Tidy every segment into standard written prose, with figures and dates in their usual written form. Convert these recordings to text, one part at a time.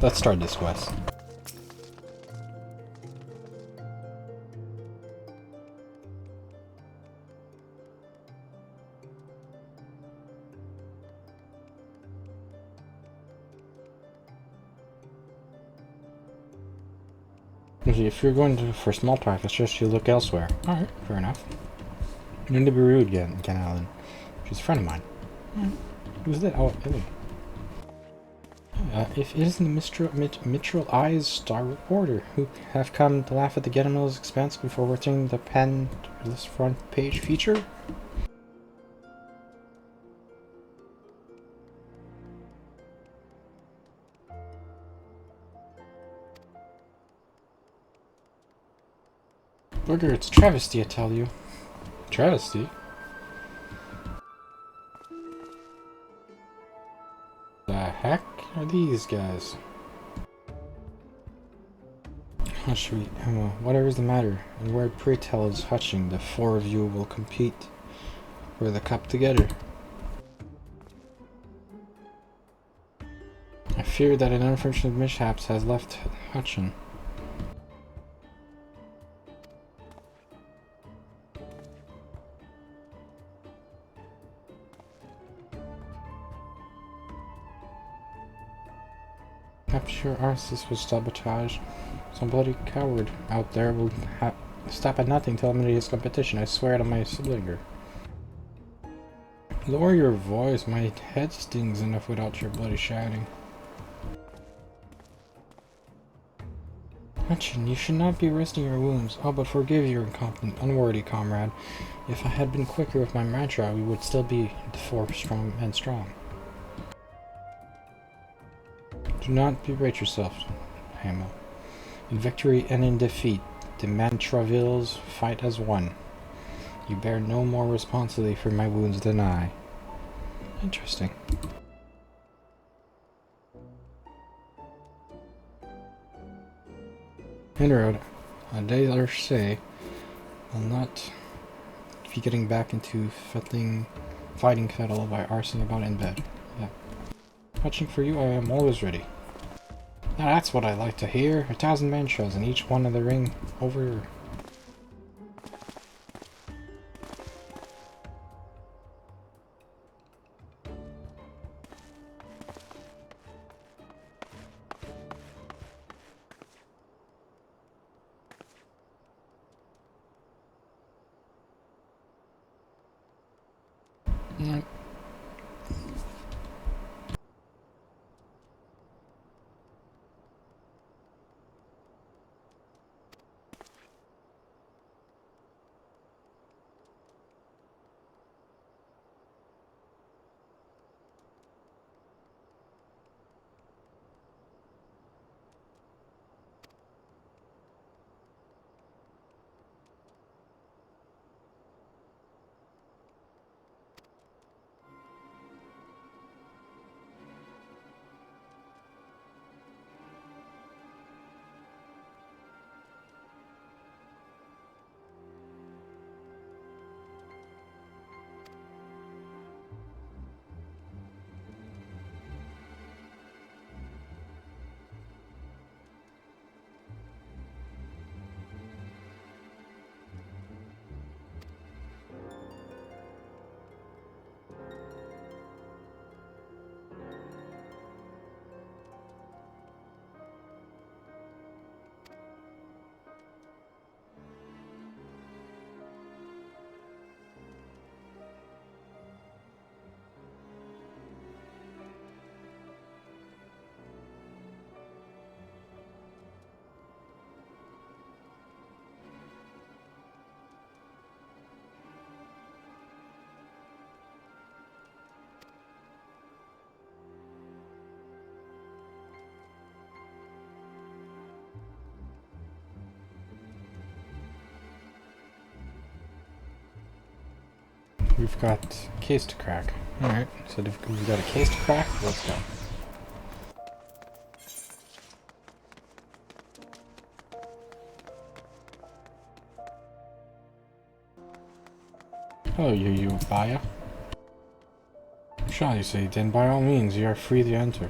Let's start this quest. If you're going for small talk, it's just you look elsewhere. Alright, fair enough. You need to be rude again, Alan. She's a friend of mine. Who's that? Oh, Illy. If it isn't Mitchell I's star reporter, who have come to laugh at the Gettermill's expense before returning the pen to this front page feature? Booger, it's a travesty, I tell you. Travesty? The heck are these guys? Hush, whatever's the matter, and where pray tell is Hutching, the four of you will compete for the cup together. I fear that an unfortunate mishaps has left Hutching. I'm sure Arceus was sabotaged. Some bloody coward out there will stop at nothing to eliminate his competition. I swear it on my sibling. Lower your voice. My head stings enough without your bloody shouting. Hutchin, you should not be resting your wounds. Oh, but forgive your incompetent, unworthy comrade. If I had been quicker with my mantra, we would still be the four strong men strong. Do not berate yourself, Hamel. In victory and in defeat, the Mantravilles fight as one. You bear no more responsibility for my wounds than I. Interesting. Inroad, I dare say, will not be getting back into fighting Fettle by arsing about in bed. Yeah. Watching for you, I am always ready. Now that's what I like to hear. 1,000 mantras, and each one of the ring over. We've got a case to crack. Alright, so we've got a case to crack, let's go. Hello, you buyer. Shall you say, then by all means you are free to enter.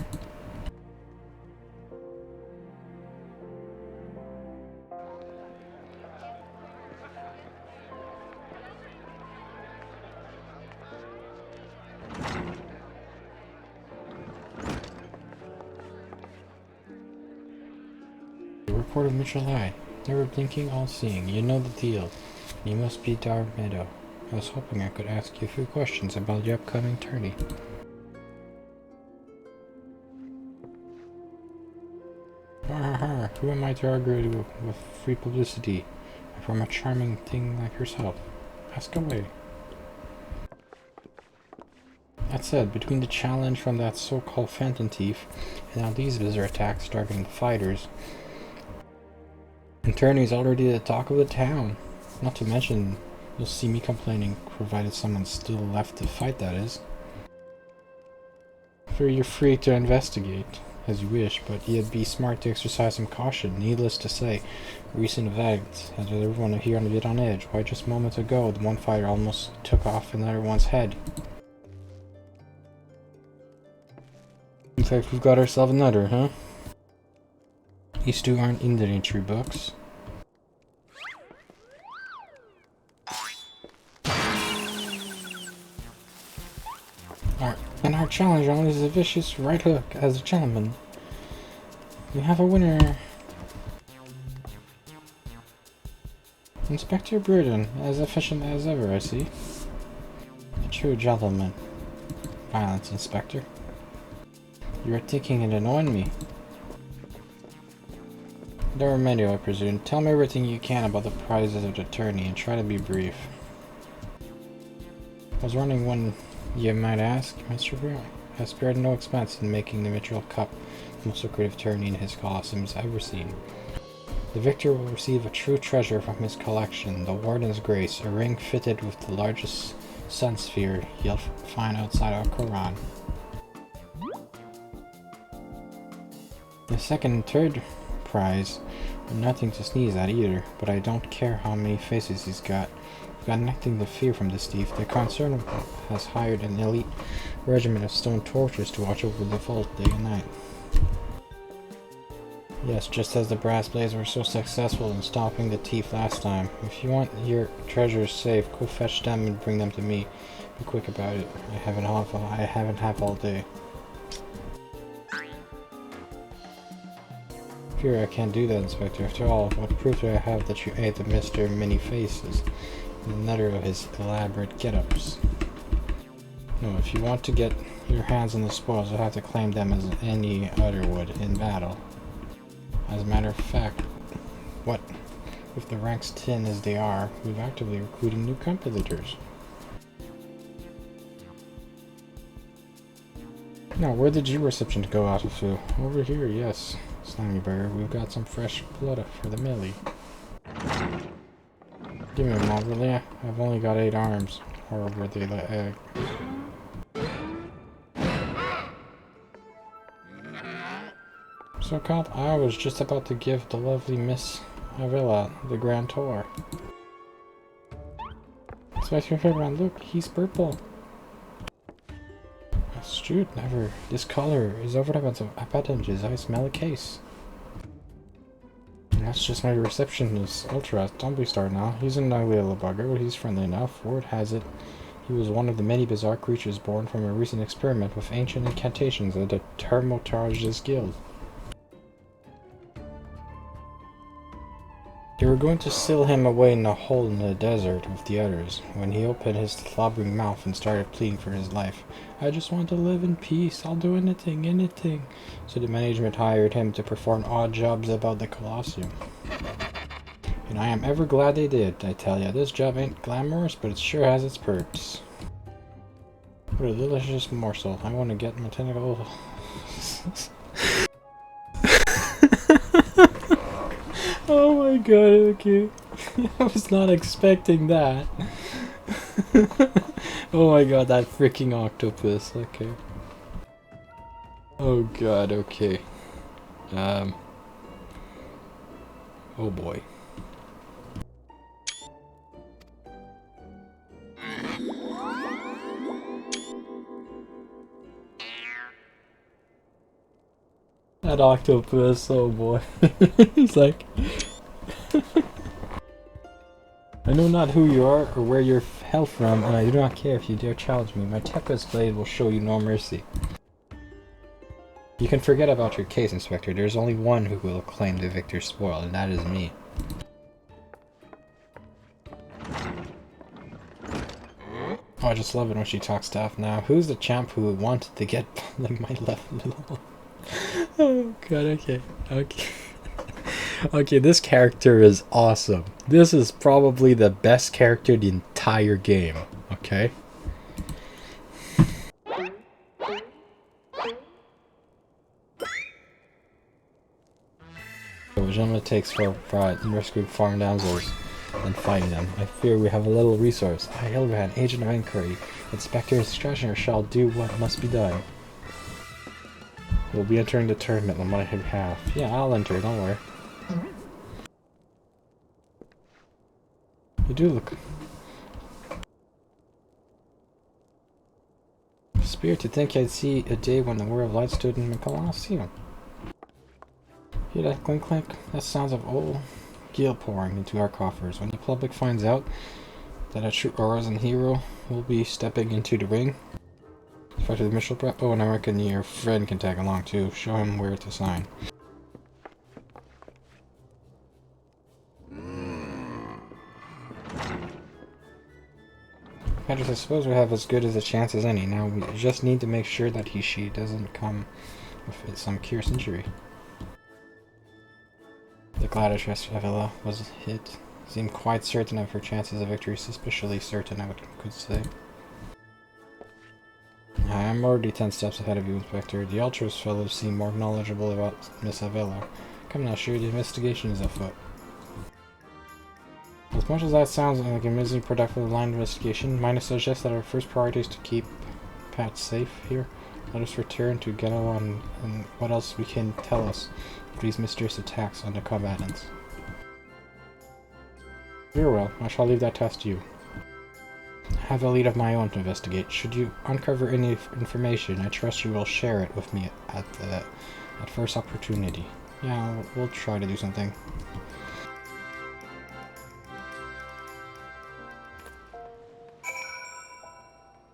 report of Mitchell Eye. Never blinking, all seeing. You know the deal. You must be Dar Meadow. I was hoping I could ask you a few questions about the upcoming tourney. Who am I to argue with free publicity from a charming thing like yourself? Ask away. That said, between the challenge from that so-called phantom thief and now these visitor attacks targeting the fighters, and tourney's already the talk of the town. Not to mention, you'll see me complaining, provided someone's still left to fight, that is. You're free to investigate, as you wish, but you'd be smart to exercise some caution. Needless to say, recent events has everyone here on a bit on edge. Why, just moments ago, the one fighter almost took off another one's head. In fact, we've got ourselves another, huh? These two aren't in the entry books. And our challenge only is a vicious right hook as a gentleman. We have a winner. Inspector Burden, as efficient as ever, I see. A true gentleman. Violence, Inspector. You are thinking and annoying me. There are many, I presume. Tell me everything you can about the prizes of the tourney and try to be brief. I was running one, you might ask. Mr. Brown has spared no expense in making the Mitchell Cup the most lucrative tourney in his Colosseum's ever seen. The victor will receive a true treasure from his collection, the Warden's Grace, a ring fitted with the largest sun sphere you'll find outside of Quran. The second and third prize are nothing to sneeze at either, but I don't care how many faces he's got. We've got nothing to fear from this thief. The concern has hired an elite regiment of stone torches to watch over the vault day and night. Yes, just as the Brass Blades were so successful in stopping the thief last time. If you want your treasures safe, go fetch them and bring them to me. Be quick about it. I haven't half all day. Fear I can't do that, Inspector. After all, what proof do I have that you ate the Mr. Many Faces and another of his elaborate get-ups? No, if you want to get your hands on the spoils, you'll have to claim them as any other would in battle. As a matter of fact, what with the ranks thin as they are, we're actively recruiting new competitors. Now, where did your reception go out of? Over here, yes. Slimy Bear, we've got some fresh blood for the melee. Give me a moment, really? I've only got 8 arms. Or were they the egg? So, Count, I was just about to give the lovely Miss Avila the grand tour. Inspector Hildibrand, look, he's purple. Astute, never. This color is over the appendages. I smell a case. And that's just my receptionist, Ultra. Don't be started now. He's an ugly little bugger, but he's friendly enough. Word has it, he was one of the many bizarre creatures born from a recent experiment with ancient incantations at the Termotarges Guild. They were going to seal him away in a hole in the desert with the others, when he opened his slobbering mouth and started pleading for his life. I just want to live in peace. I'll do anything, anything. So the management hired him to perform odd jobs about the Colosseum. And I am ever glad they did, I tell ya. This job ain't glamorous, but it sure has its perks. What a delicious morsel. I want to get my tentacle. Oh my god, okay. I was not expecting that. Oh my god, that freaking octopus, okay. Oh god, okay. Oh boy. That octopus, oh boy. He's like... I know not who you are or where you're hailed from, and I do not care if you dare challenge me. My Tempest Blade will show you no mercy. You can forget about your case, Inspector. There's only one who will claim the victor's spoil, and that is me. Oh, I just love it when she talks tough now. Who's the champ who wanted to get like my level? Oh god, okay. Okay. Okay, this character is awesome. This is probably the best character in the entire game. Okay? So, which it takes for rescuing farm damsels and fighting them. I fear we have a little resource. I, Hildibrand, agent of inquiry. Inspector's treasurer shall do what must be done. We'll be entering the tournament on my behalf. Yeah, I'll enter, don't worry. You do look... Spirit to think I'd see a day when the World of Light stood in the Colosseum. Hear that clink clink? That sounds of old gil pouring into our coffers. When the public finds out that a true Artisan hero will be stepping into the ring. Fight to the mission prep. Oh, and I reckon your friend can tag along too. Show him where to sign. I suppose we have as good as a chance as any. Now we just need to make sure that she doesn't come with some curious injury. The Gladish Avila was hit. Seemed quite certain of her chances of victory. Suspiciously certain, I could say. I am already 10 steps ahead of you, Inspector. The Ultras fellows seem more knowledgeable about Miss Avila. Come now, sure, the investigation is afoot. As much as that sounds like a miserably productive line investigation, might I suggest that our first priority is to keep Pat safe here? Let us return to Genoa and what else we can tell us of these mysterious attacks on the combatants. Very well, I shall leave that task to you. I have a lead of my own to investigate. Should you uncover any information, I trust you will share it with me at first opportunity. Yeah, we'll try to do something.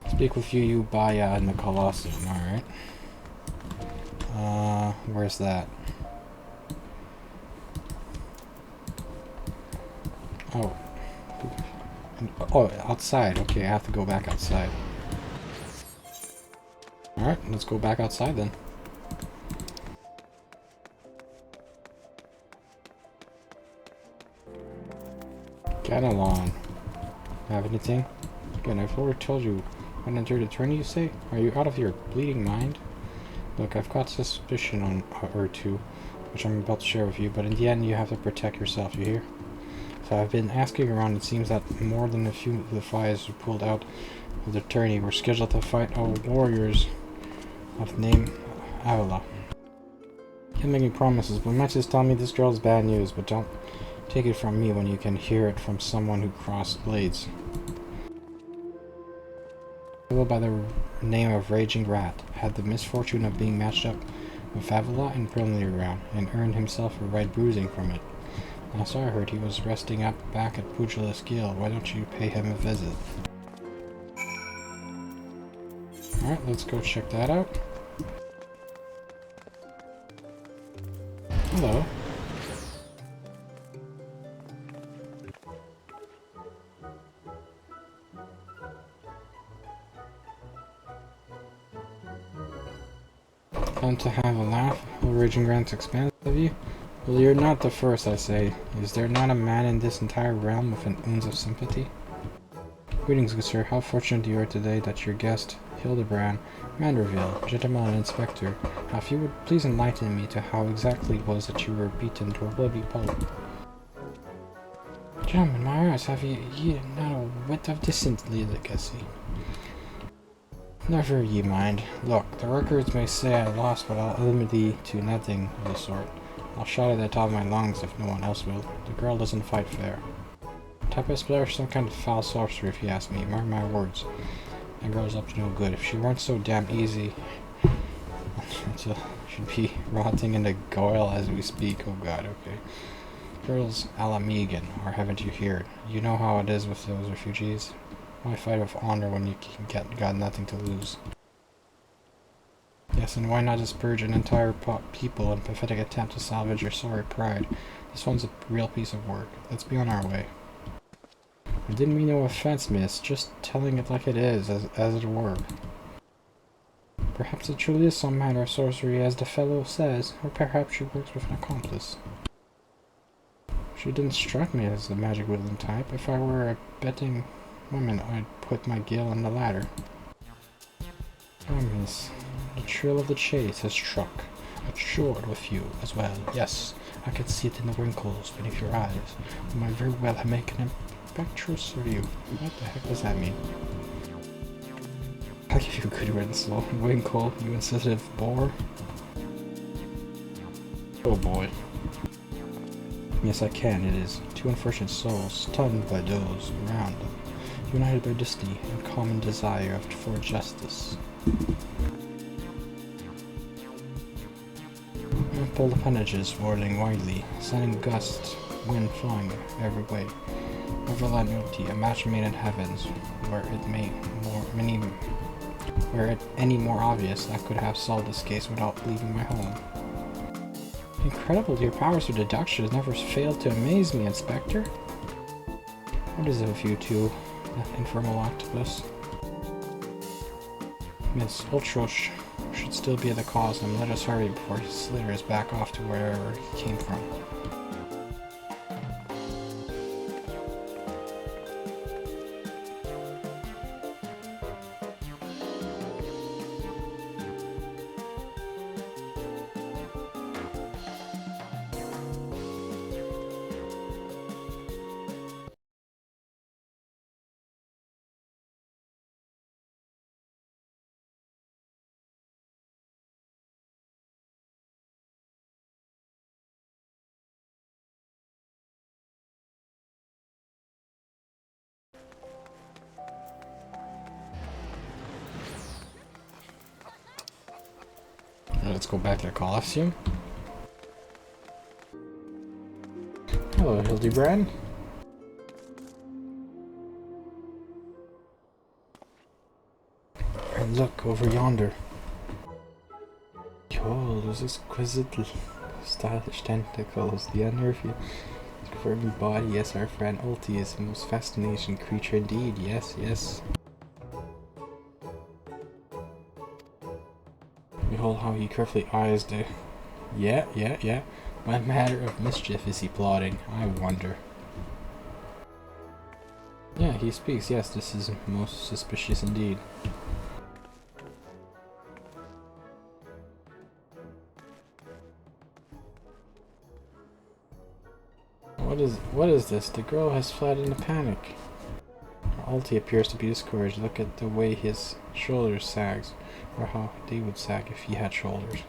Speak with you by in the Colosseum, alright. Where's that? Oh. Oh, outside. Okay, I have to go back outside. Alright, let's go back outside then. Get along. Have anything? Again, I've already told you. When entered attorney, you say? Are you out of your bleeding mind? Look, I've got suspicion on or two, which I'm about to share with you, but in the end you have to protect yourself, you hear? So I've been asking around. It seems that more than a few of the fighters who pulled out of the attorney were scheduled to fight our warriors of the name Avila. Can't make any promises, but matches tell me this girl is bad news, but don't take it from me when you can hear it from someone who crossed blades. By the name of Raging Rat had the misfortune of being matched up with Avila in preliminary round and earned himself a right bruising from it. Last I heard, he was resting up back at Pugilist Guild. Why don't you pay him a visit? Alright, let's go check that out. Hello. Time to have a laugh? Will Raging Grant's expense of you? Well, you're not the first, I say. Is there not a man in this entire realm with an ounce of sympathy? Greetings, good sir. How fortunate you are today that your guest, Hildibrand, Manderville, gentleman and inspector, if you would please enlighten me to how exactly it was that you were beaten to a bloody pulp. Gentlemen, my eyes, have ye not a whit of decent delicacy? Never ye mind. Look, the records may say I lost, but I'll limit thee to nothing of the sort. I'll shout at the top of my lungs if no one else will. The girl doesn't fight fair. Tempest player, some kind of foul sorcery if you ask me. Mark my words. That girl's up to no good. If she weren't so damn easy, she'd be rotting in the goil as we speak. Oh god, okay. Girls a la Megan, or haven't you heard? You know how it is with those refugees. Why fight with honor when you got nothing to lose? Yes, and why not just purge an entire people in a pathetic attempt to salvage your sorry pride? This one's a real piece of work. Let's be on our way. I didn't mean no offense, miss. Just telling it like it is, as it were. Perhaps it truly is some matter of sorcery, as the fellow says, or perhaps she works with an accomplice. She didn't strike me as the magic-wielding type. If I were a betting woman, I'd put my gill on the latter. Ah, miss, the thrill of the chase has struck. A chord with you as well. Yes, I can see it in the wrinkles beneath your eyes. You might very well have made an impetuous review. What the heck does that mean? I'll give you a good riddance, though. Winkle, you insensitive boar. Oh boy. Yes, I can. It is. Two unfortunate souls, stunned by those around them, united by destiny and common desire for justice. Ample appendages whirling widely, sending gusts, wind flying every way. Over Lanoti, a match made in heavens, where it any more obvious I could have solved this case without leaving my home. Incredible, your powers of deduction has never failed to amaze me, Inspector. What is it with you two, infernal octopus? Miss Ultrosh should still be the cause, and let us hurry before he slithers back off to wherever he came from. Let's go back to the Colosseum. Hello, Hildibrand. And look, over yonder. Behold, those exquisitely stylish tentacles, the unnerving confirming body. Yes, our friend Ulti is the most fascinating creature indeed. Yes, yes. Behold how he carefully eyes the... Yeah. What matter of mischief is he plotting? I wonder. Yeah, he speaks. Yes, this is most suspicious indeed. What is this? The girl has fled in a panic. Alti appears to be discouraged. Look at the way his shoulders sags, or how they would sag if he had shoulders.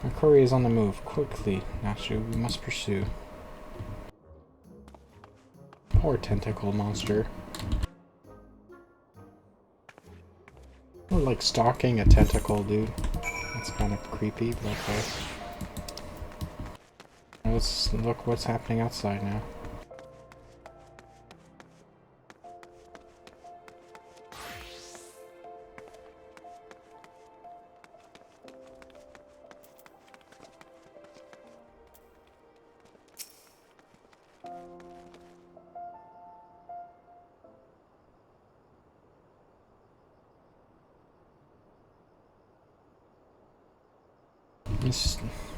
Our courier is on the move. Quickly, Nashu, we must pursue. Poor tentacle monster. We're like stalking a tentacle, dude. That's kind of creepy, but okay. Let's look what's happening outside now.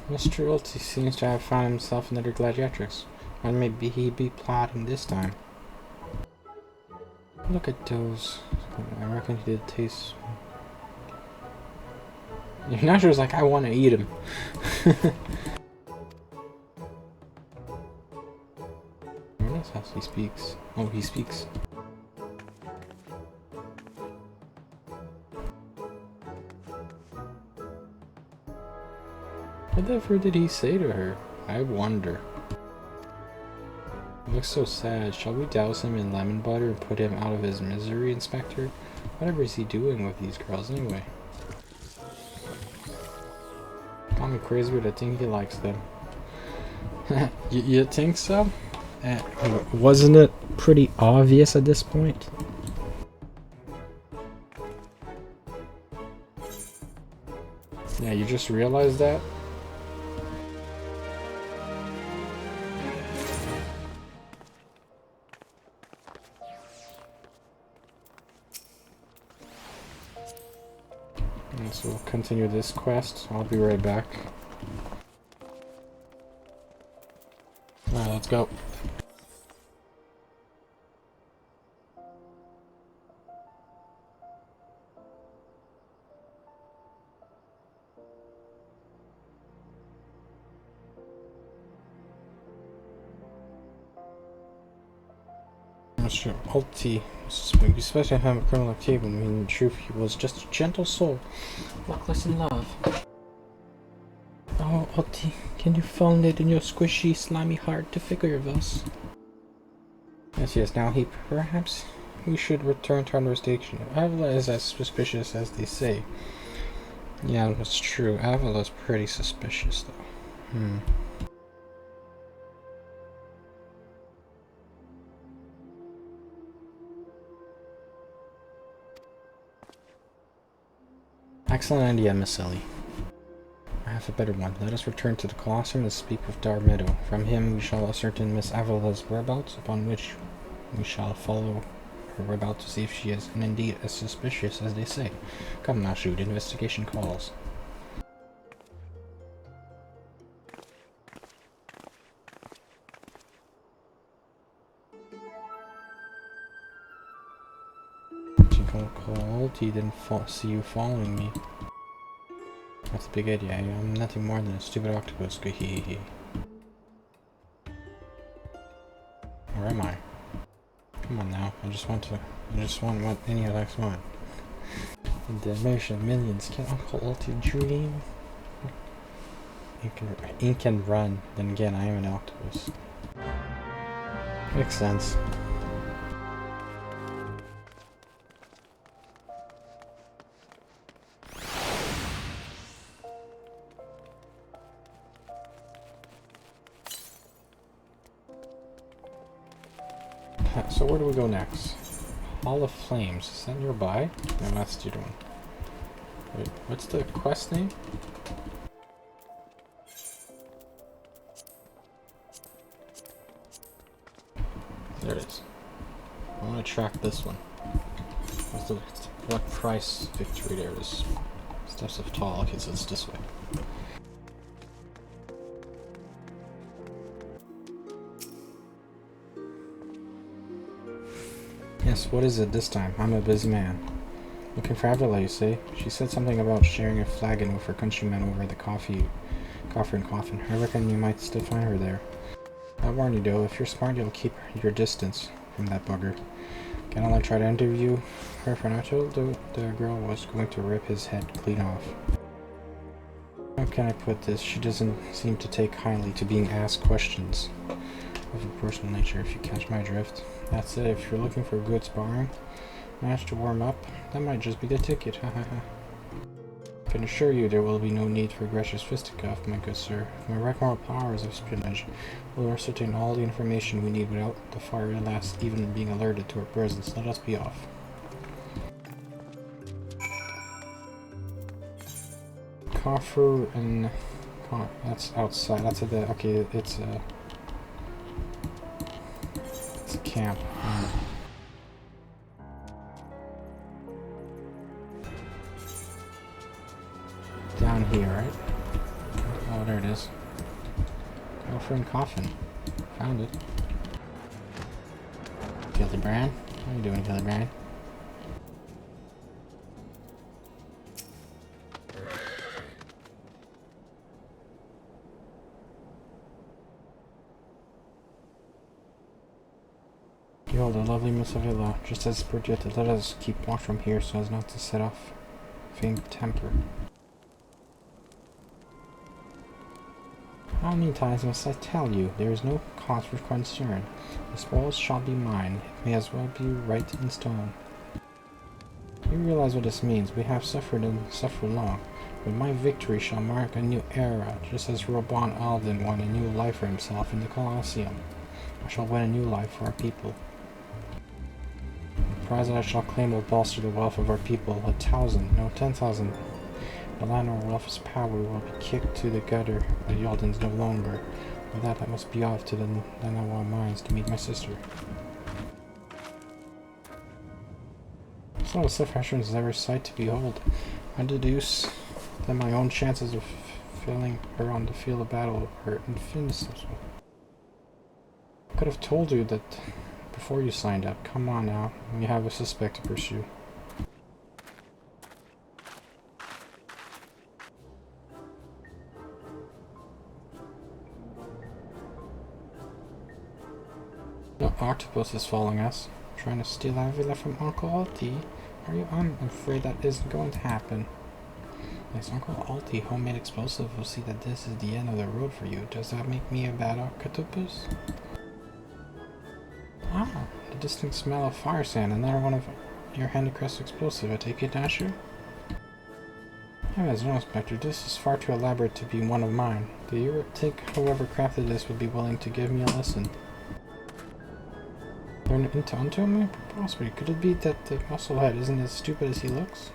Mr. Ulti seems to have found himself another gladiatrix. What may he be plotting this time? Look at those. I reckon he did taste... Nasher's like, I want to eat him. What else he speaks? Oh, he speaks. Whatever did he say to her? I wonder. He looks so sad. Shall we douse him in lemon butter and put him out of his misery, Inspector? Whatever is he doing with these girls anyway? Call me crazy, but I think he likes them. You think so? Wasn't it pretty obvious at this point? Yeah, you just realized that? And so we'll continue this quest. I'll be right back. Alright, let's go. Mr. Alti, you especially have a criminal activity when in truth he was just a gentle soul, luckless in love. Oh, Alti, can you fold it in your squishy, slimy heart to figure of us? Yes, now he, perhaps we should return to our investigation. Avila is as suspicious as they say. Yeah, that's true. Avila's pretty suspicious, though. Excellent idea, Miss Ellie. I have a better one. Let us return to the Colosseum and speak with Dar Meadow. From him we shall ascertain Miss Avila's whereabouts, upon which we shall follow her whereabouts to see if she is indeed as suspicious as they say. Come now, shoot. Investigation calls. Tinkle called. He didn't see you following me. That's a big idea. I'm nothing more than a stupid octopus. Hee. Where am I? Come on now. I just want what any of us want. In the damnation of millions, can Uncle Ulti dream? Ink can run. Then again, I am an octopus. Makes sense. So where do we go next? Hall of Flames. Is that nearby? No, that's the other one. Wait, what's the quest name? There it is. I want to track this one. What price victory there is? Steps of Tall. Okay, so it's this way. Yes, what is it this time? I'm a busy man. Looking for Avila, you say? She said something about sharing a flagon with her countrymen over the coffer and coffin. I reckon you might still find her there. I warn you though, if you're smart you'll keep your distance from that bugger. Can I try to interview her for now? I told the girl was going to rip his head clean off. How can I put this? She doesn't seem to take kindly to being asked questions of a personal nature, if you catch my drift. That's it. If you're looking for good sparring, manage to warm up, that might just be the ticket. I can assure you there will be no need for gracious fisticuff, my good sir. My remarkable powers of espionage will ascertain all the information we need without the fiery lass even being alerted to our presence. Let us be off. Coffer and... that's outside. That's at the... okay, it's a camp. Down here, right? Oh, there it is. Girlfriend coffin. Found it. Hildibrand. How you doing, Hildibrand? Behold, the lovely Miss Avila, just as projected. Let us keep watch from here so as not to set off faint temper. How many times must I tell you, there is no cause for concern. The spoils shall be mine. It may as well be right in stone. You realize what this means. We have suffered and suffered long, but my victory shall mark a new era, just as Robon Alden won a new life for himself in the Colosseum. I shall win a new life for our people. The prize that I shall claim will bolster the wealth of our people. 1,000, no, 10,000 The landlord Wolf's power will be kicked to the gutter, but Yalden's no longer. With that, I must be off to the Nanawa mines to meet my sister. It's not a self-assurance ever sight to behold. I deduce that my own chances of filling her on the field of battle are infinitesimal. I could have told you that before you signed up. Come on now, we have a suspect to pursue. No octopus is following us, trying to steal Avila from Uncle Alti. Are you? I'm afraid that isn't going to happen. Yes, Uncle Alti, homemade explosive, will see that this is the end of the road for you. Does that make me a bad octopus? Ah, the distinct smell of fire sand. Another one of your handicrafted explosive. I take it, Dasher? Heavens, no, Inspector. This is far too elaborate to be one of mine. Do you think whoever crafted this would be willing to give me a lesson? Learn into me? Possibly. Could it be that the musclehead isn't as stupid as he looks?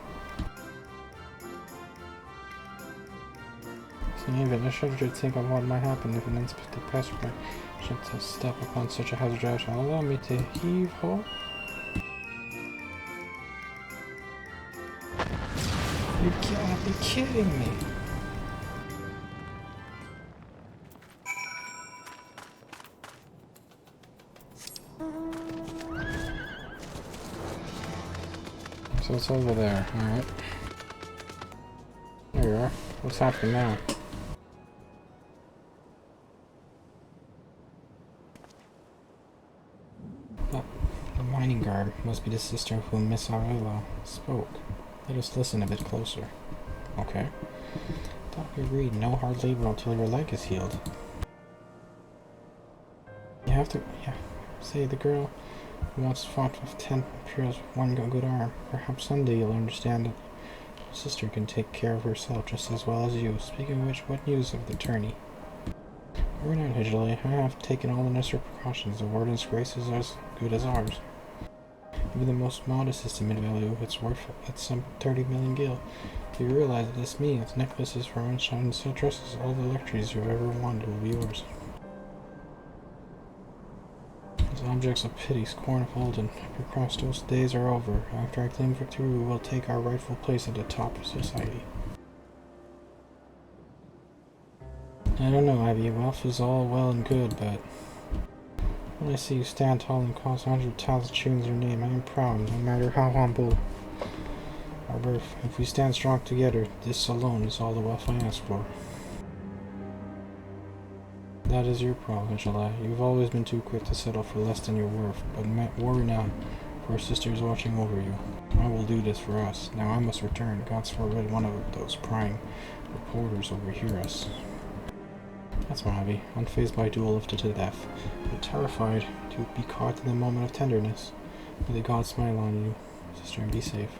Even I should think of what might happen if an inspector passerby should step upon such a hazardous action. Allow me to heave ho. You gotta be kidding me. So it's over there, alright. There you are. What's happening now? Mining garb must be the sister of whom Miss Arella spoke. Let us listen a bit closer. Okay. Thought we agreed no hard labor until your leg is healed. You have to, say the girl who once fought with 10 Imperials with one good arm. Perhaps someday you'll understand that your sister can take care of herself just as well as you. Speaking of which, what news of the tourney? We're not digitally. I have taken all the necessary precautions. The Warden's grace is as good as ours. Even the most modest estimate value, it's worth some 30 million gil. Do you realize what this means? Necklaces for unshine silk dresses, all the luxuries you've ever wanted will be yours. As objects of pity, scorn of Holden, across those days are over. After I claim victory, we will take our rightful place at the top of society. I don't know, Ivy. Wealth is all well and good, but when I see you stand tall and cause 100,000 tunes your name, I am proud, no matter how humble our birth. If we stand strong together, this alone is all the wealth I ask for. That is your problem, Angela. You've always been too quick to settle for less than your worth, but worry not, for our sister is watching over you. I will do this for us. Now I must return. God's forbid one of those prying reporters overhear us. That's Mojave, unfazed by duel lifted to death, but terrified to be caught in the moment of tenderness. May the gods smile on you, sister, and be safe.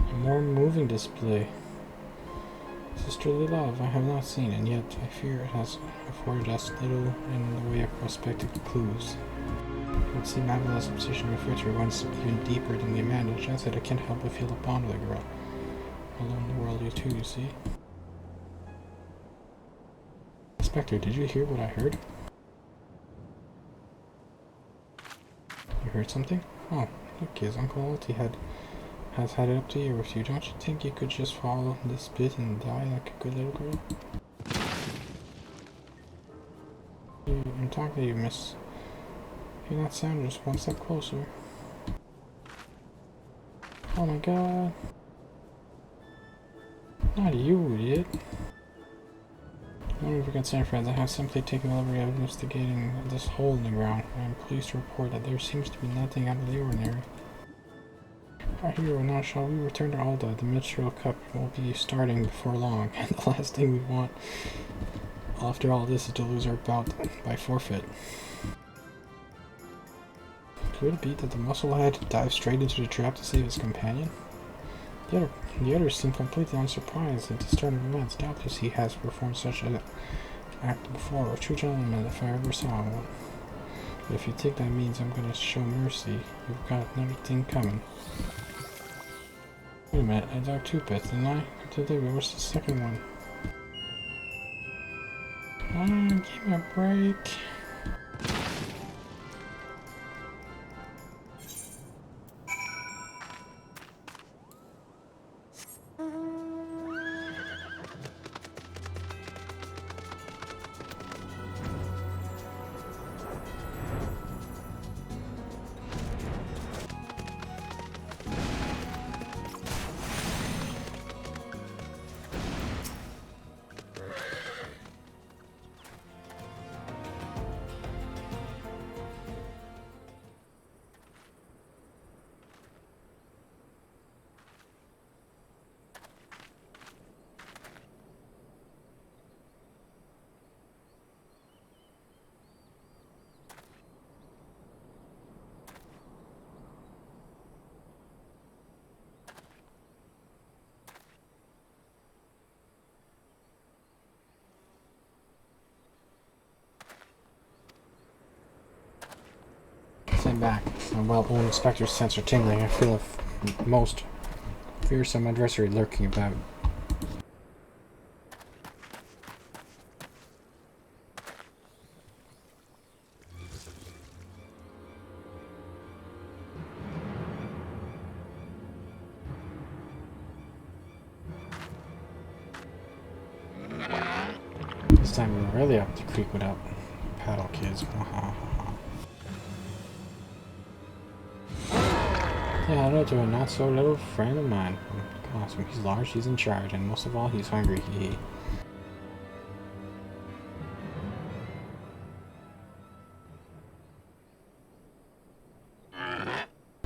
A more moving display. Sisterly love I have not seen, and yet I fear it has afforded us little in the way of prospective clues. It would seem Avila's obsession with Richard runs even deeper than the Amanda. I said I can't help but feel a bond with the girl. Alone in the world, you too, you see. Inspector, did you hear what I heard? You heard something? Oh, look, his Uncle Alti has had it up to here with you. Don't you think you could just follow this bit and die like a good little girl? I'm talking to you, miss. Hear that sound? Just one step closer. Oh my god. Not you, idiot. Don't be concerned, friends. I have simply taken the liberty of investigating this hole in the ground. I am pleased to report that there seems to be nothing out of the ordinary. Our hero, now shall we return to Alda? The Minstrel Cup will be starting before long, and the last thing we want after all this is to lose our bout by forfeit. Could it be that the musclehead dived straight into the trap to save his companion? The others seem completely unsurprised at the start of events. Doubtless he has performed such an act before. A true gentleman if I ever saw one. If you think that means I'm gonna show mercy, you've got another thing coming. Wait a minute, I dug 2 pits, didn't I? Where's the second one? Give me a break. Sitting back, my well-owned inspector's sense are tingling. I feel a most fearsome adversary lurking about. This time we're really up the creek without paddle kids. Yeah, hello to a not-so-little friend of mine. Awesome. He's large, he's in charge, and most of all, he's hungry.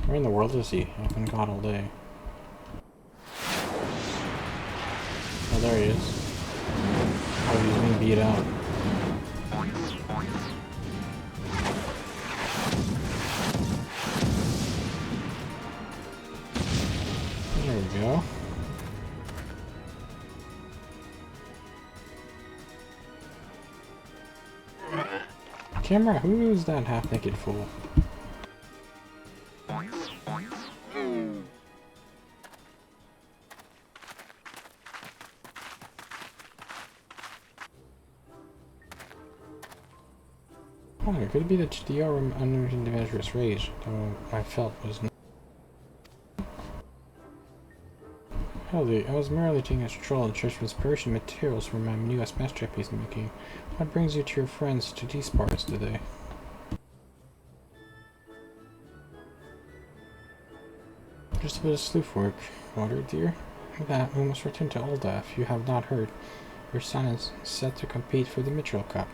Where in the world is he? I've been gone all day. Oh, there he is. Oh, he's being beat up. There we go. Camera, who is that half-naked fool? Oh, it could be the GDR under adventurous rage, though I felt was. Hildy, I was merely taking a stroll and search for inspiration materials for my new asbestos piece making. What brings you to your friends to these parts today? Just a bit of sleuth work, Water, dear. With that, we must return to Ulda. If you have not heard, your son is set to compete for the Mitchell Cup.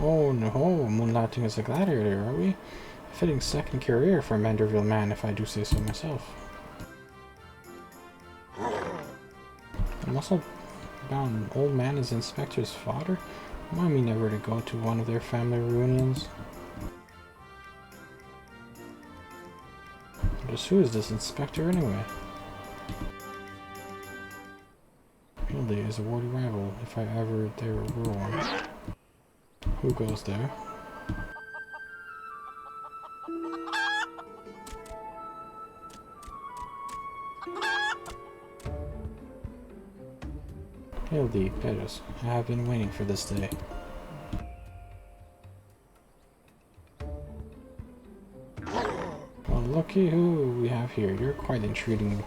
Oh no, moonlighting as a gladiator, are we? A fitting second career for a Manderville man, if I do say so myself. A muscle-bound old man is Inspector's father? Remind me never to go to one of their family reunions. Just who is this Inspector anyway? Hildy is a worthy rival, if I ever there were one. Who goes there? Hildy, Pettis, I have been waiting for this day. Well, looky who we have here. You're quite intriguing.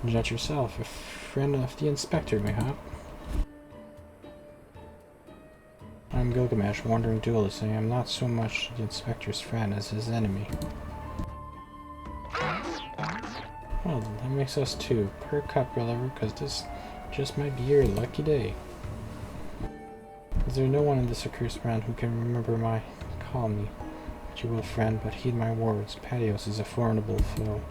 Judge yourself, a friend of the Inspector, mayhap. I'm Gilgamesh, wandering duelist, and I am not so much the Inspector's friend as his enemy. Well, that makes us two. Per cup, lover, because this just might be your lucky day. Is there no one in this accursed land who can remember my call me, what you will, friend, but heed my words. Patios is a formidable foe.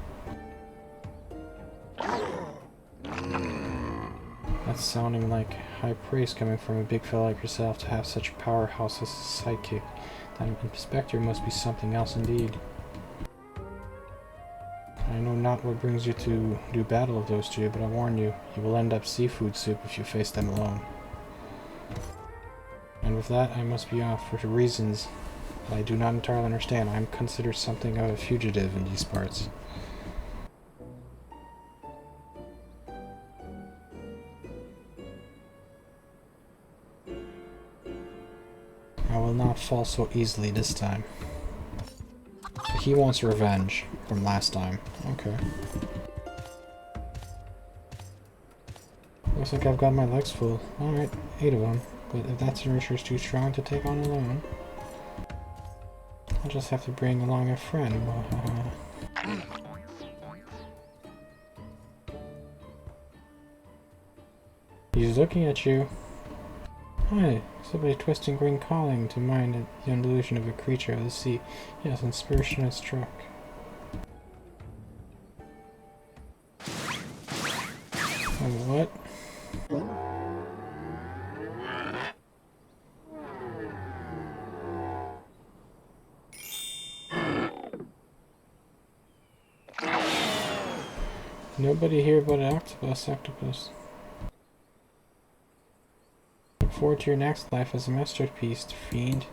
That's sounding like high praise coming from a big fellow like yourself to have such a powerhouse as a sidekick. That Inspector must be something else indeed. I know not what brings you to do battle of those two, but I warn you, you will end up seafood soup if you face them alone. With that, I must be off for reasons that I do not entirely understand. I am considered something of a fugitive in these parts. I will not fall so easily this time. He wants revenge from last time. Okay. Looks like I've got my legs full. Alright, 8 of them. But if that searcher's too strong to take on alone, I'll just have to bring along a friend. He's looking at you. Hi, somebody twisting green calling to mind the illusion of a creature of the sea. Yes, inspiration has struck. Oh, what? Nobody here but an octopus. Look forward to your next life as a masterpiece, fiend.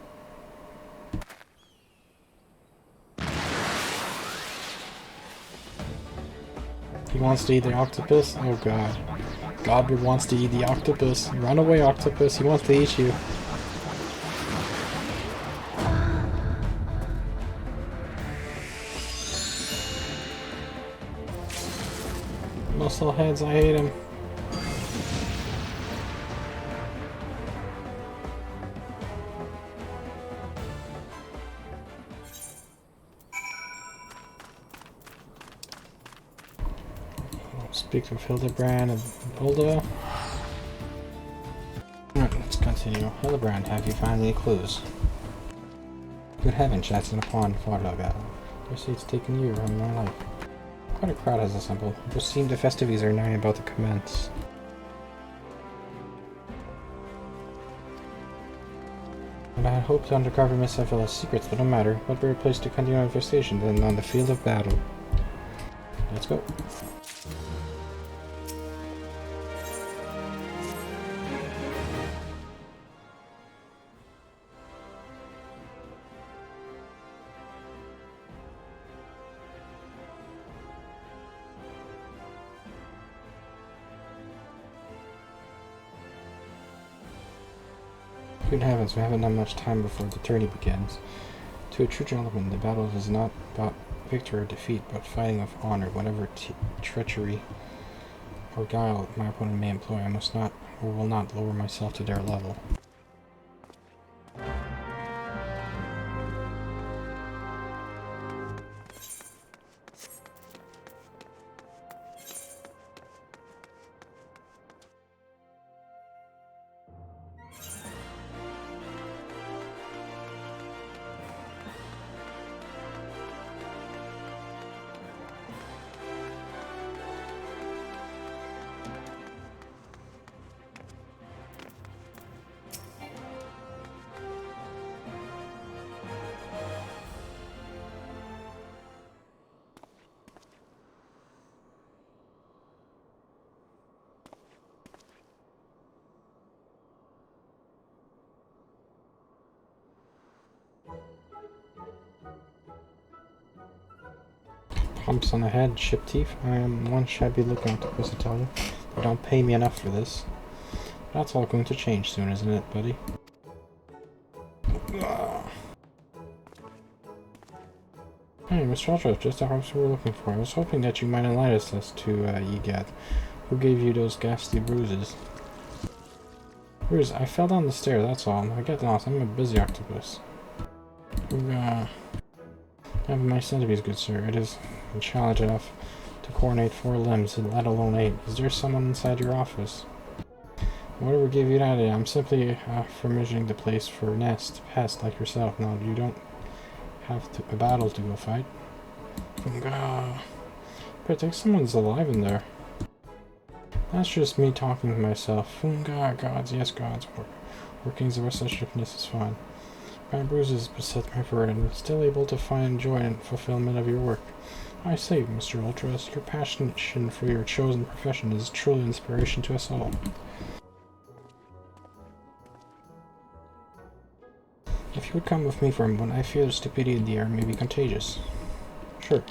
He wants to eat the octopus? Oh god. Godward wants to eat the octopus. Run away, octopus. He wants to eat you. Muscle heads, I hate him. Speak of Hildibrand and Bulda. Alright, let's continue. Hildibrand, have you found any clues? Good heavens, that's in a pond far dug out. Guess it's taken a year of my life. Quite a crowd has assembled. It would seem the festivities are nigh about to commence. And I had hoped to uncover myself as secrets, but no matter. What better place to continue our investigation than on the field of battle? Let's go. Good heavens, we haven't done much time before the tourney begins. To a true gentleman, the battle is not about victory or defeat, but fighting of honor. Whatever treachery or guile my opponent may employ, I must not or will not lower myself to their level. Pumps on the head, ship teeth. I am one shabby looking octopus, I tell you. They don't pay me enough for this. That's all going to change soon, isn't it, buddy? Hey, Mr. Ultra, just the house we were looking for. I was hoping that you might enlighten us as to Egad. Who gave you those ghastly bruises? Bruises? I fell down the stairs, that's all. I get lost. I'm a busy octopus. Have my centipedes, good sir. It is a challenge enough to coordinate 4 limbs, let alone 8. Is there someone inside your office? Whatever gave you that idea? I'm simply furnishing the place for a nest, pest like yourself. Now, you don't have a battle to go fight. But I think someone's alive in there. That's just me talking to myself. Gods, yes, gods. Workings of our suchness is fine. My bruises beset my burden, and still able to find joy and fulfillment of your work. I say, Mr. Ultras, your passion for your chosen profession is truly inspiration to us all. If you would come with me for a moment, I fear the stupidity in the air may be contagious. Sure.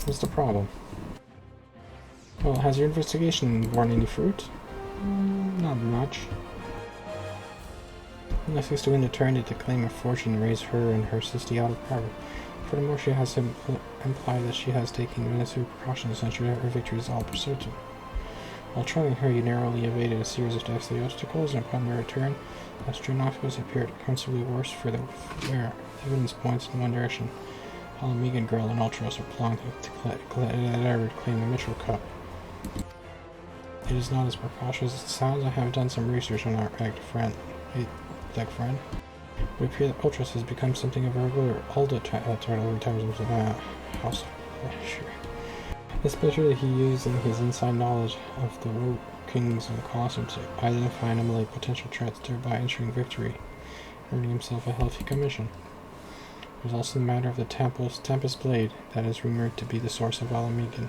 What's the problem? Well, has your investigation borne any fruit? Not much. Unless it's to win eternity to claim a fortune and raise her and her sister out of power. Furthermore, she has implied that she has taken necessary precautions to ensure her victory is all certain. While trailing her, you narrowly evaded a series of devastating obstacles, and upon your return, Astronauticus appeared considerably worse for the wear. Evidence points in one direction. A Megan girl and Ultros are plotting to claim the Mitchell Cup. It is not as precautious as it sounds. I have done some research on our black friend. It would appear that Ultros has become something of a regular turtle in terms of house. Sure. Especially he using his inside knowledge of the workings of the Colosseum to identify and eliminate potential threats, thereby ensuring victory, earning himself a healthy commission. There's also the matter of the Tempest Blade that is rumored to be the source of Alamegan.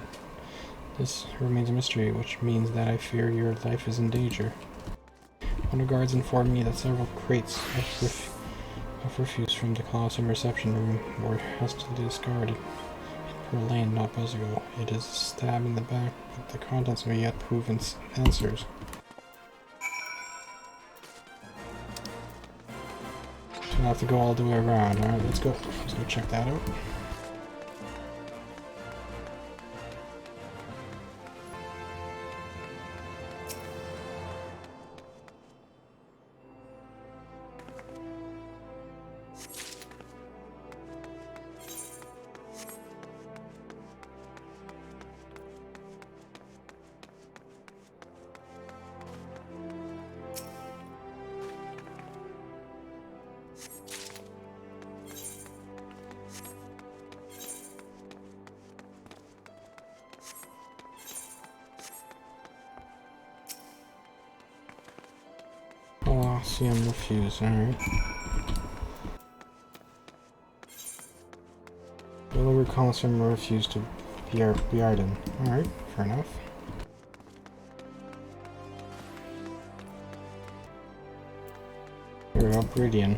This remains a mystery, which means that I fear your life is in danger. One of the guards informed me that several crates of refuse from the Colosseum reception room were hastily discarded in Pearl Lane not months ago. It is a stab in the back, but the contents may yet prove answers. So we'll have to go all the way around. Alright, let's go. Let's go check that out. Colosseum refuse, alright. Deliver Colosseum refuse to Bjarden. Alright, fair enough. Here we go, Bridian.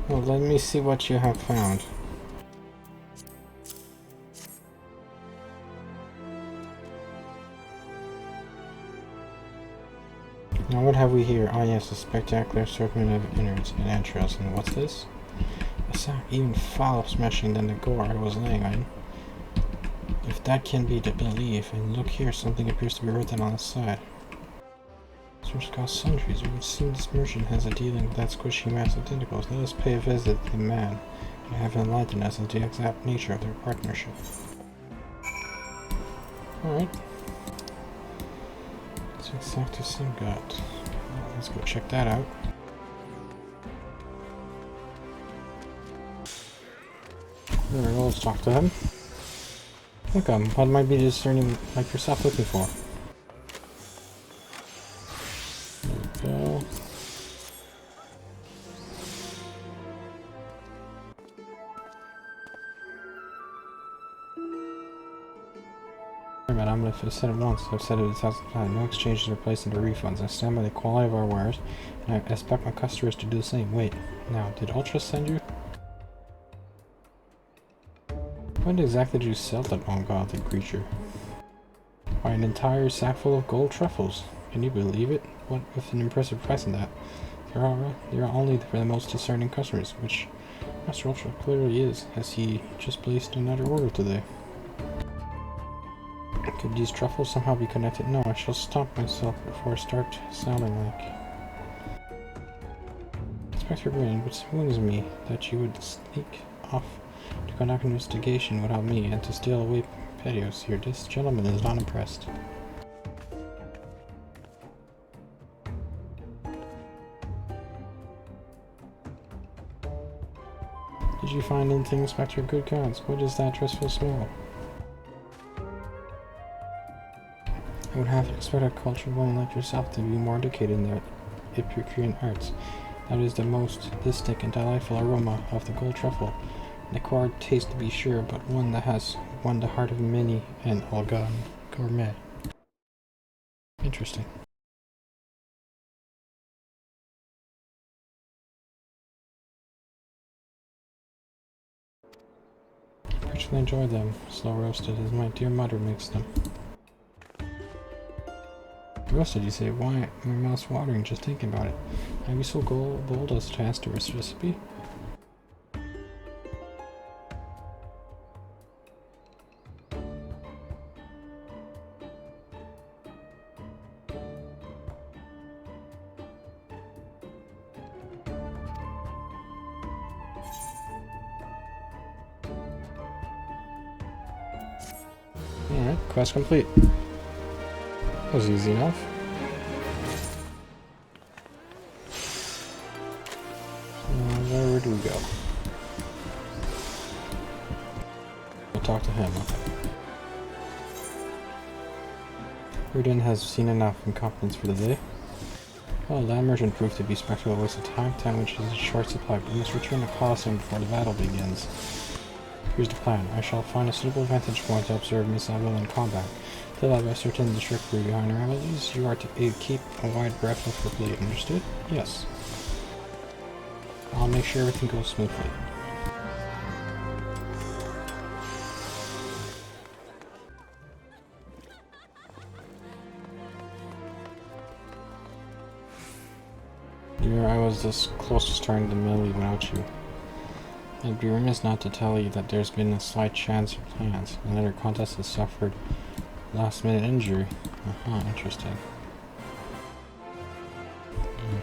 Well, let me see what you have found. Now what have we here? Ah yes, a spectacular assortment of innards and entrails. And what's this? A sack even foul smashing than the gore I was laying on. If that can be to believe, and look here, something appears to be written on the side. Source cost sundries. It would seem this merchant has a dealing with that squishy mass of tentacles. Let us pay a visit to the man and have enlightened us as to the exact nature of their partnership. Alright. Exactly Singot. Let's go check that out. There we go, let's talk to him. Welcome, what might be discerning like yourself looking for? There we go. I'm going to set it once. I've said it 1,000 times. No exchanges are placed into refunds. I stand by the quality of our wares, and I expect my customers to do the same. Wait, now, did Ultra send you? What exactly did you sell that ungodly creature? Why, an entire sack full of gold truffles. Can you believe it? What with an impressive price on that? They are only for the most discerning customers, which Master Ultra clearly is, as he just placed another order today. Could these truffles somehow be connected? No, I shall stop myself before I start sounding like... Inspector Green, what wounds me that you would sneak off to conduct an investigation without me and to steal away patios here. This gentleman is not impressed. Did you find anything, Inspector? Good gods, what is that dreadful smell? I would have expected a cultured woman like yourself to be more educated in the Epicurean arts. That is the most distinct and delightful aroma of the gold truffle. An acquired taste to be sure, but one that has won the heart of many an Algon gourmet. Interesting. I particularly enjoy them, slow roasted, as my dear mother makes them. Roasted, you say? Why? My mouth's watering just thinking about it. I'd be so bold as to ask the recipe? Alright, quest complete. That was easy enough. Where do we go? We'll talk to him, okay. Rudin has seen enough incompetence for the day. Well, that merchant proved to be a spectacle waste of time which is a short supply, but we must return to Colosseum before the battle begins. Here's the plan. I shall find a suitable vantage point to observe Miss Abel in combat. Till I've ascertained the trickery behind her abilities, you are to keep a wide breadth of her blade. Understood? Yes. I'll make sure everything goes smoothly. Dear, I was this close to starting the melee without you. I'd be remiss not to tell you that there's been a slight change of plans. Another contest has suffered last-minute injury. Interesting.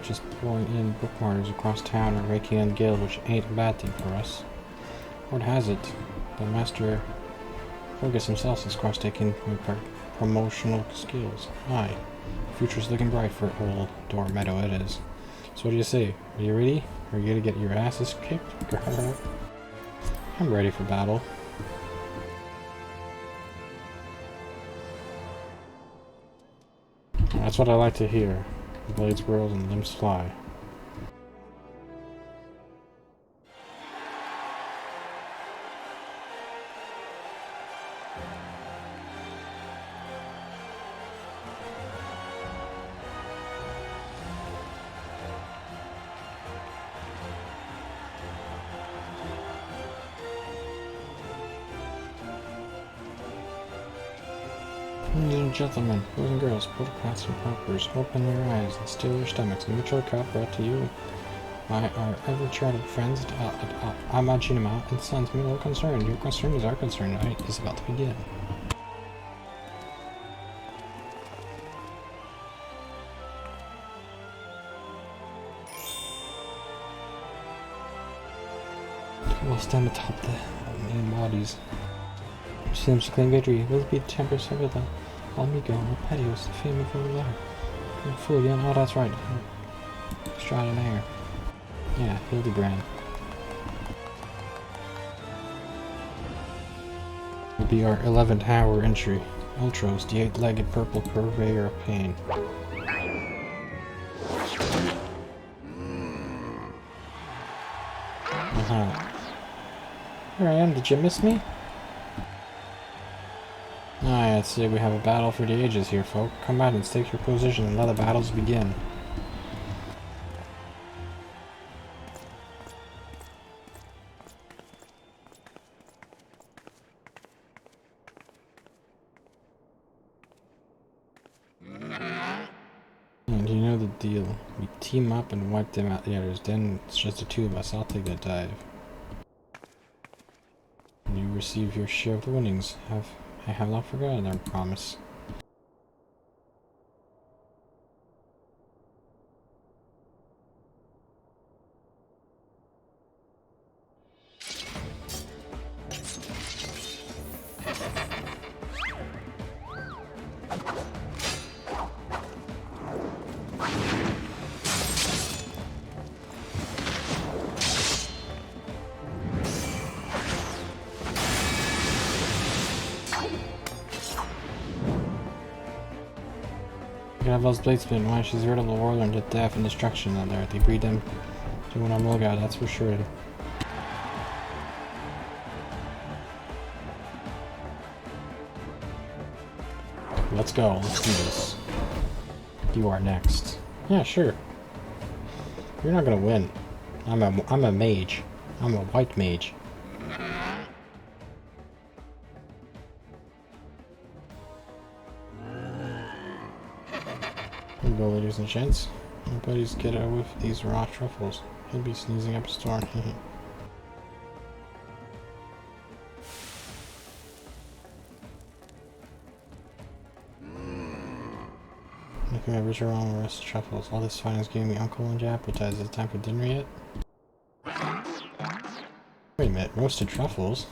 Just pulling in bookmarkers across town or raking in guild, which ain't a bad thing for us. Word has it, the master Fergus himself is cross-taking my promotional skills. Aye, the future's looking bright for old Door Meadow it is. So what do you say? Are you ready? Are you gonna get your asses kicked? I'm ready for battle. That's what I like to hear. Blades whirl and limbs fly. Ladies and gentlemen, boys and girls, bureaucrats and paupers, open your eyes and still your stomachs. A mutual cup brought to you by our ever-charitable friends at Amajinima and Sons. Me no concern. Your concern is our concern. Night is about to begin. We'll stand atop the main bodies. Seems to claim victory. Will it be the Tempest of the Almigo and the Patios, the fame of over there? Fool again? Oh, that's right. Stride in air. Yeah, Hildibrand. Will be our 11th hour entry. Ultros, the 8-legged purple purveyor of pain. Here I am, did you miss me? I'd say we have a battle for the ages here, folk. Come out and stake your position and let the battles begin. And you know the deal. We team up and wipe them out the others. Then it's just the two of us. I'll take the dive. And you receive your share of the winnings. I have not forgotten our promise. can have those blades spin. Why? She's rid of the world into death and destruction out there. They breed them to when I'm lookout, that's for sure. Let's go. Let's do this. You are next. Yeah, sure. You're not gonna win. I'm a mage. I'm a white mage. Here we go, ladies and gents. My buddies get out with these raw truffles. He'll be sneezing up a storm. Making my rich around roasted truffles. All this fine is giving me uncle and appetite. Is it time for dinner yet? Wait a minute, roasted truffles?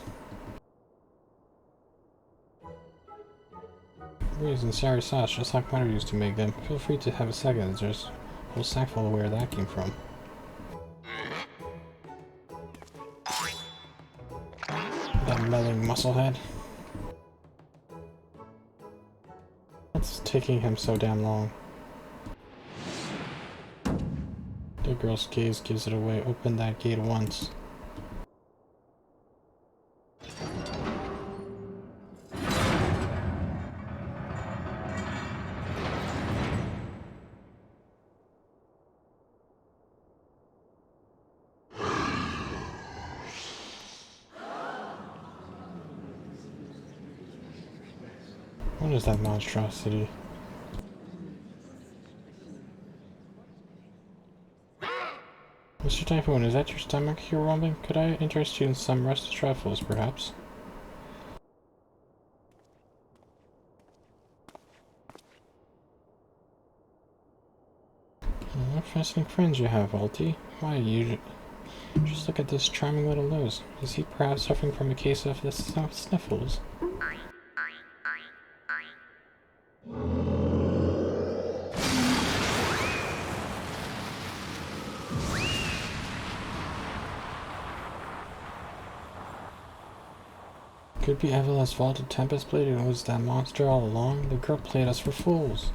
Grease and sour sauce, just like Mother used to make them. Feel free to have a second. There's a whole sack full of where that came from. That meddling musclehead. What's taking him so damn long? The girl's gaze gives it away. Open that gate once. What is that monstrosity? Mr. Typhoon, is that your stomach here rumbling? Could I interest you in some roasted truffles, perhaps? What fascinating friends you have, Alti. Why, you just look at this charming little nose. Is he perhaps suffering from a case of the sniffles? Could be Evelyn's vaulted Tempest Blade and it was that monster all along? The girl played us for fools.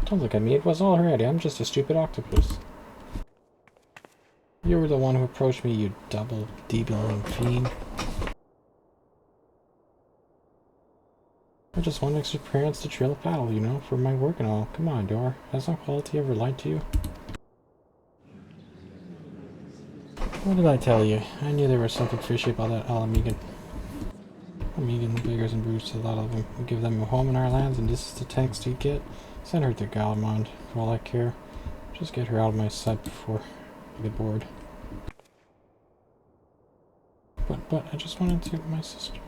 Don't look at me, it was already. I'm just a stupid octopus. You were the one who approached me, you double-dealing fiend. I just want extra experience to trail a battle, you know, for my work and all. Come on, Dor. Has Uncle Alti ever lied to you? What did I tell you? I knew there was something fishy about that Alamegan. Alamegan beggars and brutes, a lot of them. We give them a home in our lands, and this is the text you get. Send her to Galmond, for all I care. Just get her out of my sight before I get bored. But, I just wanted to, my sister.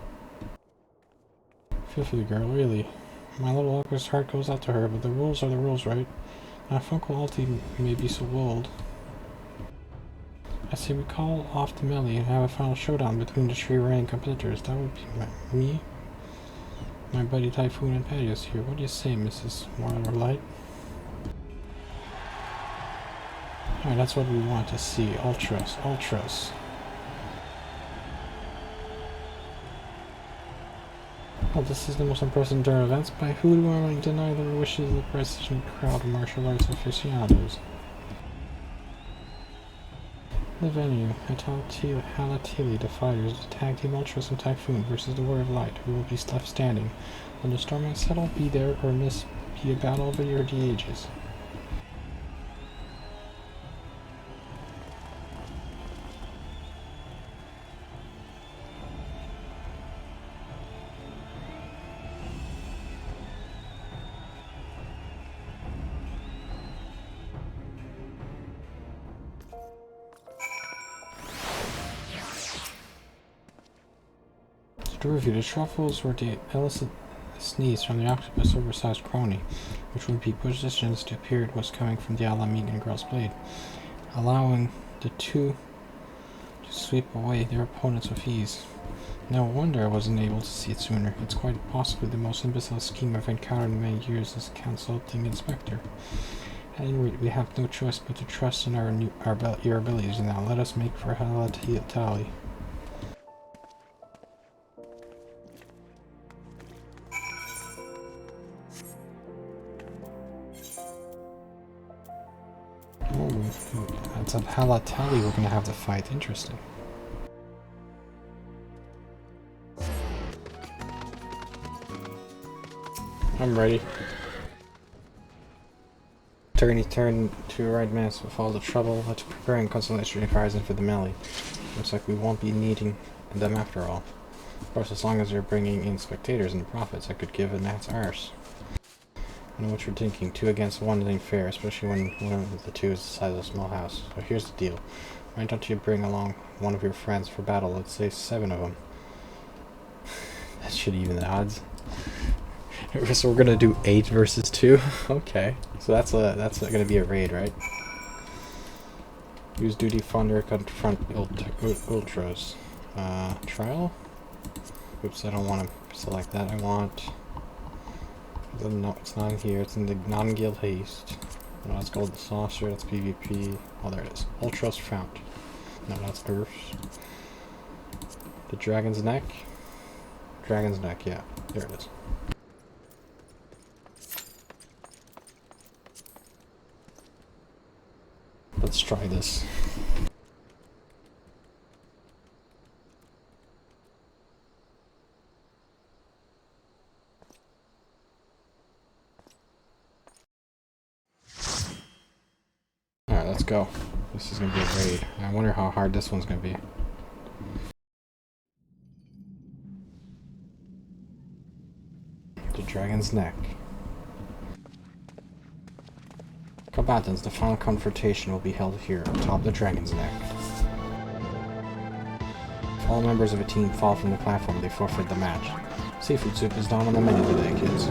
Feel for the girl, really. My little Uncle's heart goes out to her, but the rules are the rules, right? Now, if Uncle Alti may be so bold, I say we call off the melee and have a final showdown between the three reigning competitors. That would be me, my buddy Typhoon, and Patios here. What do you say, Mrs. Morlight? Alright, that's what we want to see. Ultras, ultras. Well, this is the most impressive turn of events. By who do I deny the wishes of the prestigious crowd of martial arts aficionados? The venue, Halatili, the fighters, the tag team Ultras and Typhoon versus the Warrior of Light, who will be left standing. When the storm has settled, be there or miss, be a battle over the ages. To review, the truffles were the illicit sneeze from the octopus' oversized crony, which would be positioned to appear it was coming from the Alamegan girl's blade, allowing the two to sweep away their opponents with ease. No wonder I wasn't able to see it sooner. It's quite possibly the most imbecile scheme I've encountered in many years as a consulting inspector. And we have no choice but to trust in your abilities now. Let us make for Tally. Oh, it's at Halatali we're gonna have the fight. Interesting. I'm ready. Turn to right mass with all the trouble. Let's prepare and constellation fires in for the melee. Looks like we won't be needing them after all. Of course, as long as you're bringing in spectators and profits, I could give a gnat's arse. I know what you're thinking. 2 against 1 ain't fair, especially when one of the 2 is the size of a small house. So here's the deal. Why don't you bring along one of your friends for battle? Let's say 7 of them. That should even the odds. So we're gonna do 8 versus 2? Okay. So that's gonna be a raid, right? Use duty funder, confront ultras. Trial? Oops, I don't want to select that. I want... No, it's not in here. It's in the non-guild haste. No, that's called the saucer. That's PvP. Oh, there it is. Ultras found. No, that's Earth. The Dragon's Neck? Dragon's Neck, yeah. There it is. Let's try this. Alright, let's go. This is gonna be a raid. I wonder how hard this one's gonna be. The Dragon's Neck. Combatants, the final confrontation will be held here, atop the Dragon's Neck. If all members of a team fall from the platform, they forfeit the match. Seafood soup is down on the menu today, kids.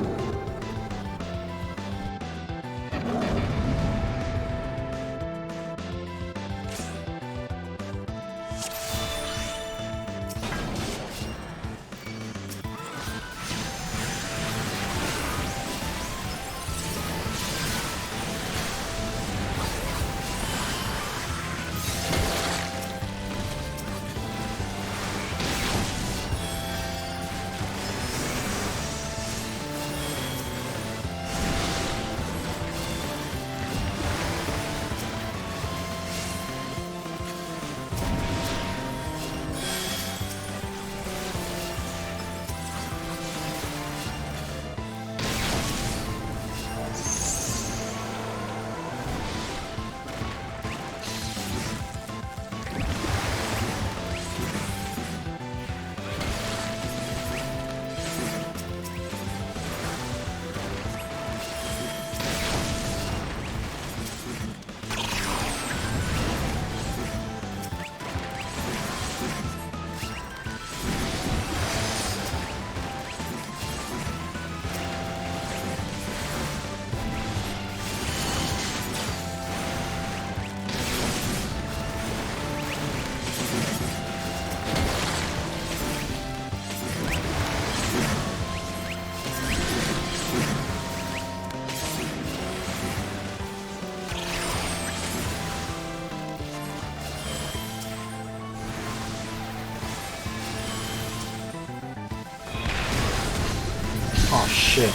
Oh shit.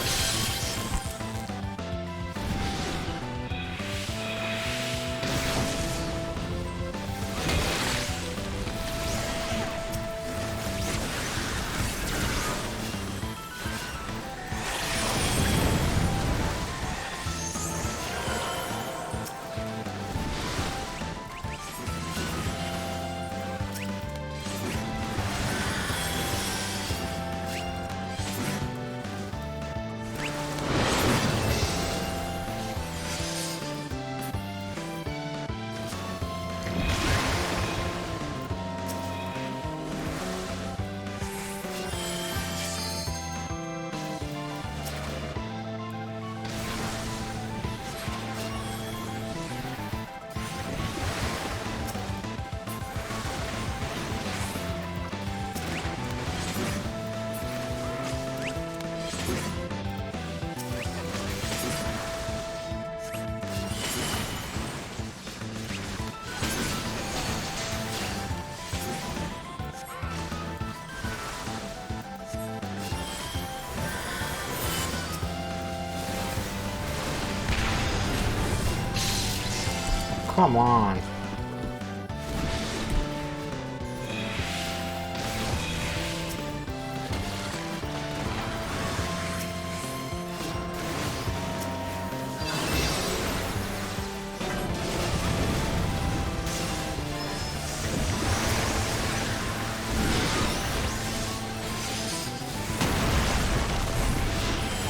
come on.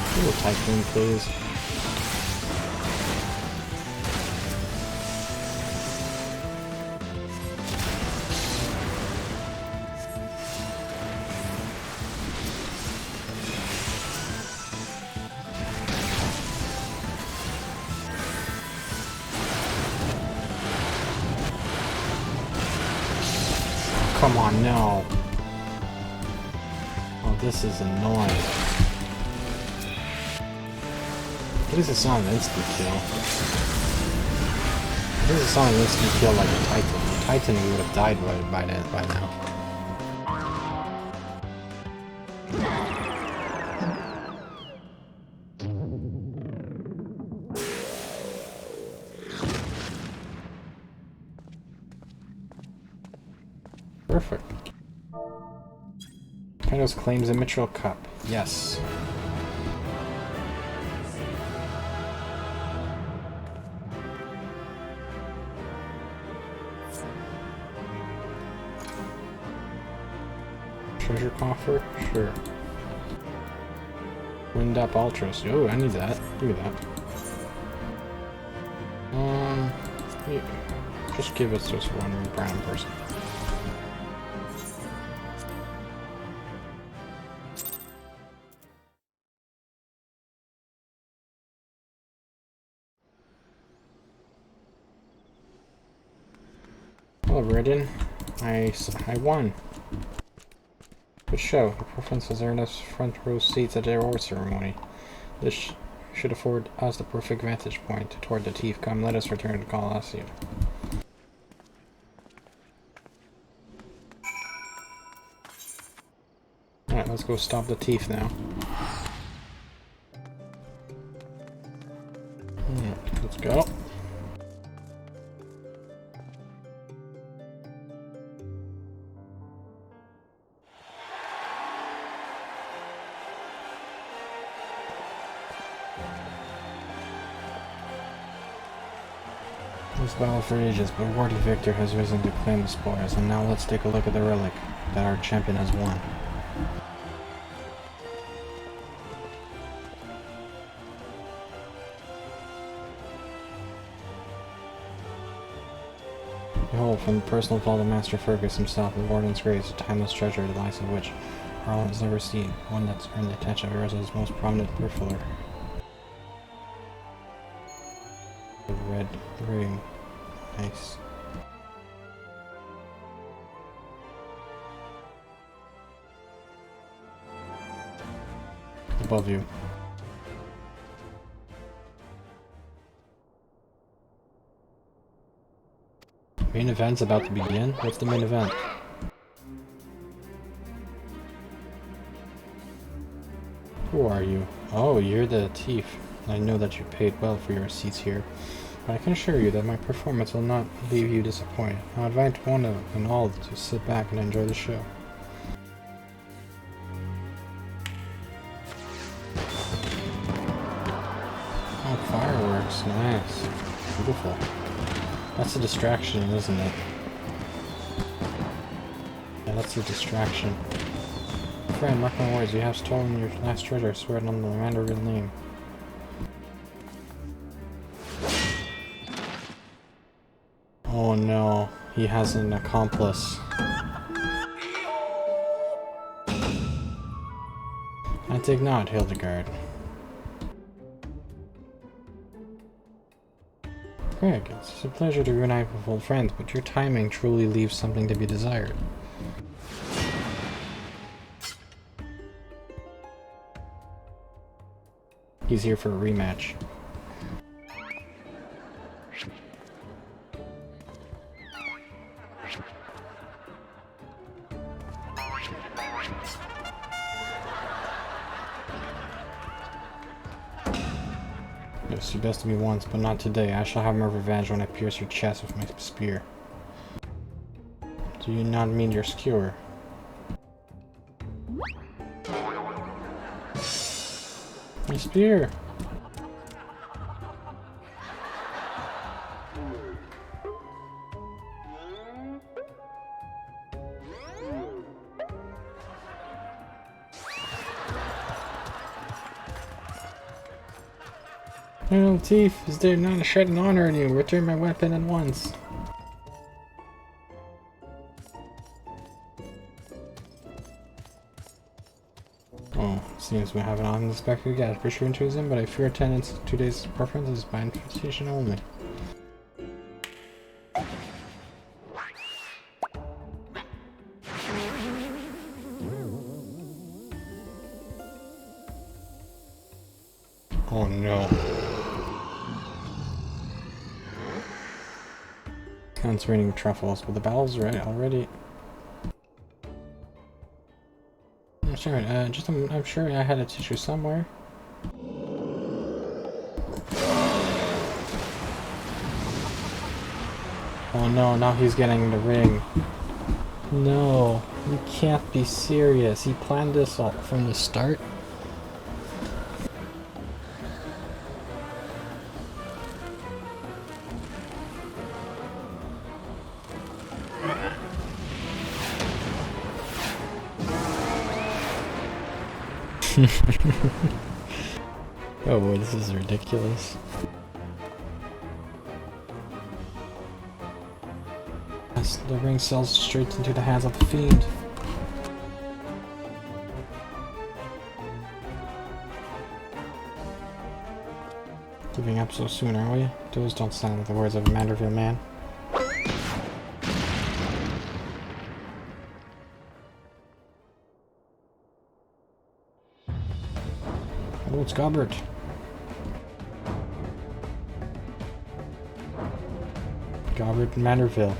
A little typhoon, please. Come on, no. Oh, this is annoying. At least it's not an instant kill. At least it's not an instant kill like a Titan. A Titan would have died by now. Perfect. Kratos claims a mithril cup. Yes. Treasure coffer? Sure. Wind up Ultras. Oh, I need that. Give me that. Yeah. Just give us just one brown person. Hello, Redden. I won. Good show. The preference has earned us front row seats at the award ceremony. This should afford us the perfect vantage point toward the thief. Come, let us return to Colosseum. Alright, let's go stop the thief now. Let's go. This battle for ages, but worthy victor has risen to claim the spoils, and now let's take a look at the relic that our champion has won. Behold, from the personal vault of Master Fergus himself, the Warden's Grace, a timeless treasure, the likes of which Harlan has never seen, one that's earned the attention of Urza's most prominent peripheral. The red ring. Nice. Above you. Main event's about to begin? What's the main event? Who are you? Oh, you're the thief. I know that you paid well for your seats here, but I can assure you that my performance will not leave you disappointed. I invite one and all to sit back and enjoy the show. Oh, fireworks. Nice. Beautiful. That's a distraction, isn't it? Yeah, that's a distraction. Friend, mark my words, you have stolen your last treasure, swear it on the land of your name. Oh no, he has an accomplice. I think not, Hildibrand. Greg, it's a pleasure to reunite with old friends, but your timing truly leaves something to be desired. He's here for a rematch. Yes, you bested me once, but not today. I shall have my revenge when I pierce your chest with my spear. Do you not mean your skewer? My spear! Oh, thief! Is there not a shred of honor in you? Return my weapon at once. Oh, seems we have an unexpected guest. Be sure to choose him, but I fear attendance 2 days preference is by invitation only. Oh no. It's raining truffles, but the battle's right already. I'm sure, I'm sure I had a tissue somewhere. Oh no, now he's getting the ring. No, you can't be serious. He planned this all from the start. Oh boy, this is ridiculous. Yes, the ring sells straight into the hands of the fiend. Giving up so soon, are we? Those don't sound like the words of a Manderville man. Oh, it's Gobert. Gobert and Manderville.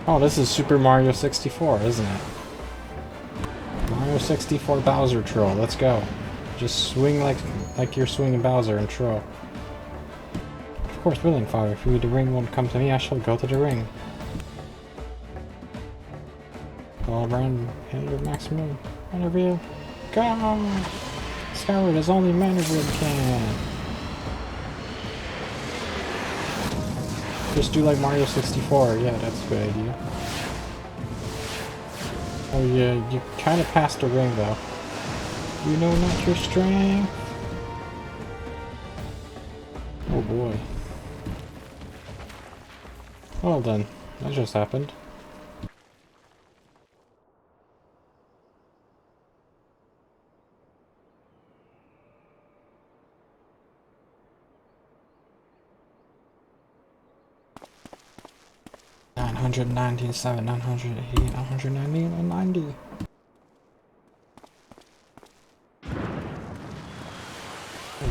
Oh, this is Super Mario 64, isn't it? Mario 64 Bowser Troll, let's go. Just swing like you're swinging Bowser and Troll. Of course, willing, Father. If the ring won't come to me, I shall go to the ring. Hildibrand, Hildibrand maximum. Manderville, go! Skyward is only Manderville can. Just do like Mario 64. Yeah, that's a good idea. Oh yeah, you kind of passed the ring though. You know not your strength. Oh boy. Well then, that just happened. $997, 980, 990, 190.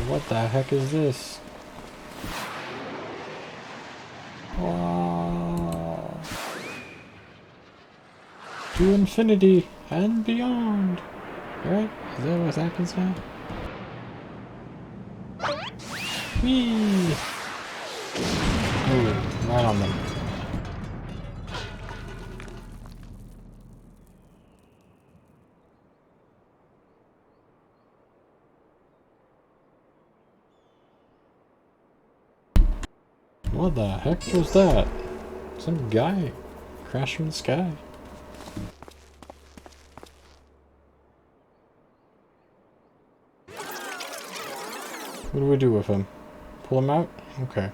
What the heck is this? Wow. To infinity and beyond. Right? Is that what happens now? Whee! Ooh, right on them. What the heck was that? Some guy crashed from the sky. What do we do with him? Pull him out? Okay.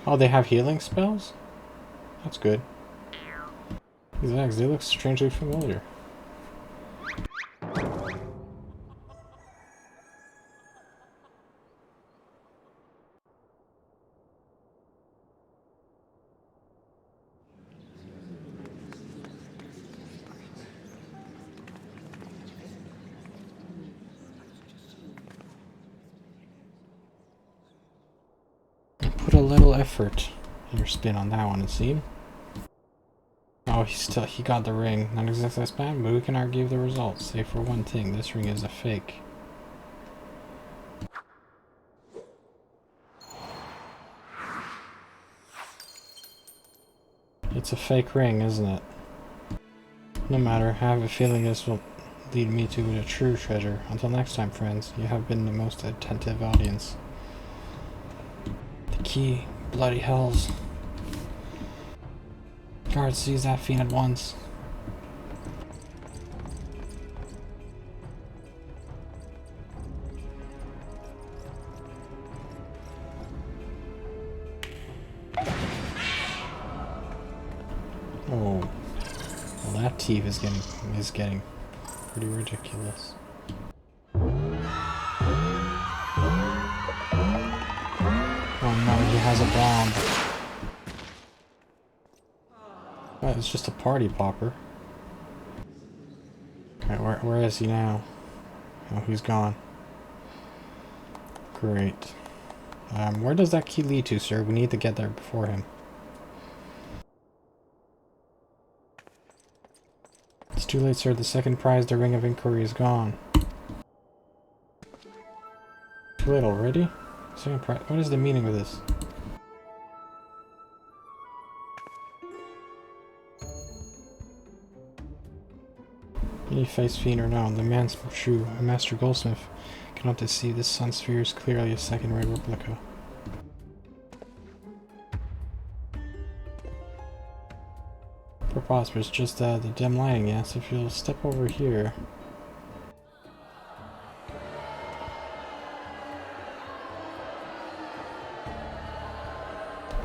Oh, they have healing spells? That's good. These eggs, they look strangely familiar. put a little effort in your spin on that one, it seemed. Oh, he got the ring. Not exactly as bad, but we can argue the results. Save for one thing, this ring is a fake. It's a fake ring, isn't it? No matter, I have a feeling this will lead me to the true treasure. Until next time, friends, you have been the most attentive audience. The key. Bloody hells. Guard sees that fiend at once. Oh, well, that thief is getting pretty ridiculous. Oh no, he has a bomb. Oh, it's just a party popper. Okay, where is he now? Oh, he's gone. Great. Where does that key lead to, sir? We need to get there before him. It's too late, sir. The second prize, the Ring of Inquiry, is gone. Too late already? Second prize? What is the meaning of this? Any face fiend or no, the man's true. A master goldsmith cannot deceive. This sun sphere is clearly a second-rate replica. Preposterous, just the dim lighting, yes. If you'll step over here.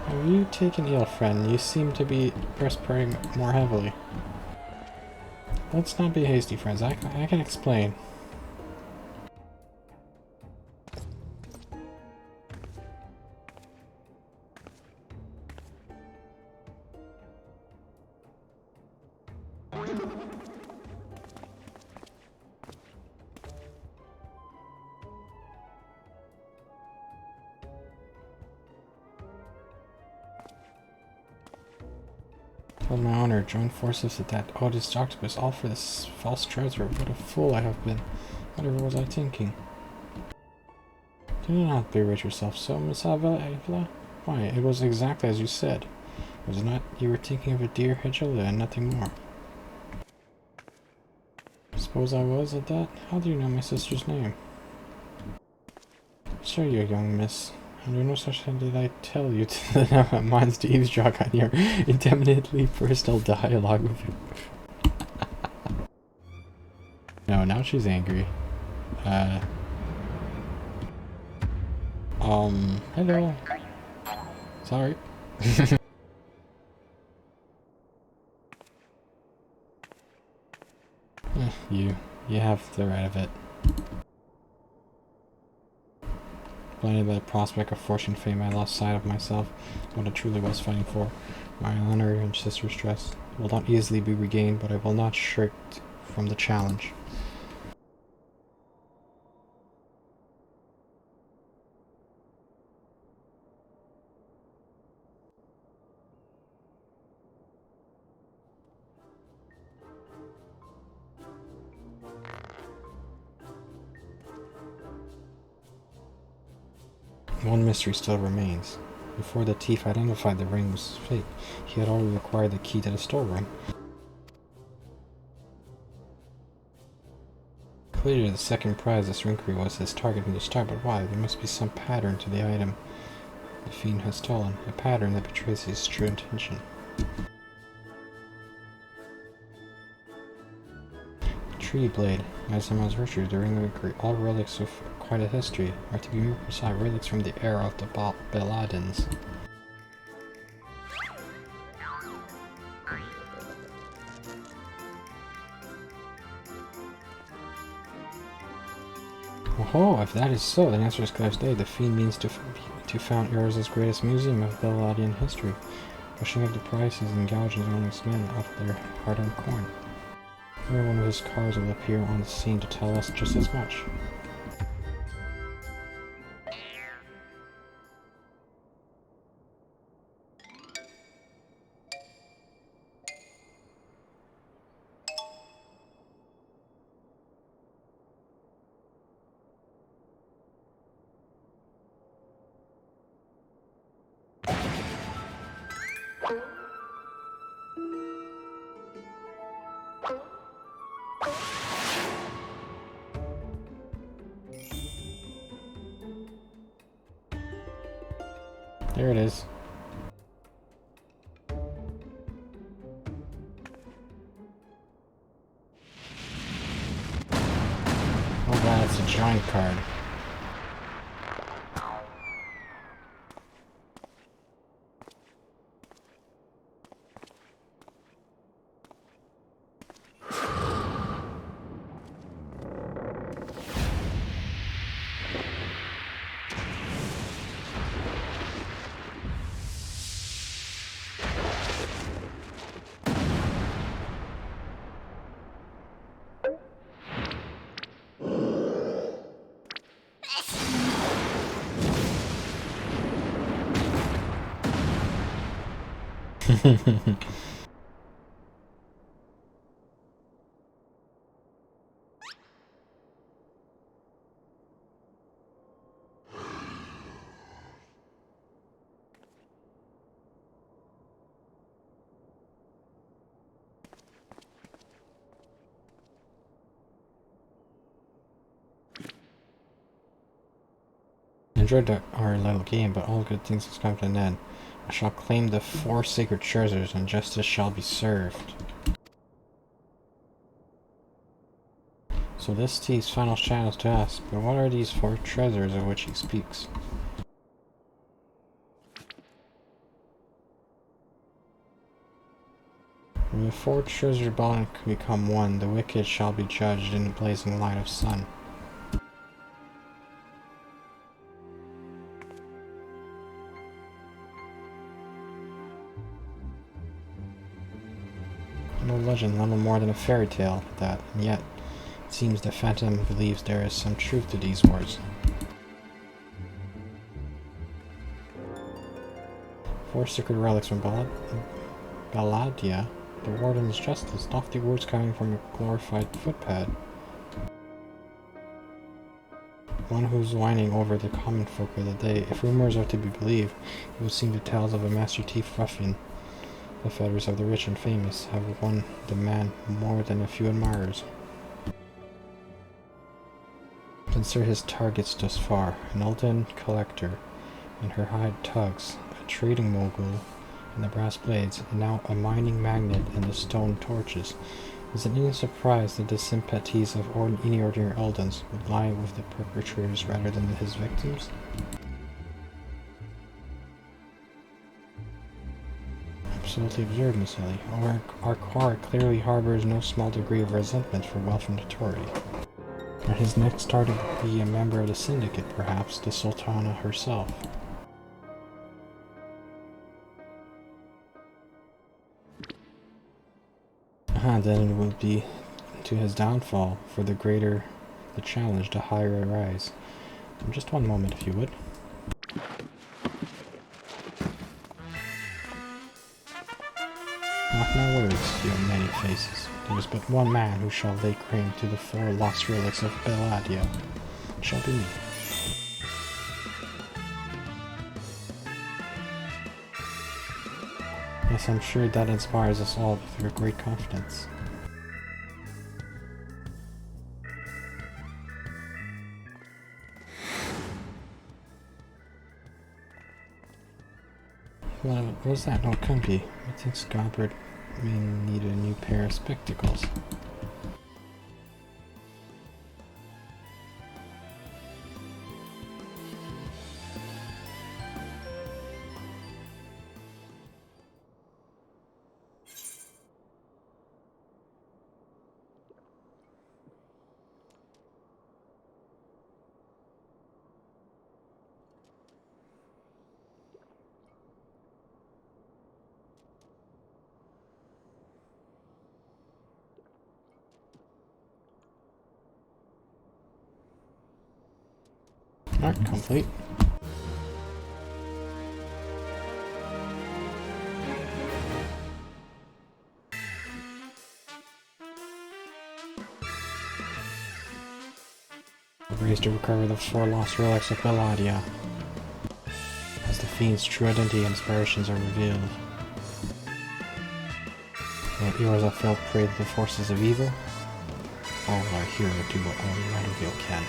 Have you taken ill, friend? You seem to be perspiring more heavily. Let's not be hasty, friends. I can explain. On my honor, join forces with that oddest octopus, all for this false treasure. What a fool I have been. Whatever was I thinking? Do not berate yourself so, Miss Avila. Why, it was exactly as you said. Was it not? You were thinking of a dear Hedgehog and nothing more. Suppose I was at that? How do you know my sister's name? Sure, you young miss. Under no such thing did I tell you to mine's to eavesdrop on your intimately personal dialogue with you. No, now she's angry. Hello. Sorry. You have the right of it. Blinded by the prospect of fortune fame, I lost sight of myself, what I truly was fighting for. My honor and sister's trust will not easily be regained, but I will not shirk from the challenge. One mystery still remains. Before the thief identified the ring was fake, he had already acquired the key to the storeroom. Clearly the second prize, this ringkeeper, was his target from the start, but why? There must be some pattern to the item the fiend has stolen, a pattern that betrays his true intention. Tree blade, as someone's virtue, the ring of inquiry, all relics with quite a history, are to be more precise, relics from the era of the Belladins. Oh, if that is so, the answer is clear as day. The fiend means to found Eros' greatest museum of Belladian history, pushing up the prices and gouging honest men off their hard-earned coin. Every one of his cars will appear on the scene to tell us just as much. There it is. Oh wow, it's a giant card. Enjoyed our little game, but all good things must come to an end. I shall claim the 4 sacred treasures, and justice shall be served. So this T's final challenge to us, but what are these 4 treasures of which he speaks? When the 4 treasure bond become one, the wicked shall be judged in the blazing light of sun. No legend, little more than a fairy tale, that, and yet, it seems the Phantom believes there is some truth to these words. 4 sacred relics from Balladia, the Warden's justice, lofty words coming from a glorified footpad. One who's whining over the common folk of the day. If rumors are to be believed, it would seem the tales of a master thief ruffian. The feathers of the rich and famous have won the man more than a few admirers. Consider his targets thus far: an Elden collector in her hide tugs, a trading mogul in the brass blades, and now a mining magnate in the stone torches. Is it any surprise that the sympathies of any ordinary Eldens would lie with the perpetrators rather than his victims? Absolutely absurd, Miss Ellie. Our Quar clearly harbors no small degree of resentment for wealth and authority. And his next target would be a member of the Syndicate, perhaps the Sultana herself. Then it would be to his downfall, for the greater the challenge, the higher I rise. Just one moment, if you would. Mark my words, you many faces. There is but one man who shall lay claim to the 4 lost relics of Balladia. It shall be me. Yes, I'm sure that inspires us all with your great confidence. Well, what was that? No, comfy. I think Scobbard may need a new pair of spectacles. Not complete. Race to recover the 4 lost relics of Balladia, as the fiend's true identity and aspirations are revealed. Your heroes have fell prey to the forces of evil. All will our hero do what only Nightingale can.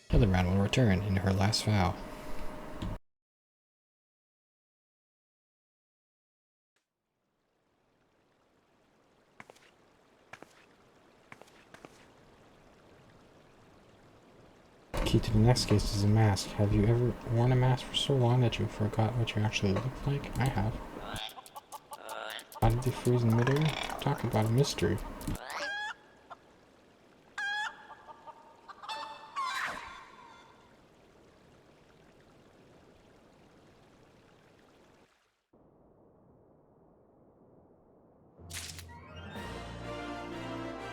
Hildibrand will return in her last vow. Key to the next case is a mask. Have you ever worn a mask for so long that you forgot what you actually look like? I have. How did they freeze in midair? Talk about a mystery.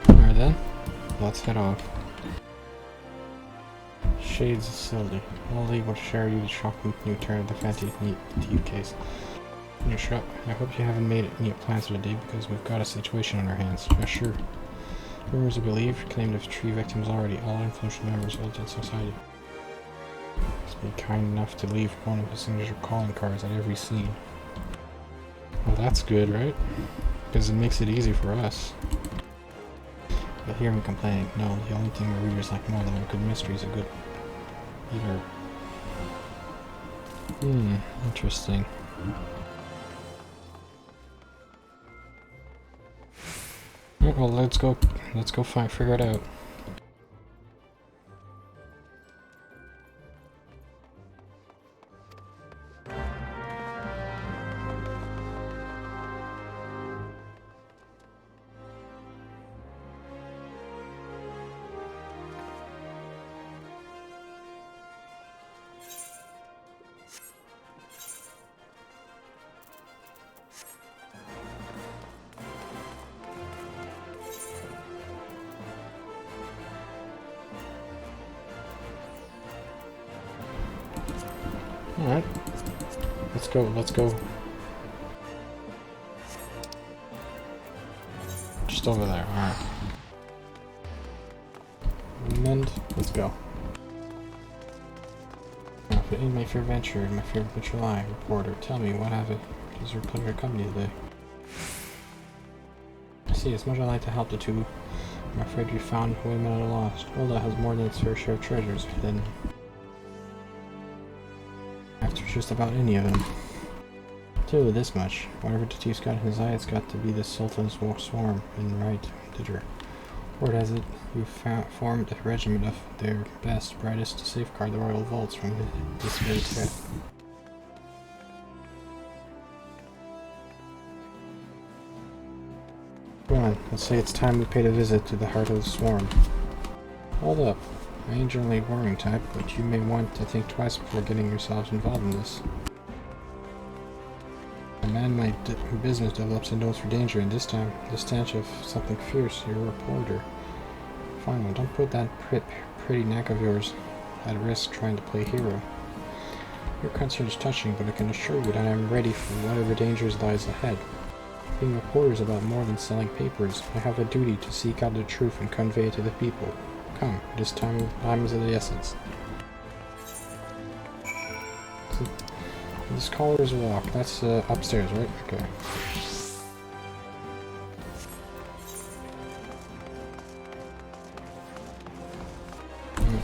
Alright then, let's head off. Shades of Sildy. Only will share you the shocking new turn of the Fancy Thief case. In your shop, I hope you haven't made any plans for the day because we've got a situation on our hands. Yeah, sure. Rumors are believed claim the 3 victims already, all influential members of Elton society. He's been kind enough to leave one of his signature calling cards at every scene. Well, that's good, right? Because it makes it easy for us. You'll hear me complaining. No, the only thing our readers like more than a good mystery is a good either. Interesting. Alright, well, let's go figure it out. Alright. Let's go. Just over there, alright. And let's go. Now, if it ain't my favorite venture lie, reporter, tell me, what have it? Is your pleasure company today? I see, as much as I'd like to help the two, I'm afraid you found women at a loss. Olda has more than its fair share of treasures, then after just about any of them. Tell you this much, whatever the thief's got in his eye, it's got to be the Sultan's swarm, and right, did her. Word has it, you formed a regiment of their best, brightest to safeguard the royal vaults from this very threat. Go on, let's say it's time we paid a visit to the heart of the swarm. Hold up. I ain't generally a worrying type, but you may want to think twice before getting yourselves involved in this. A man might business develops a nose for danger, and this time, the stench of something fierce, you're a reporter. Fine, well, don't put that pretty neck of yours at risk trying to play hero. Your concern is touching, but I can assure you that I am ready for whatever dangers lies ahead. Being a reporter is about more than selling papers. I have a duty to seek out the truth and convey it to the people. Come, this time is of the essence. So, this caller's walk, that's upstairs, right? Okay.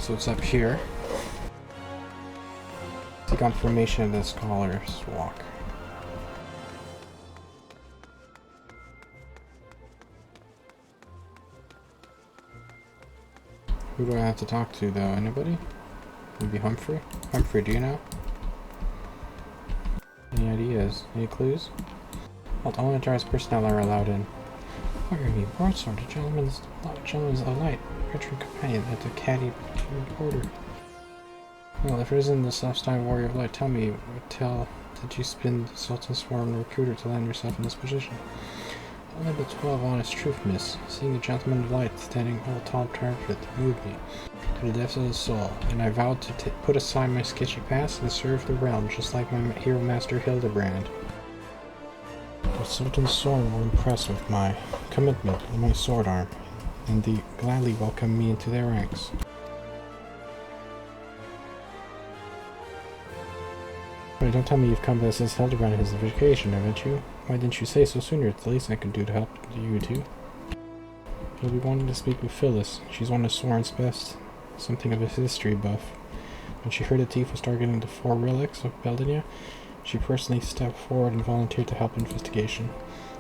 So it's up here. Take confirmation of the scholar's walk. Who do I have to talk to though? Anybody? Maybe Humphrey? Humphrey, do you know? Any ideas? Any clues? Well, the only authorized personnel are allowed in. Fire me, broadsword, a gentleman's a light, veteran companion at the caddy reporter. Well, if it isn't the self-styled warrior of light, tell me, what tell did you spin the Sultan's sworn recruiter to land yourself in this position? Only the 12 honest truth, miss. Seeing a gentleman of light standing all tall triumphant moved me to the depths of the soul, and I vowed to put aside my sketchy past and serve the realm just like my hero master Hildibrand. The Sultan's sword will impress with my commitment and my sword arm, and they gladly welcome me into their ranks. Wait, don't tell me you've come to assist Hildibrand in his vacation, haven't you? Why didn't you say so sooner? It's the least I could do to help you too. You'll be wanting to speak with Phyllis. She's one of Soren's best. Something of a history buff. When she heard the thief was targeting the 4 relics of Beldinia, she personally stepped forward and volunteered to help investigation.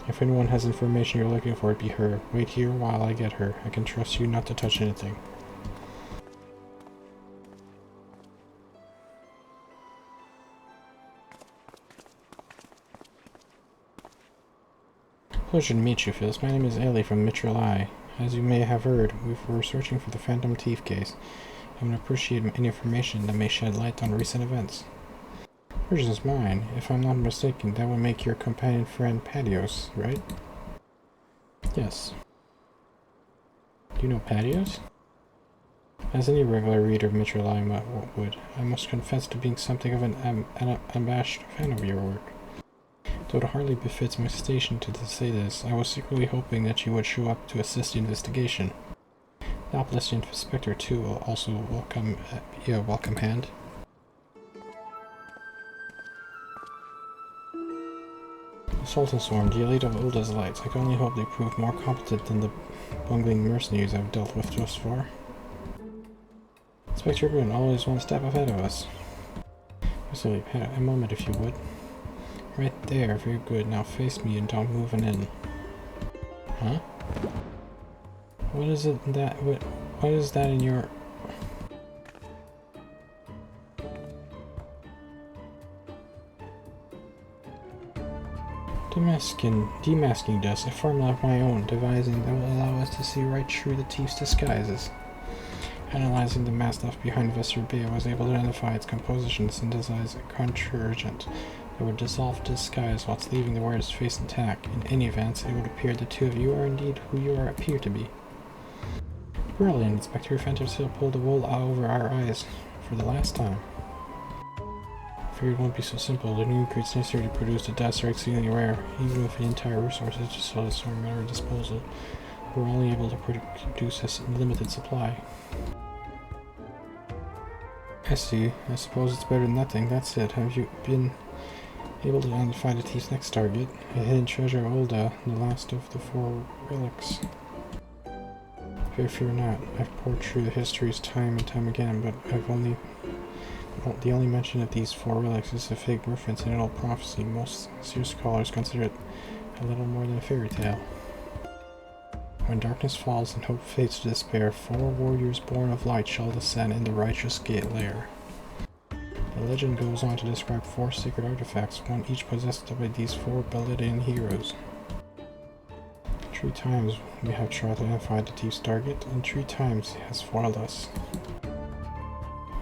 If anyone has information you're looking for, it'd be her. Wait here while I get her. I can trust you not to touch anything. Pleasure to meet you, Phyllis. My name is Ellie from Mitchell Eye. As you may have heard, we were searching for the Phantom Thief case. I would appreciate any information that may shed light on recent events. Pleasure is mine. If I'm not mistaken, that would make your companion friend Patios, right? Yes. Do you know Patios? As any regular reader of Mitchell Eye would, I must confess to being something of an abashed fan of your work. Though it hardly befits my station to say this, I was secretly hoping that you would show up to assist the investigation. Doubtless Inspector 2 will also be a welcome hand. The Sultan Swarm, the elite of Ulda's Lights. I can only hope they prove more competent than the bungling mercenaries I've dealt with thus far. Inspector Brun, always one step ahead of us. Silly, a moment if you would. Right there, very good. Now face me and don't move an in. Huh? What is it that what is that in your demasking dust, a formula of my own, devising that will allow us to see right through the thief's disguises. Analyzing the mask left behind Investor Bay, I was able to identify its composition and synthesize a contragent that would dissolve disguise whilst leaving the wearer's face intact. In any event, it would appear the two of you are indeed who you appear to be. Brilliant, Inspector. Phantom still pulled the wool over our eyes for the last time. I figured it won't be so simple. The new ingredients necessary to produce the dust are exceedingly rare. Even with the entire resources to sell the storm at our disposal, we're only able to produce a limited supply. I see. I suppose it's better than nothing. That's it. Have you been able to identify the thief's next target? A hidden treasure of Ulda, the last of the 4 relics. Fear not. I've poured through the histories time and time again, but the only mention of these 4 relics is a vague reference in an old prophecy. Most serious scholars consider it a little more than a fairy tale. When darkness falls and hope fades to despair, 4 warriors born of light shall descend in the righteous gate lair. The legend goes on to describe 4 sacred artifacts, one each possessed by these 4 Beledian heroes. 3 times we have tried to identify the thief's target, and 3 times he has foiled us.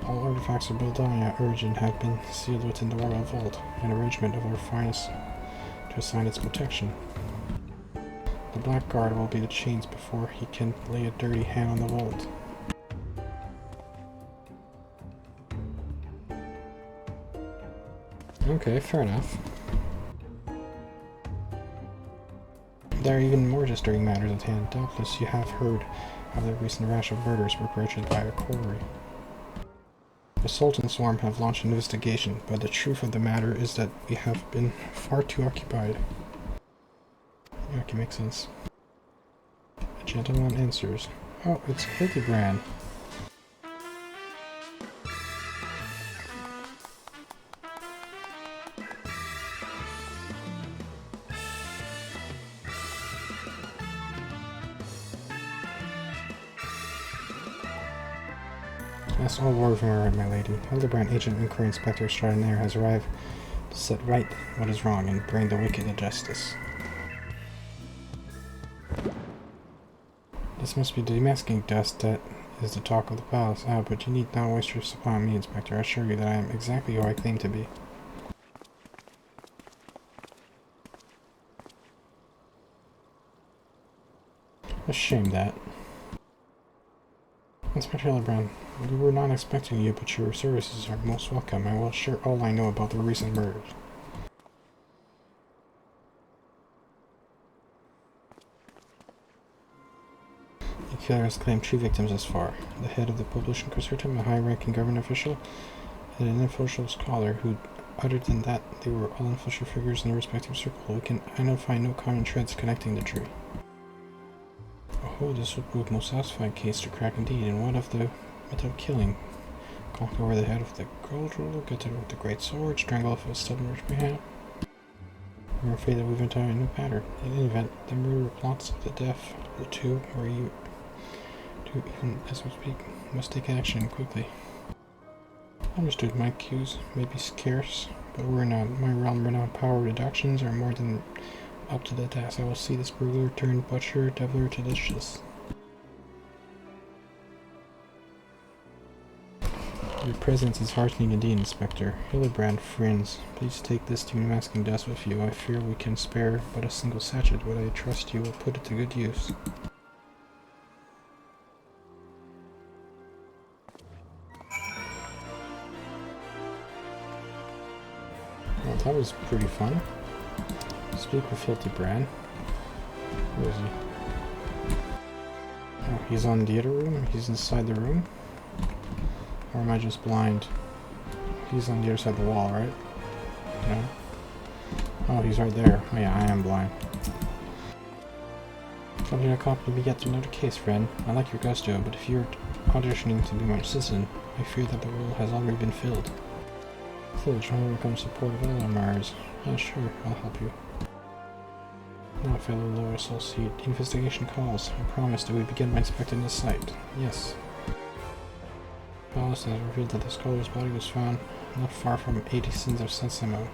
All artifacts of Beldinia origin have been sealed within the royal vault, an arrangement of our finest to assign its protection. The Black Guard will be the chains before he can lay a dirty hand on the vault. Okay, fair enough. There are even more disturbing matters at hand. Doubtless you have heard of the recent rash of murders perpetrated by a quarry. The Sultan Swarm have launched an investigation, but the truth of the matter is that we have been far too occupied. Yeah, okay, makes sense. A gentleman answers. Oh, it's Hildibrand. That's all word from her, my lady. Hildibrand, Agent Inquiry Inspector Extraordinaire, has arrived to set right what is wrong and bring the wicked to justice. This must be the demasking dust that is the talk of the palace. Ah, but you need not waste your supply on me, Inspector. I assure you that I am exactly who I claim to be. A shame that. Inspector Hildibrand, we were not expecting you, but your services are most welcome. I will share all I know about the recent murders. The killer has claimed 3 victims thus far. The head of the publishing consortium, a high-ranking government official, and an influential scholar who other than that, they were all official figures in their respective circle. We can identify no common threads connecting the tree. Oh, this would prove most satisfying case to crack indeed. And what of the method of killing? Conk over the head of the girl, get it with the great sword, strangle if it's stubborn which we have. We're afraid that we've entered a new pattern. In any event, the murder plots of the death of the two, or you two, even as we speak, must take action quickly. Understood. My cues may be scarce, but we're not. My realm renowned power reductions are more than up to the task. I will see this burglar turned butcher, deviler to dishes. Your presence is heartening indeed, Inspector. Hildibrand, friends, please take this to masking dust with you. I fear we can spare but a single sachet, but I trust you will put it to good use. Well, that was pretty fun. Speak with Hildibrand. Where is he? Oh, he's on the other room? He's inside the room? Or am I just blind? He's on the other side of the wall, right? No? Oh, he's right there. Oh yeah, I am blind. Come to accompany me yet to another case, friend. I like your gusto, but if you're auditioning to be my assistant, I fear that the role has already been filled. Still, trying to become supportive of Mars. Yeah, sure, I'll help you. Now, fellow lower associate, investigation calls. I promise that we begin by inspecting this site. Yes. Police has revealed that the scholar's body was found not far from 80 sins of Sensimo.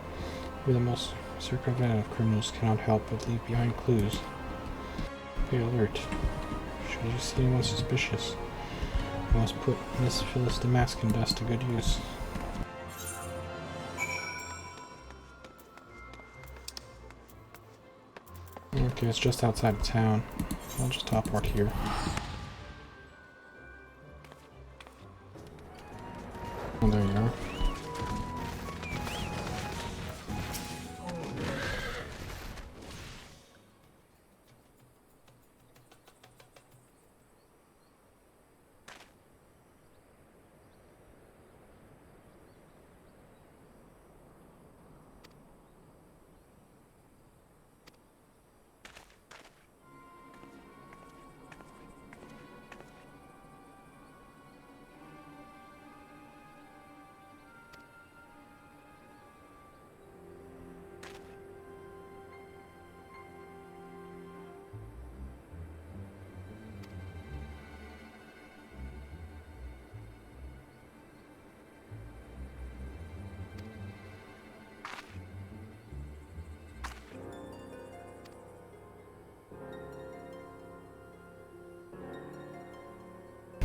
We, the most circumventive criminals, cannot help but leave behind clues. Be alert. Should you see anyone suspicious, you must put Miss Phyllis Damascus dust to good use. Okay, it's just outside of town. I'll just teleport here. Oh, there you are.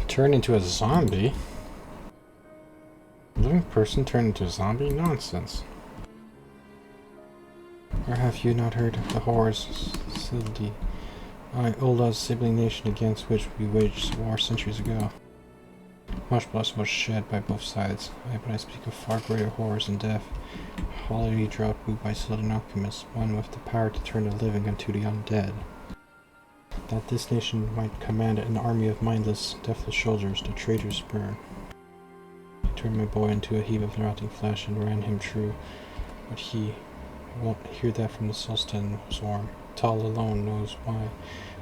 Turn into a zombie? A living person turned into a zombie? Nonsense. Or have you not heard of the horrors of Sildi, Olda's sibling nation against which we waged war centuries ago? Much blood was shed by both sides, but I speak of far greater horrors and death. A holiday drought brewed by Sildan alchemists, one with the power to turn the living into the undead. That this nation might command an army of mindless, deathless soldiers, the traitors spurn. I turned my boy into a heap of rotting flesh and ran him true, but he won't hear that from the Sultan Swarm. Tal alone knows why,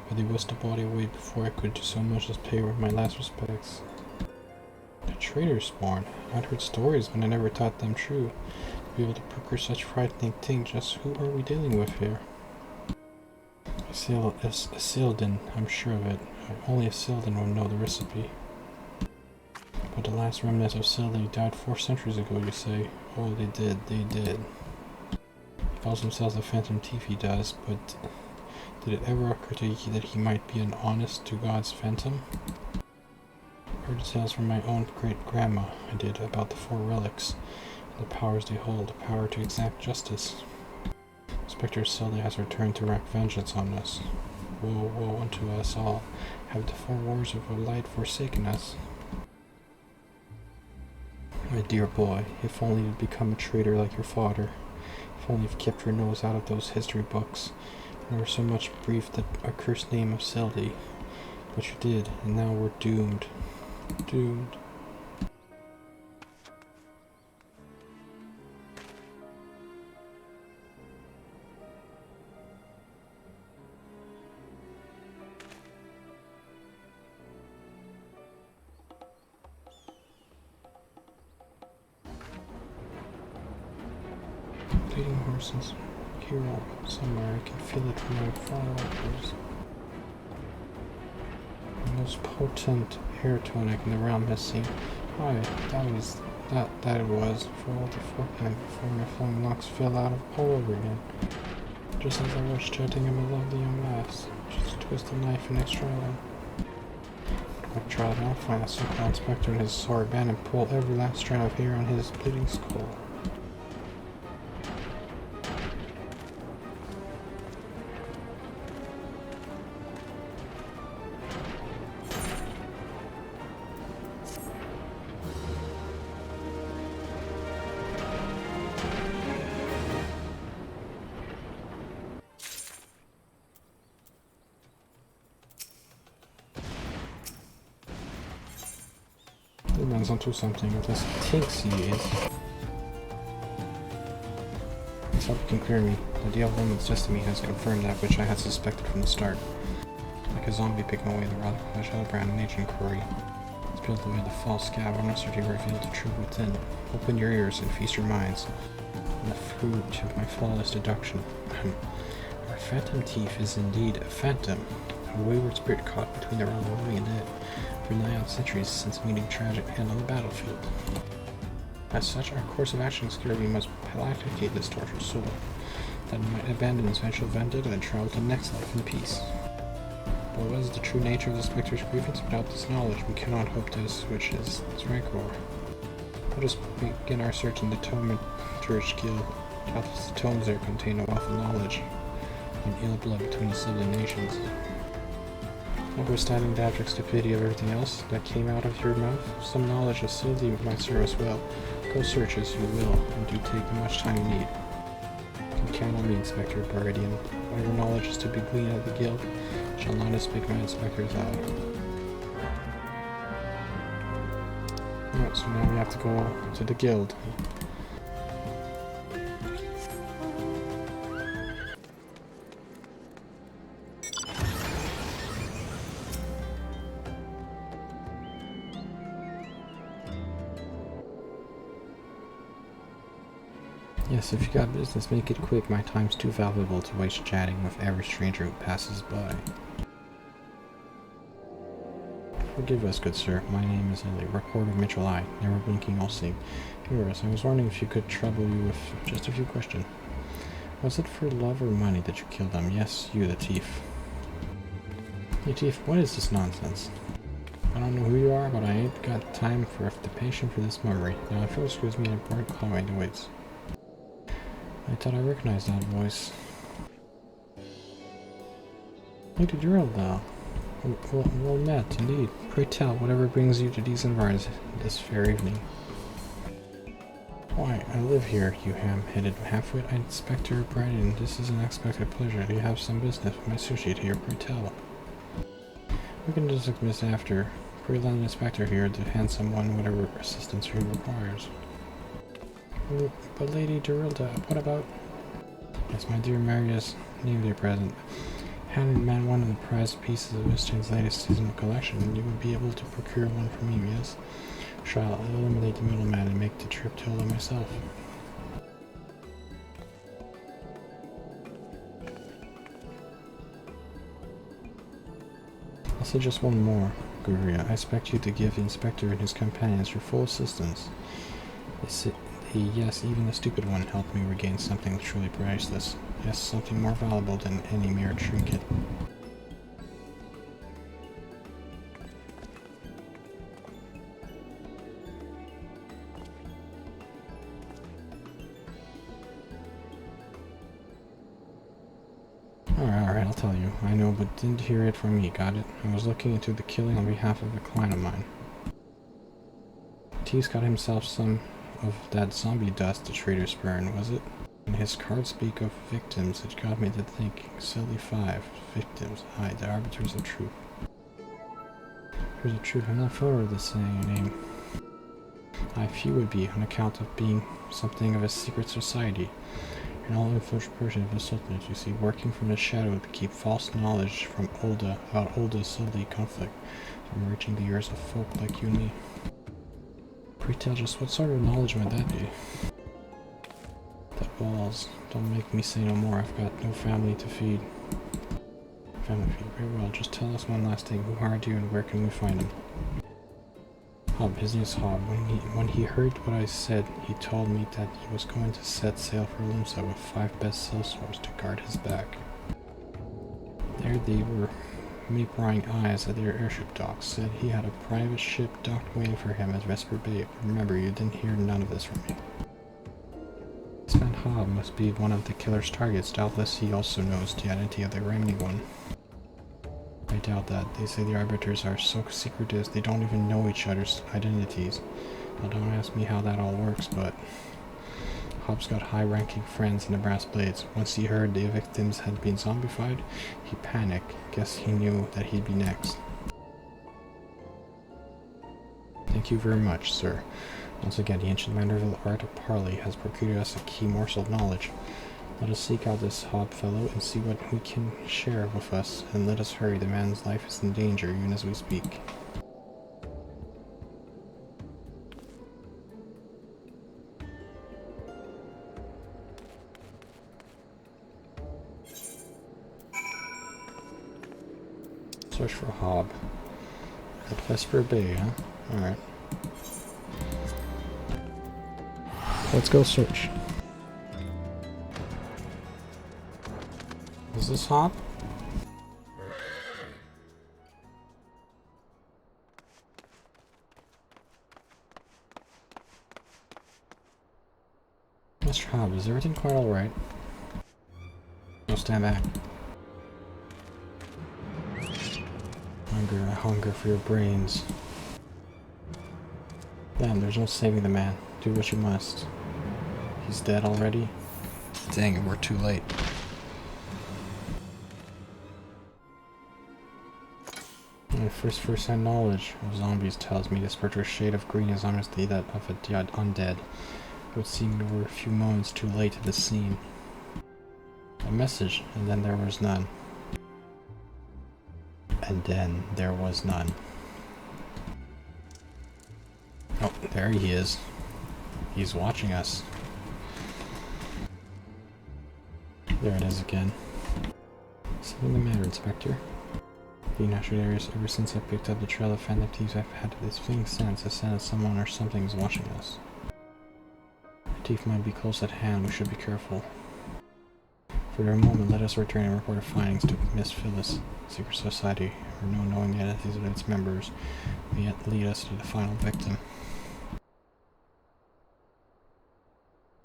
but they whisked the body away before I could do so much as pay my last respects. The traitors spawn. I'd heard stories, but I never thought them true. To be able to procure such frightening thing, just who are we dealing with here? A Sildan, I'm sure of it. Only a Sildan would know the recipe. But the last remnants of Sildan died 4 centuries ago, you say? Oh, they did. He calls himself the Phantom Thief, he does, but did it ever occur to you that he might be an honest-to-God's phantom? Heard tales from my own great-grandma, I did, about the 4 relics, and the powers they hold, the power to exact justice. Inspector Sildi has returned to wreak vengeance on us. Woe, woe unto us all. Have the 4 wars of light forsaken us? My dear boy, if only you'd become a traitor like your father. If only you'd kept your nose out of those history books. Never so much breathed the accursed name of Sildi. But you did, and now we're doomed. Doomed. beating horses here somewhere. I can feel it from my followers. The most potent air tonic in the realm has seen. Why, that it was for all the fortnight before my flung locks fell out all over again. Just as I was chatting him a lovely young lass, just twist the knife and extra one. Quick trial, I'll find the so-called inspector and his sword band and pull every last strand of hair on his bleeding skull. Runs onto something of this thinks he is. Something can clear me. The deal of woman's destiny has confirmed that which I had suspected from the start. Like a zombie picking away the radical Hildibrand and agent query. It's peeled away the false scab uncertainty revealed the truth within. Open your ears and feast your minds on the fruit of my flawless deduction. Our phantom thief is indeed a phantom, a wayward spirit caught between the realm of the living and dead. For nigh on centuries since meeting tragic end on the battlefield. As such, our course of action is clear. We must placate this tortured soul, that it might abandon its vengeful vendetta and travel to the next life in peace. But what is the true nature of the Spectre's grievance? Without this knowledge, we cannot hope to assuage his rancor. Let us begin our search in the Tormentor's Guild. Doubtless the tomes there contain a wealth of knowledge and ill blood between the civilizations. Notwithstanding the abject stupidity of everything else that came out of your mouth, some knowledge of civility might serve us well. Go search as you will, and do take the much time you need. You count on me, Inspector Baridian. Whatever knowledge is to be gleaned at the guild shall not escape my inspector's eye. Alright, so now we have to go to the guild. Yes, if you got business, make it quick. My time's too valuable to waste chatting with every stranger who passes by. Forgive us, good sir. My name is Ellie, reporter of Mitchell Eye. Never blinking, all seeing. Curious, I was wondering if you could trouble you with just a few questions. Was it for love or money that you killed them? Yes, you, the thief. Hey, thief, what is this nonsense? I don't know who you are, but I ain't got time for the patient for this mummery. Now, if you'll excuse me, an important call waiting waits. I thought I recognized that voice. Lady Duraldale. Well met, indeed. Pray tell, whatever brings you to these environs this fair evening. Why, I live here, you ham-headed half-wit. Inspector Bryden. This is an unexpected pleasure. Do you have some business with my associate here? Pray tell. We can dismiss after. Pray let an inspector here to hand someone whatever assistance he requires. But Lady Durildale, what about... Yes, my dear Maria's named present. Hand in man one of the prized pieces of Mischan's latest seasonal collection, and you would be able to procure one from me, yes? Shall I eliminate the middleman and make the trip to Hilda myself? I'll say just one more, Guria. I expect you to give the inspector and his companions your full assistance. Yes, even the stupid one helped me regain something truly priceless. Yes, something more valuable than any mere trinket. Alright, I'll tell you. I know, but didn't hear it from me, got it? I was looking into the killing on behalf of a client of mine. T's got himself some of that zombie dust the traitor's burn, was it? And his cards speak of victims. It got me to think. Silly 5. Victims. Aye, the arbiters of truth. Here's the truth. I'm not familiar with this saying your name. Aye, few would be, on account of being something of a secret society. An all-influential person of the Sultanate, you see, working from the shadow to keep false knowledge from about Olda's silly conflict from reaching the ears of folk like you and me. Pray tell, just what sort of knowledge might that be? The balls. Don't make me say no more. I've got no family to feed. Family feed. Very well. Just tell us one last thing. Who hired you and where can we find him? Hob. His name's Hob. When he heard what I said, he told me that he was going to set sail for Lumsa with 5 best sellswords to guard his back. There they were, me-prying eyes at their airship docks. Said he had a private ship docked waiting for him at Vesper Bay. Remember, you didn't hear none of this from me. This man Hob must be one of the killer's targets. Doubtless he also knows the identity of the remaining one. I doubt that. They say the arbiters are so secretive they don't even know each other's identities. Now don't ask me how that all works, but Hob's got high-ranking friends in the Brass Blades. Once he heard the victims had been zombified, he panicked. Guess he knew that he'd be next. Thank you very much, sir. Once again, the ancient Manderville art of parley has procured us a key morsel of knowledge. Let us seek out this Hob fellow and see what he can share with us, and let us hurry. The man's life is in danger even as we speak. Search for Hob. At Vesper Bay, huh? Alright. Let's go search. Is this Hob? Mr. Hob, is everything quite alright? No, stand back. Hunger for your brains. Damn, there's no saving the man. Do what you must. He's dead already? Dang it, we're too late. My first-hand knowledge of zombies tells me this spectral shade of green is honestly that of a undead. It would seem we were a few moments too late to the scene. A message, and then there was none. And then there was none. Oh, there he is. He's watching us. There it is again. Something the matter, Inspector? The natural areas, ever since I picked up the trail of phantom thieves, I've had this fleeting sense that someone or something is watching us. The thief might be close at hand, we should be careful. For a moment, let us return and report our findings to Miss Phyllis. Secret Society, or no knowing the identities of its members, may yet lead us to the final victim.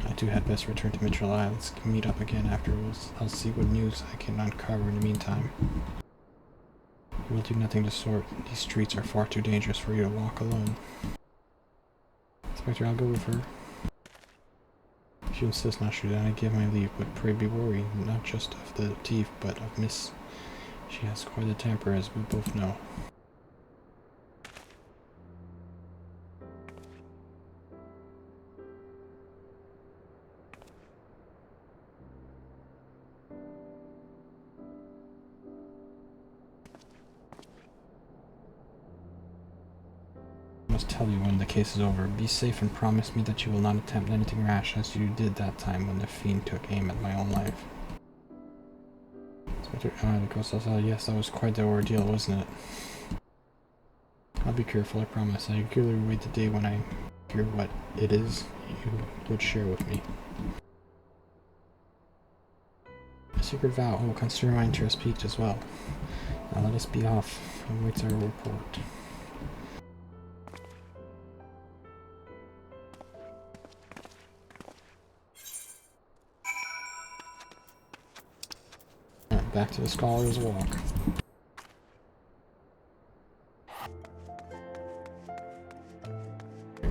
I too had best return to Mitchell Isle. Let's meet up again afterwards. I'll see what news I can uncover in the meantime. You will do nothing of the sort. These streets are far too dangerous for you to walk alone. Inspector, I'll go with her. If you insist, Nashu, then I give my leave, but pray be worried, not just of the thief, but of Miss. She has quite a temper, as we both know. I must tell you when the case is over. Be safe and promise me that you will not attempt anything rash as you did that time when the fiend took aim at my own life. Yes, that was quite the ordeal, wasn't it? I'll be careful, I promise. I eagerly wait the day when I hear what it is you would share with me. A secret vow. Oh, consider my interest piqued as well. Now let us be off. Awaits our report. Alright, back to the Scholar's Walk.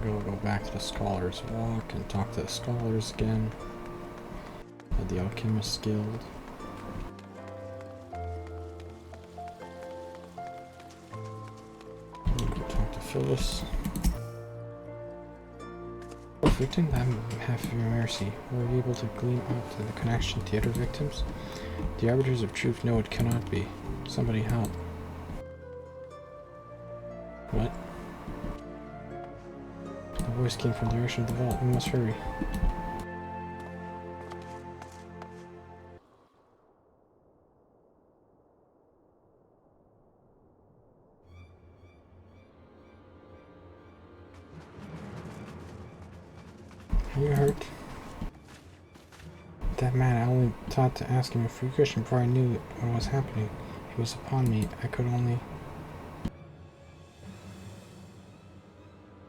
Go back to the Scholar's Walk and talk to the Scholars again. At the Alchemist's Guild. Go talk to Phyllis. Victim, have your mercy. Were you able to glean out the connection to the other victims? The arbiters of truth know it cannot be. Somebody help. What? The voice came from the direction of the vault. We must hurry. you hurt? That man, I only thought to ask him a free question before I knew what was happening. He was upon me. I could only...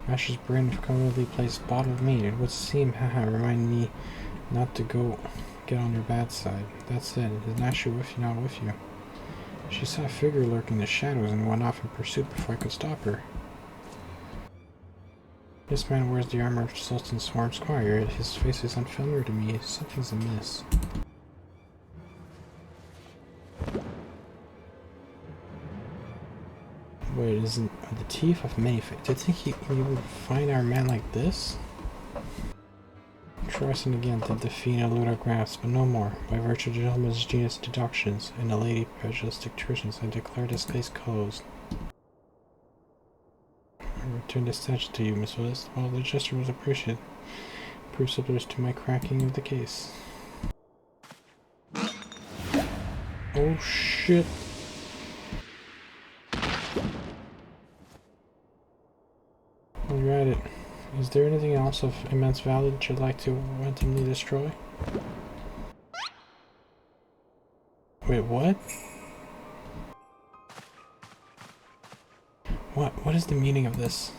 Ash's brain covertly placed bottled meat. It would seem, haha, remind me not to go get on your bad side. That's it. Is Asher with you, not with you? She saw a figure lurking in the shadows and went off in pursuit before I could stop her. This man wears the armor of Sultan Swarm Squire, yet his face is unfamiliar to me. Something's amiss. Wait, isn't the teeth of many faces? Did you think you would find our man like this? Trusting again did the fiend elude our grasp, but no more. By virtue of the gentleman's genius deductions and the lady prejudice dictations, I declare this case closed. I return this statue to you, Miss Willis. While the gesture was appreciated, proves others to my cracking of the case. Oh shit! While you're at it, is there anything else of immense value that you'd like to randomly destroy? Wait, what? What is the meaning of this?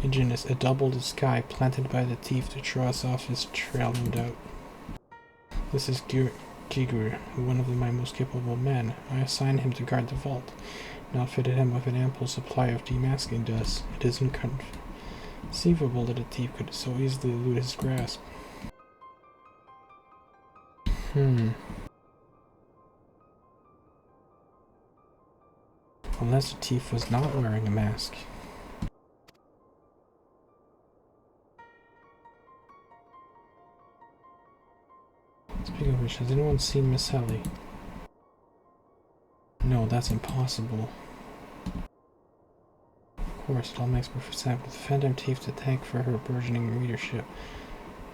Ingenious, a double sky planted by the thief to throw us off his trail, no doubt. This is Gigur, one of my most capable men. I assigned him to guard the vault, and outfitted him with an ample supply of demasking dust. It is inconceivable that a thief could so easily elude his grasp. Unless the thief was not wearing a mask. Speaking of which, has anyone seen Miss Helly? No, that's impossible. Of course, it all makes perfect sense, with the phantom thief to thank for her burgeoning readership.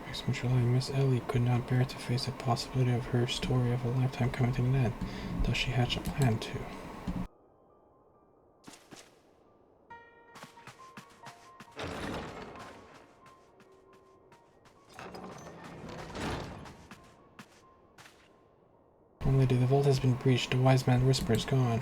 Makes me realize Miss Ellie could not bear to face the possibility of her story of a lifetime coming to an end, though she hatched a plan to. Lady, the vault has been breached. The wise man whispers, gone.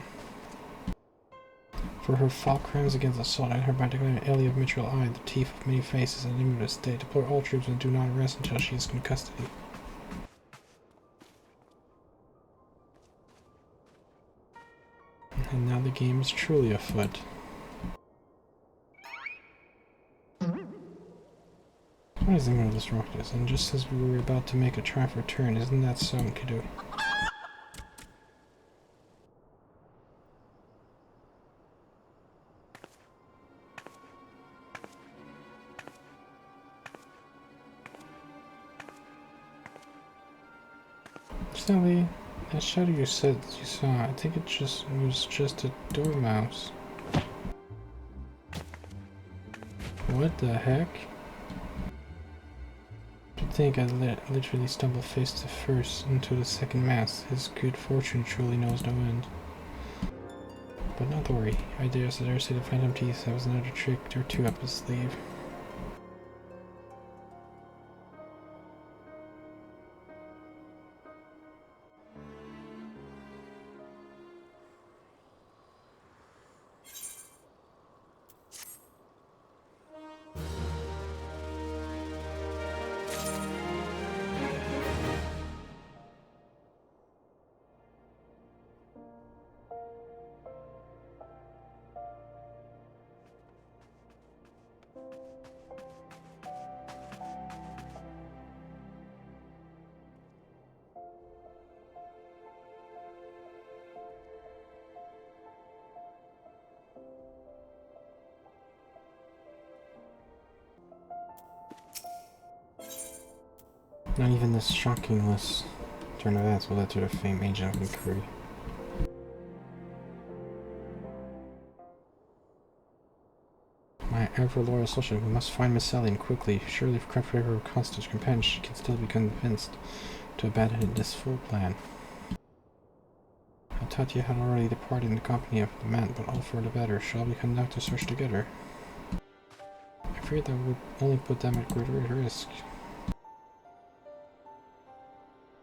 For her foul crimes against assault, I hereby declare Ellie of Mitchell Eye, the thief of many faces, and imminent estate. Deploy all troops and do not rest until she is in custody. And now the game is truly afoot. What is the name of this ruckus? And just as we were about to make a triumphant return, isn't that so, Kiddo? Sally, that shadow you said you saw, I think it was just a dormouse. What the heck? To think I literally stumbled face to first into the second mass. His good fortune truly knows no end. But not to worry, I dare say the Phantom Teeth has another trick or two up his sleeve. Not even this shockingless turn of events will lead to the famed agent of inquiry. My ever-loyal associate, we must find Miss Sally and quickly. Surely if cut for her constant companion, she can still be convinced to abandon this fool plan. I thought you had already departed in the company of the man, but all for the better. Shall we conduct a search together? I fear that would only put them at greater risk.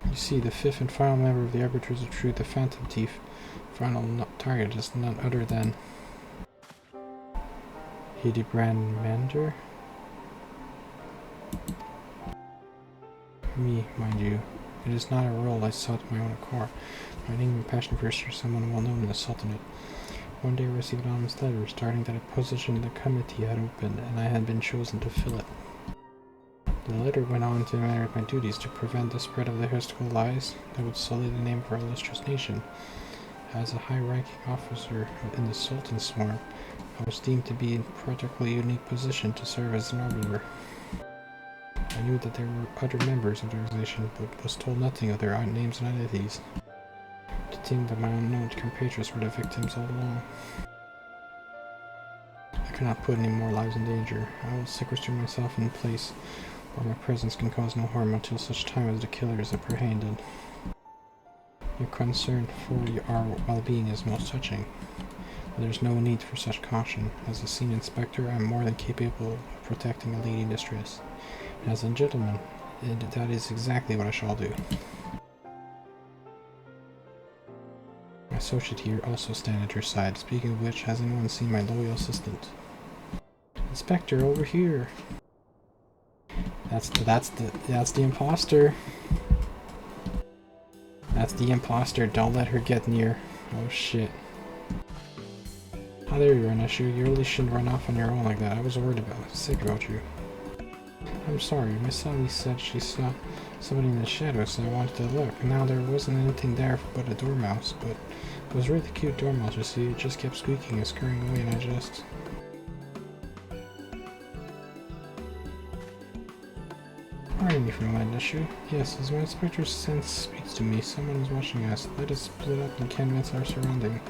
You see, the fifth and final member of the Arbiters of Truth, the Phantom Thief, final target is none other than Hildibrand Mander. Me, mind you. It is not a role I sought of my own accord. My name and passion for someone well known in the Sultanate. One day I received an anonymous letter stating that a position in the committee had opened and I had been chosen to fill it. The letter went on to narrate my duties to prevent the spread of the heretical lies that would sully the name of our illustrious nation. As a high-ranking officer in the Sultan's swarm, I was deemed to be in a particularly unique position to serve as an arbiter. I knew that there were other members of the organization, but was told nothing of their names and identities. To think that my unknown compatriots were the victims all along. I cannot put any more lives in danger. I will sequester myself in a place where my presence can cause no harm until such time as the killer is apprehended. Your concern for our well-being is most touching. But there is no need for such caution. As a senior inspector, I am more than capable of protecting a lady in distress. And as a gentleman, that is exactly what I shall do. My associate here also stand at your side. Speaking of which, has anyone seen my loyal assistant? Inspector, over here. That's the imposter. That's the imposter. Don't let her get near. Oh shit. Oh, there you are, Neshu. You really shouldn't run off on your own like that. I was worried sick about you. I'm sorry. Miss Sally said she saw somebody in the shadows, so I wanted to look. Now there wasn't anything there but a dormouse, but it was a really cute dormouse, you see. It just kept squeaking and scurrying away, and I just... Pardon me for a moment, Neshu. Yes, as my inspector's sense speaks to me, someone is watching us. Let us split up and canvas our surrounding.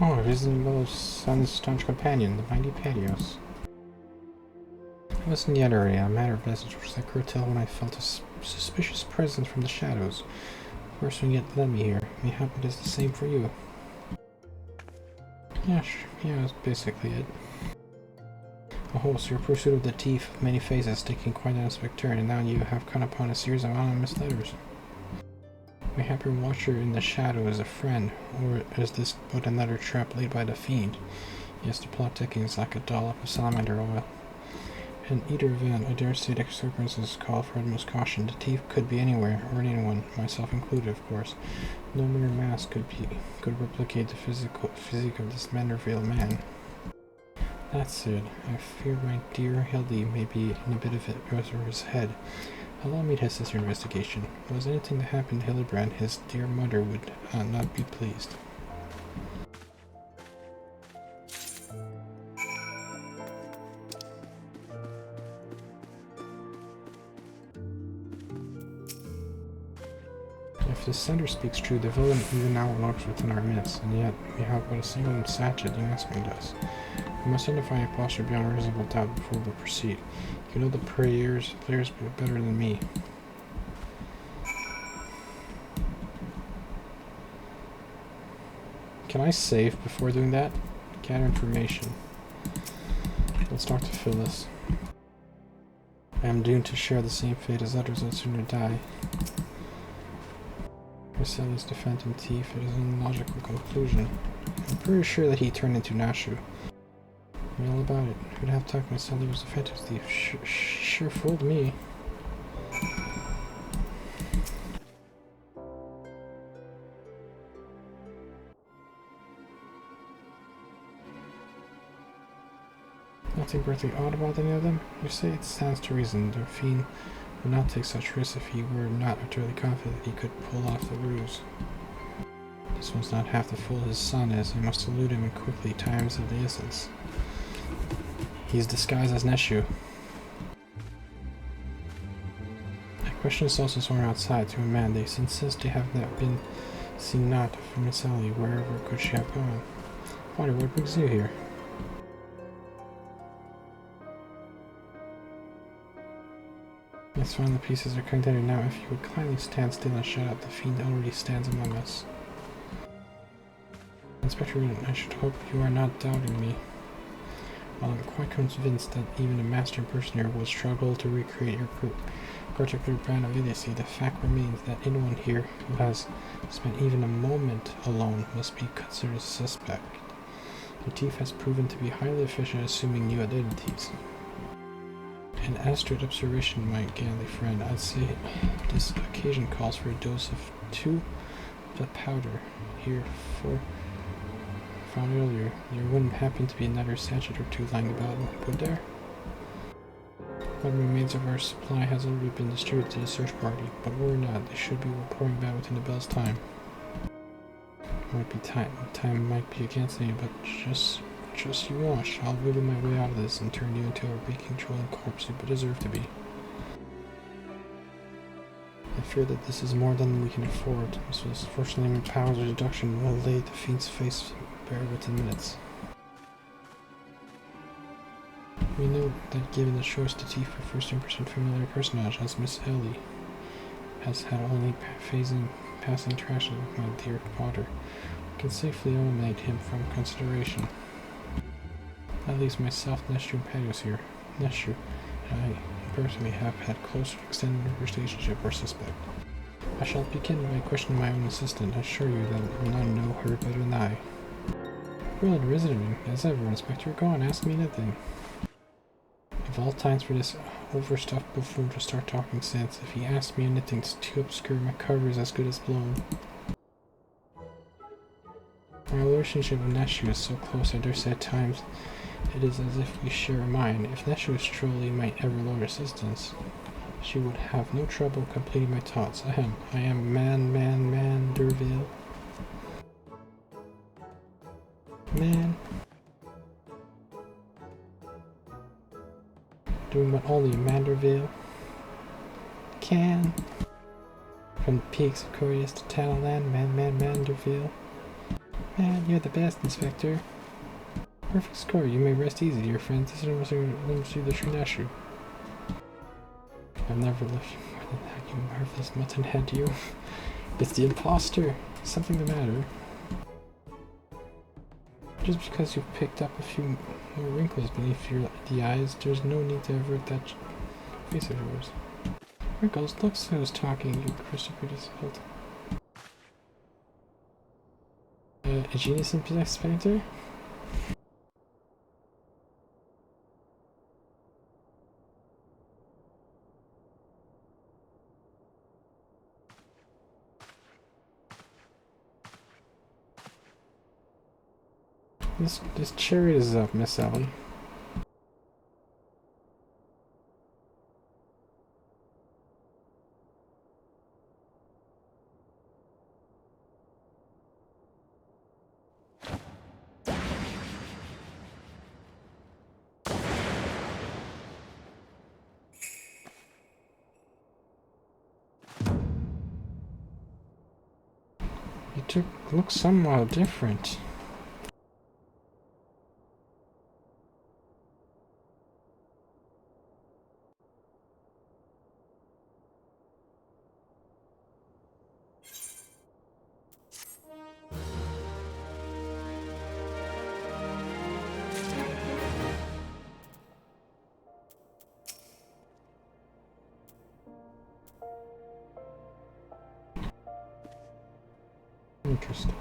Oh, visiting Willow's son's staunch companion, the mighty Patios. I wasn't yet early. A matter of message which I could tell when I felt a suspicious presence from the shadows. The person yet led me here. Mayhap it is the same for you. Yeah, that's basically it. Oh, so your pursuit of the thief of many faces is taking quite an unexpected turn, and now you have come upon a series of anonymous letters. Mayhap your watcher in the shadow is a friend, or is this but another trap laid by the fiend? Yes, the plot thickens like a dollop of salamander oil. In either event, I dare say the circumstances call for utmost caution. The thief could be anywhere, or anyone, myself included, of course. No mere mask could replicate the physique of this man-revealed man. That said, I fear my dear Hildy may be in a bit of it over his head. Allow me to assist your investigation. If there was anything that happened to Hildibrand, his dear mother would not be pleased. If the sender speaks true, the villain even now lurks within our midst, and yet we have but a single sachet in asking us. We must identify an imposter beyond reasonable doubt before we proceed. You know the players better than me. Can I save before doing that? Gather information. Let's talk to Phyllis. I am doomed to share the same fate as others and sooner die. Marcelli's defending thief. It is an illogical conclusion. I'm pretty sure that he turned into Nashu. I know all about it. Who'd have thought Marcelli was a defensive thief? Sure fooled me. Nothing particularly odd about any of them? You say it stands to reason. The fiend would not take such risks if he were not utterly confident that he could pull off the ruse. This one's not half the fool his son is. I must elude him quickly. Time is of the essence. He's disguised as Neshu. I question this also somewhere outside to a man. They insist they have not been seen not from Miss Ellie. Wherever could she have gone? Wonder what brings you here? Let's find the pieces are coming together now. If you would kindly stand still and shut up, the fiend already stands among us. Inspector, I should hope you are not doubting me. While I'm quite convinced that even a master impersonator will struggle to recreate your particular brand of idiocy, the fact remains that anyone here who has spent even a moment alone must be considered a suspect. The thief has proven to be highly efficient at assuming new identities. An astute observation, my galley friend. I'd say this occasion calls for a dose of 2 of the powder here for found earlier. There wouldn't happen to be another sachet or 2 lying about, would there? What remains of our supply has already been distributed to the search party, but worry not, they should be reporting back within the bell's time. Might be time might be against me, but just you watch. I'll wiggle my way out of this and turn you into a reeking trolling corpse you deserve to be. I fear that this is more than we can afford. So fortunately my powers of deduction will lay the fiend's face bare within minutes. We know that given the choice to thief a first impression familiar personage as Miss Ellie has had only passing interactions with my dear Potter, we can safely eliminate him from consideration. At least myself, Neshu, and Patios here. Neshu and I personally have had close extended relationship or suspect. I shall begin by questioning my own assistant. I assure you that you will not know her better than I. Well, visiting, as ever, Inspector. Go on, ask me anything. Of all times for this overstuffed buffoon to start talking sense, if he asks me anything that's too obscure, my cover is as good as blown. My relationship with Neshu is so close, I dare say at times it is as if we share a mind. If Neshu is truly my ever-loyal assistance, she would have no trouble completing my thoughts. Ahem, I am Man Derville. Man. Doing what only Manderville can. From the peaks of Corias to Talaland, Manderville. Man, you're the best, Inspector. Perfect score. You may rest easy, dear friend. This is the true Nashu. I've never lived more than that, you marvelous muttonhead, you. It's the imposter. Something the matter. Just because you've picked up a few more wrinkles beneath the eyes, there's no need to avert that face of yours. Wrinkles? Look who's talking, you Christopher Disselt. A genius inspector? This chariot is up, Miss Ellie. You 2 look somewhat different. Interesting.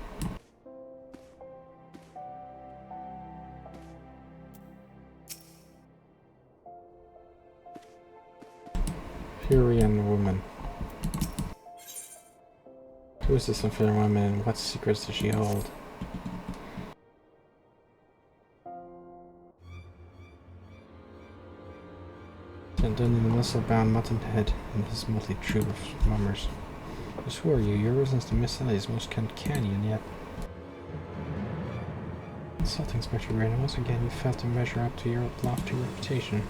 Furian woman. Who is this unfair woman and what secrets does she hold? And then the muscle-bound mutton-head and his motley troop of mummers. Just who are you? Your reasons to Miss Ellie's most uncanny and yet insulting, Inspector Gray. Once again you failed to measure up to your lofty reputation.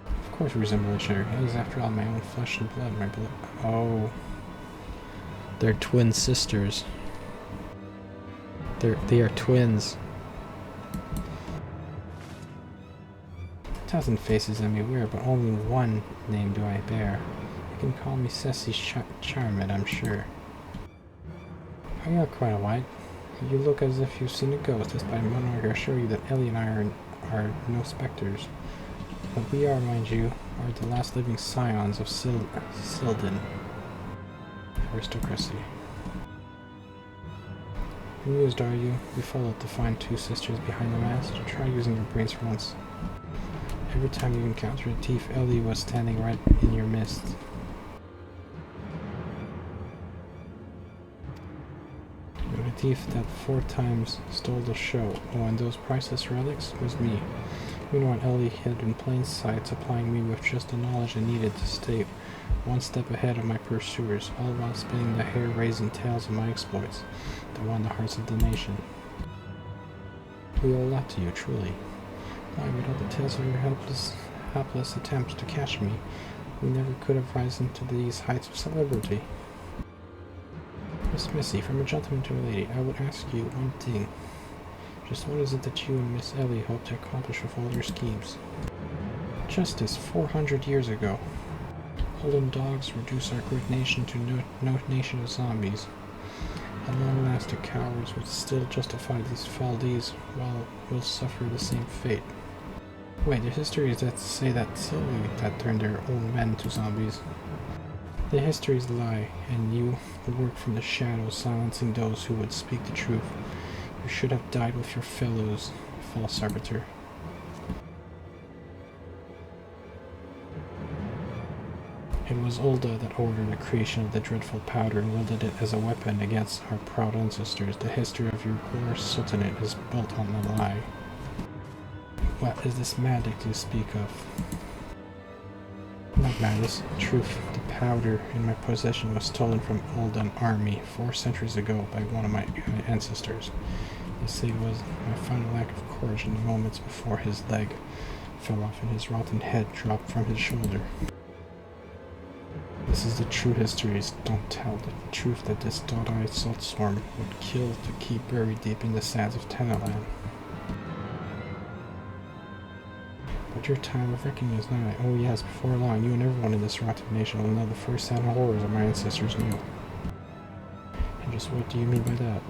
Of course we resemble each other. It is after all my own flesh and blood, my blood. Oh. They're twin sisters. They are twins. 1,000 faces I may wear, but only one name do I bear. You can call me Ceci Charmed, I'm sure. Oh, you are quite a white. You look as if you've seen a ghost. Despite Monarch, I assure you that Ellie and I are no specters. What we are, mind you, are the last living scions of Sildon. Aristocracy. Amused, are you? You followed to find two sisters behind the mask. Try using your brains for once. Every time you encountered a thief, Ellie was standing right in your midst. The thief that 4 times stole the show, and those priceless relics, was me. Meanwhile, Ellie hid in plain sight, supplying me with just the knowledge I needed to stay one step ahead of my pursuers, all while spinning the hair-raising tales of my exploits that won the hearts of the nation. We owe a lot to you, truly. Why, with all the tales of your helpless attempts to catch me, we never could have risen to these heights of celebrity. Miss Missy, from a gentleman to a lady, I would ask you one thing. Just what is it that you and Miss Ellie hope to accomplish with all your schemes? Justice 400 years ago. Holden dogs reduce our great nation to no nation of zombies. At long last, the cowards would still justify these foul deeds, while we'll suffer the same fate. Wait, the histories that say that Sylvie that turned their own men to zombies. The histories lie, and you work from the shadows, silencing those who would speak the truth. You should have died with your fellows, false arbiter. It was Ulda that ordered the creation of the dreadful powder and wielded it as a weapon against our proud ancestors. The history of your glorious sultanate is built on a lie. What is this magic you speak of? Not madness, truth. The powder in my possession was stolen from Uldan army 4 centuries ago by one of my ancestors. They say it was my final act of courage in the moments before his leg fell off and his rotten head dropped from his shoulder. This is the true histories. Don't tell the truth that this dot-eyed saltsworm would kill to keep buried deep in the sands of Tanalan. But your time of reckoning is nigh. Oh yes, before long, you and everyone in this rotten nation will know the first-hand horrors of my ancestors knew. And just what do you mean by that?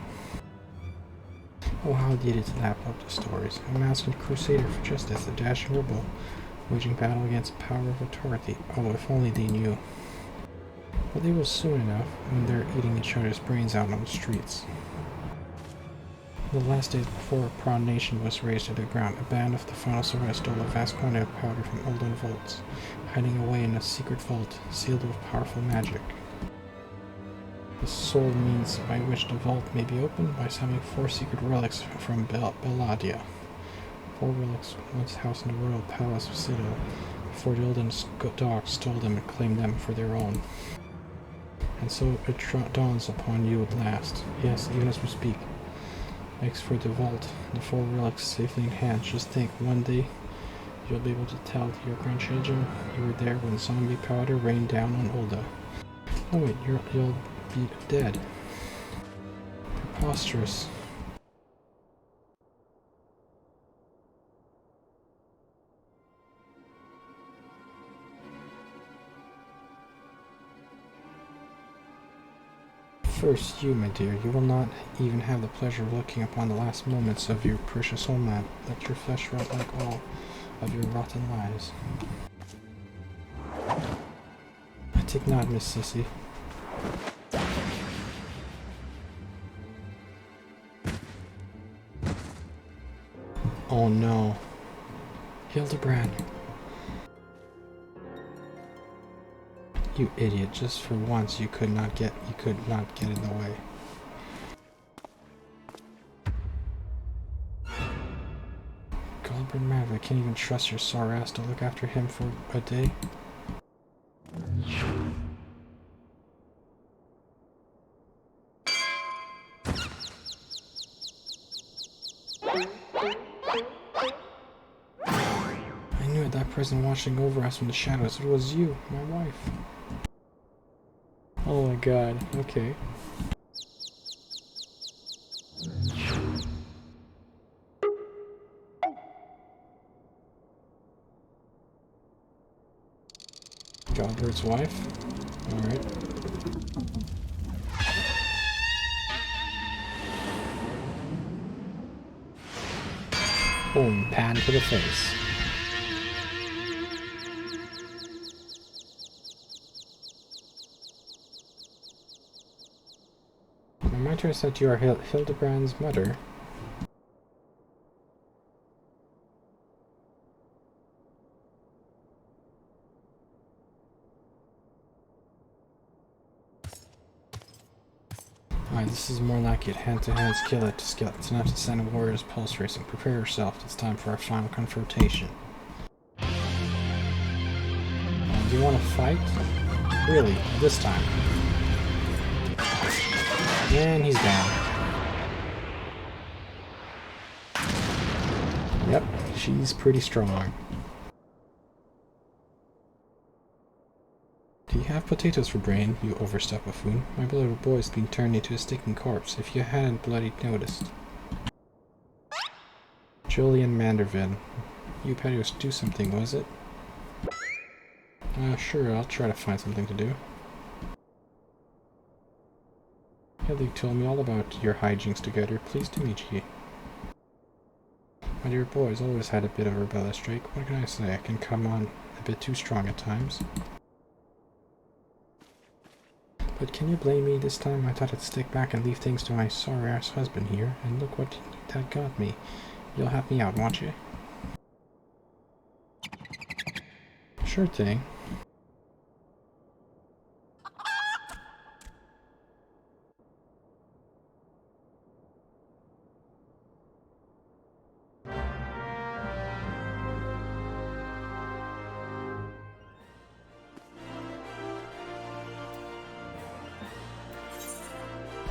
Oh, how did it lap up the stories. A masked crusader for justice, a dashing rebel, waging battle against the power of authority. Oh, if only they knew. But they will soon enough, when they're eating each other's brains out on the streets. The last days before a proud nation was razed to the ground, a band of the final survivors stole a vast quantity of powder from olden vaults, hiding away in a secret vault, sealed with powerful magic. The sole means by which the vault may be opened by summoning 4 secret relics from Belladia. 4 relics once housed in the royal palace of Citadel, before the olden dogs stole them and claimed them for their own. And so it dawns upon you at last. Yes, even as we speak. Thanks for the vault, the 4 relics safely in hand. Just think, one day you'll be able to tell your grandchildren you were there when zombie powder rained down on Ulda. Oh wait, you'll be dead. Preposterous. First, you, my dear, you will not even have the pleasure of looking upon the last moments of your precious homeland. Let your flesh rot like all of your rotten lives. I take not, Miss Sissy. Oh no. Hildibrand. You idiot, just for once you could not get in the way. Goblin man, I can't even trust your sore ass to look after him for a day. I knew it, that person watching over us from the shadows. It was you, my wife. Oh my god, okay. Godbert's wife? Alright. Boom, pan to the face. My turn said you are Hildibrand's mother. Alright, this is more like it. Hand-to-hand, skillet to skillet. It's enough to send a warrior's pulse racing. Prepare yourself. It's time for our final confrontation. Do you want to fight? Really? This time? And he's down. Yep, she's pretty strong. Do you have potatoes for brain, you overstuffed buffoon? My beloved boy's been turned into a sticking corpse, if you hadn't bloody noticed. Julian Mandervin. You patios do something, was it? Sure, I'll try to find something to do. Hildy told me all about your hijinks together. Pleased to meet you. My dear boy's always had a bit of a rebellious streak. What can I say? I can come on a bit too strong at times. But can you blame me this time? I thought I'd stick back and leave things to my sorry-ass husband here, and look what that got me. You'll help me out, won't you? Sure thing.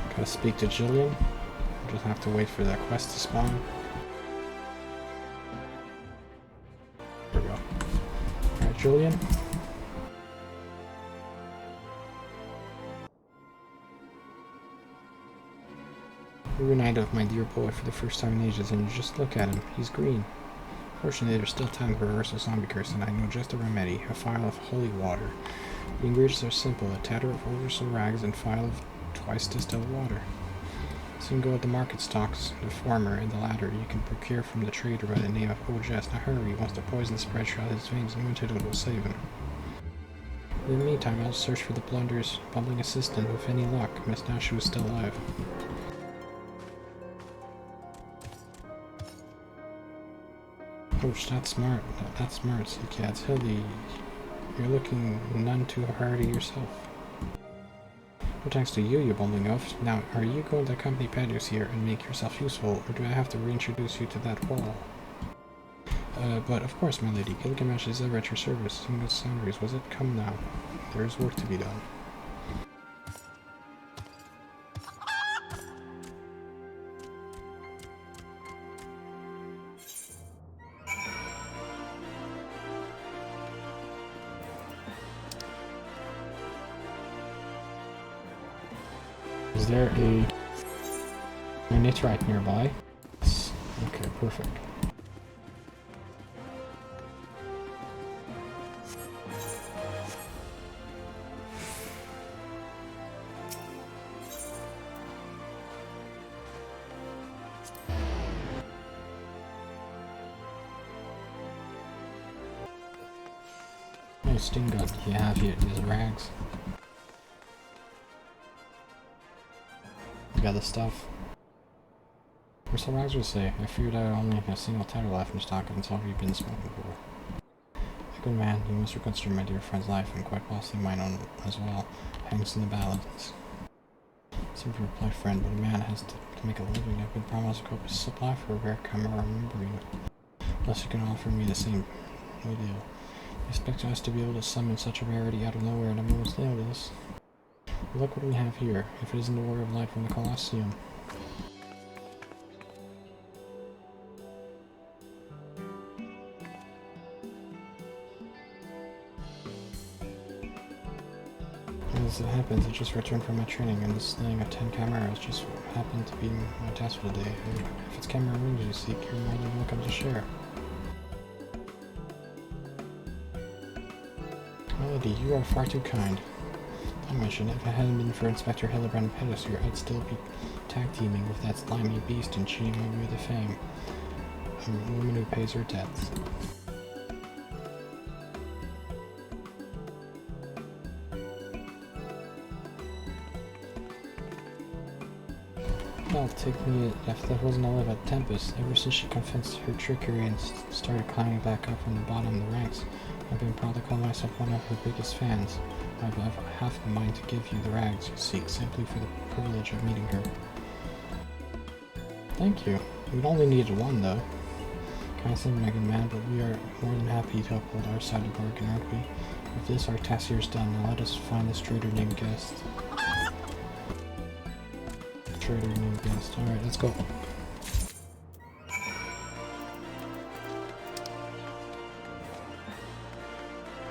Gotta speak to Jillian. I'll just have to wait for that quest to spawn. There we go. Alright, Jillian. We reunited with my dear boy for the first time in ages, and you just look at him. He's green. Fortunately, there's still time to reverse the zombie curse, and I know just a remedy. A phial of holy water. The ingredients are simple. A tatter of oversold rags and phial of twice distilled water. Soon go at the market stocks, the former and the latter you can procure from the trader by the name of Ojes. Now hurry, once the poison spreads throughout his veins, no antidote will save him. In the meantime, I'll search for the blunder's bumbling assistant. With any luck, Miss Nashu is still alive. Oh, that's smart. That's smart, see cats. Hildy, you're looking none too hardy yourself. No thanks to you, you bumbling oaf. Now, are you going to accompany Padius here and make yourself useful, or do I have to reintroduce you to that wall? But of course, my lady. Gilgamesh is ever at your service. Some good salaries, was it? Come now. There is work to be done. Is there a nitrite nearby? Yes. Okay, perfect. Nice sting gun. You have here these rags. You got the stuff. What's the Rags would say? I feared I only had a single tether left in stock until you've been smoking for. A good man, you must reconsider my dear friend's life, and quite possibly mine own as well, hangs in the balance. Simply replied friend, but a man has to make a living. I've been promised a copious supply for a rare camera remembering. Unless you can offer me the same no deal. I expect us to be able to summon such a rarity out of nowhere at a moment's notice. Look what we have here, if it isn't the Warrior of Light from the Colosseum. As it happens, I just returned from my training, and this slaying of 10 chimeras just happened to be my task for the day. If it's chimera wings you seek, you're more than welcome to share. Melody, you are far too kind. Don't mention it. If it hadn't been for Inspector Hildibrand and Pedicure, I'd still be tag teaming with that slimy beast and cheating away the fame. A woman who pays her debts. Well, take me if that wasn't all of a Tempest. Ever since she confessed her trickery and started climbing back up from the bottom of the ranks, I've been proud to call myself one of her biggest fans. I've half a mind to give you the rags you seek simply for the privilege of meeting her. Thank you. We'd only needed one, though. Kind of my good man, but we are more than happy to uphold our side of the bargain, aren't we? With this, our task here is done. Now let us find this traitor named Guest. Traitor named Guest. Alright, let's go.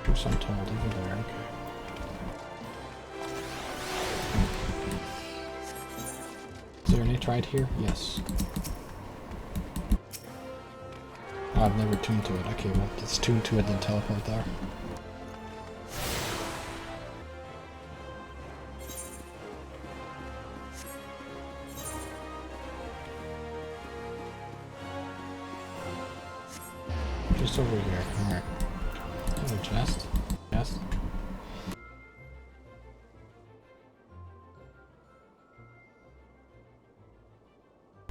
Truth Untold over there, okay. Is there an Aether here? Yes. Oh, I've never tuned to it. Okay, well, let's tune to it then teleport there. Just over here. Alright. Hello, chest. Chest.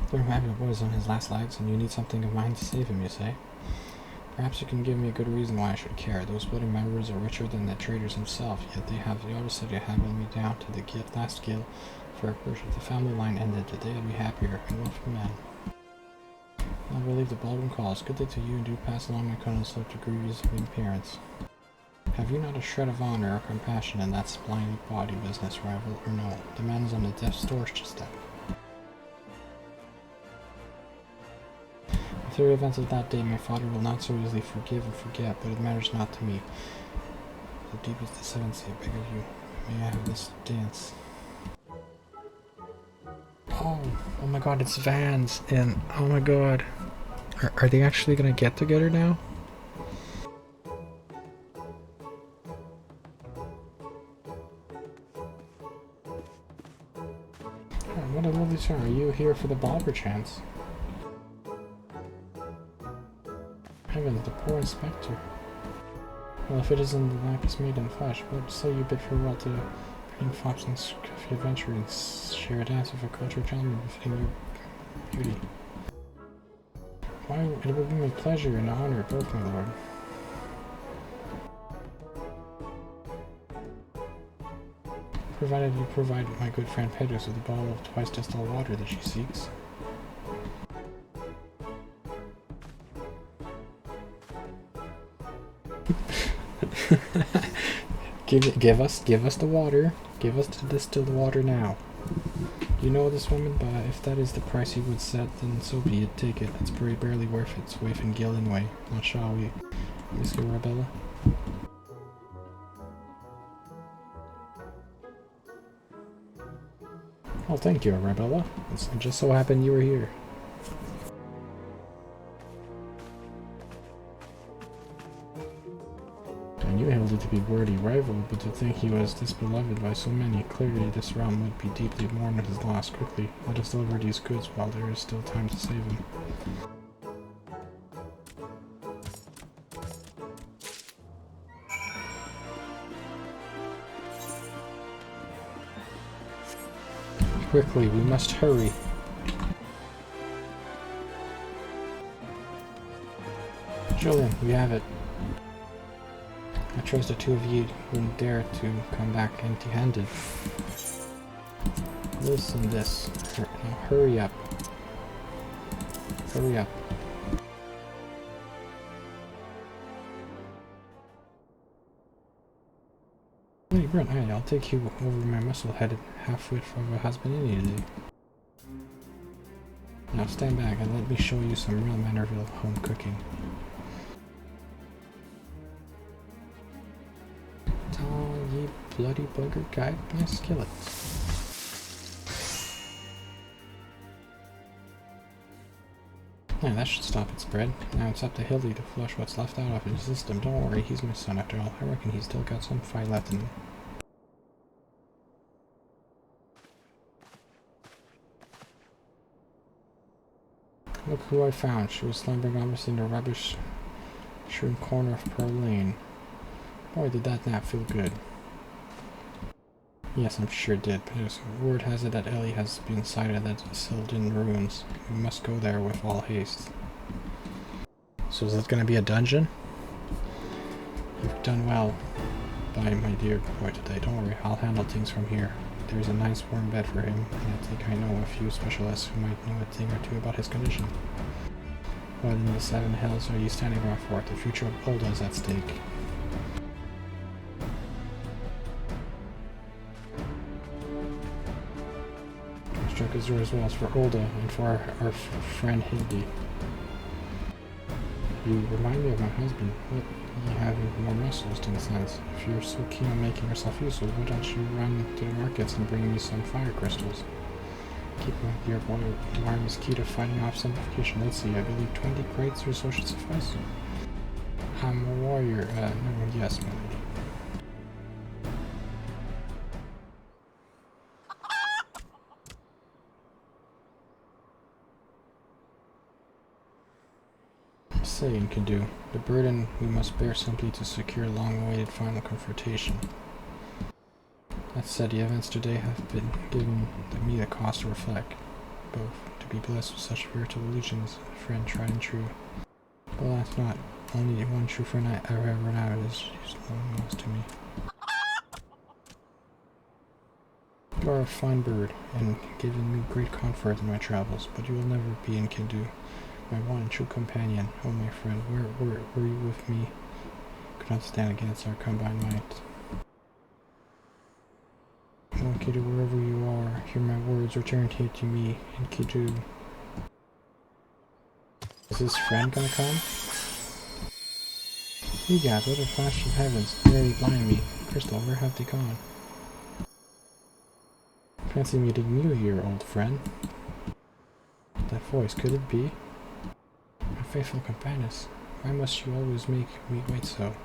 Poor Magna Boy is on his last legs, and you need something of mine to save him, you say? Perhaps you can give me a good reason why I should care. Those bloody members are richer than the traders themselves, yet they have the audacity of having me down to the last guild for a push. If the family line ended, today I'd be happier and wealthy man. I'll relieve the ballroom calls. Good day to you, and do pass along my condolence to grievous parents. Have you not a shred of honor or compassion in that spliny body business, rival, or no? The man is on the death's door step. After the events of that day, my father will not so easily forgive and forget, but it matters not to me. The deepest the seventh sea, I beg of you. May I have this dance? Oh my god, it's Vans, and oh my god. Are they actually gonna get together now? What a lovely song. Are you here for the ball perchance? Heavens, the poor inspector. Well, if it isn't the blackest maid in flesh, what say you bid farewell to pretty fox and scruffy adventure and share a dance with a cultured gentleman befitting your beauty? Why, it will be my pleasure and honor both, my lord. Provided you provide my good friend Pedros with a bottle of twice distilled water that she seeks. Give us the water. Give us the distilled water now. You know this woman, but if that is the price you would set, then so be it. Take it. It's barely worth its weight in gil anyway. Not shall we, Miss Arabella? Oh, thank you, Arabella. It just so happened you were here. I knew Hildy to be a worthy rival, but to think he was disbeloved by so many, clearly this realm would be deeply mourning his loss. Quickly, let us deliver these goods while there is still time to save him. Quickly, we must hurry. Julian, we have it. I trust the two of you wouldn't dare to come back empty-handed. Listen to this. Now hurry up. Hurry up. Hey, Brent, hey, I'll take you over my muscle-headed half-wit of a husband any day. Now stand back and let me show you some real Manorville home cooking. Oh, ye bloody bugger, guide my skillet. Yeah, that should stop its spread. Now it's up to Hildy to flush what's left out of his system. Don't worry, he's my son after all. I reckon he's still got some fight left in him. Look who I found. She was slumbering almost in the rubbish-strewn corner of Pearl Lane. Boy, did that nap feel good. Yes, I'm sure it did, but word has it that Ellie has been sighted at Sildon ruins. We must go there with all haste. So is that going to be a dungeon? You've done well by my dear boy today. Don't worry, I'll handle things from here. There's a nice warm bed for him, and I think I know a few specialists who might know a thing or two about his condition. What in the seven hells are you standing around for? The future of Olda is at stake. Struck as yours was for Olda and for our friend Hildy. You remind me of my husband. What, you have more muscles than sense. If you're so keen on making yourself useful, why don't you run to the markets and bring me some fire crystals? Keeping with your warm is key to fighting off simplification. Let's see, I believe 20 crates or so should suffice. I'm a warrior. No, yes, my lady. Saying can do. The burden we must bear simply to secure long-awaited final confrontation. That said, the events today have been given me the cause to reflect, both to be blessed with such spiritual allegiance, a friend tried and true. But that's not. Only one true friend I ever run out is long lost to me. You are a fine bird, and given me great comfort in my travels, but you will never be in Kindu. My one true companion, oh my friend, where were you with me? Could not stand against our combined might. Oh Kidu, wherever you are, hear my words, return here to me, and Kidu. Is his friend gonna come? You guys, what a flash from heavens, nearly blind me. Crystal, where have they gone? Fancy meeting you here, old friend. That voice, could it be? My faithful companions, why must you always make me wait so?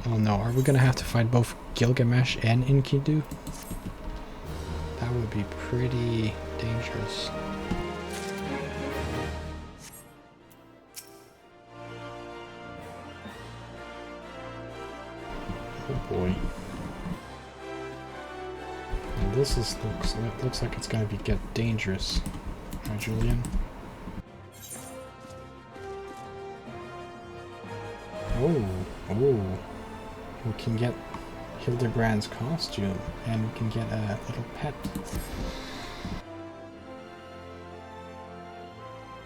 Oh no, are we gonna have to fight both Gilgamesh and Enkidu? That would be pretty dangerous. Oh boy. And this looks like it's gonna get dangerous. Right, Julian? Oh, we can get Hildibrand's costume, and we can get a little pet.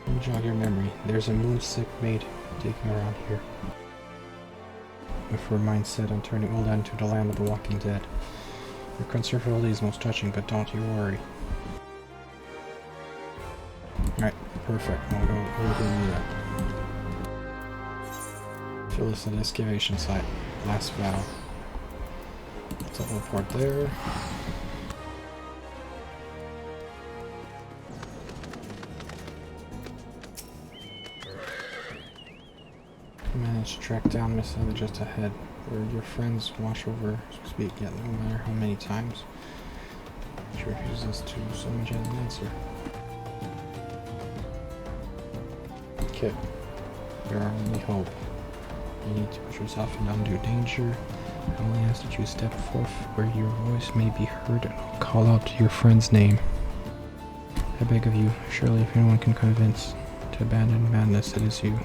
Let me jog your memory. There's a moonsick maid digging around here. With her mind set on turning Ulda into the land of the walking dead. Your concern for Ulda is most touching, but don't you worry. Alright, perfect. We'll go over that. Fill this an excavation site. Last battle. Teleport there. Managed to track down Miss Heather just ahead, where your friends watch over, so to speak, yet no matter how many times she refuses to, so much as an answer. Okay. There are only hope. You need to put yourself in undue danger. I only ask that you step forth where your voice may be heard and I'll call out your friend's name. I beg of you, surely if anyone can convince to abandon madness, it is you.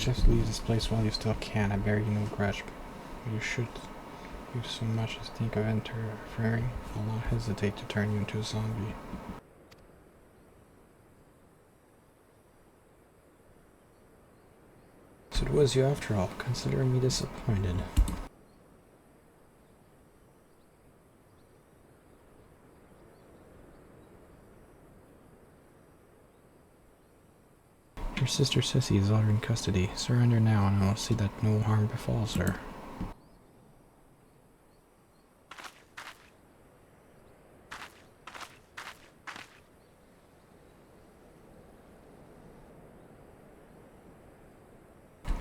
just leave this place while you still can. I bear you no grudge. You should you so much as think of interfering. I'll not hesitate to turn you into a zombie. So it was you after all. Consider me disappointed. Your sister Sissy is already in custody. Surrender now and I will see that no harm befalls her.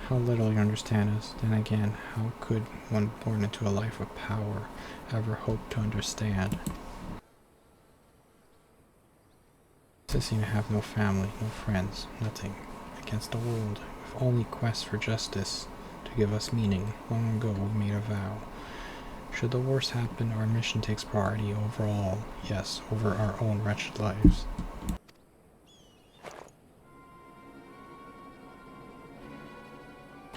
How little you understand us. Then again, how could one born into a life of power ever hope to understand? Sissy may have no family, no friends, nothing against the world, with only quest for justice to give us meaning. Long ago we made a vow. Should the worst happen, our mission takes priority over all, yes, over our own wretched lives.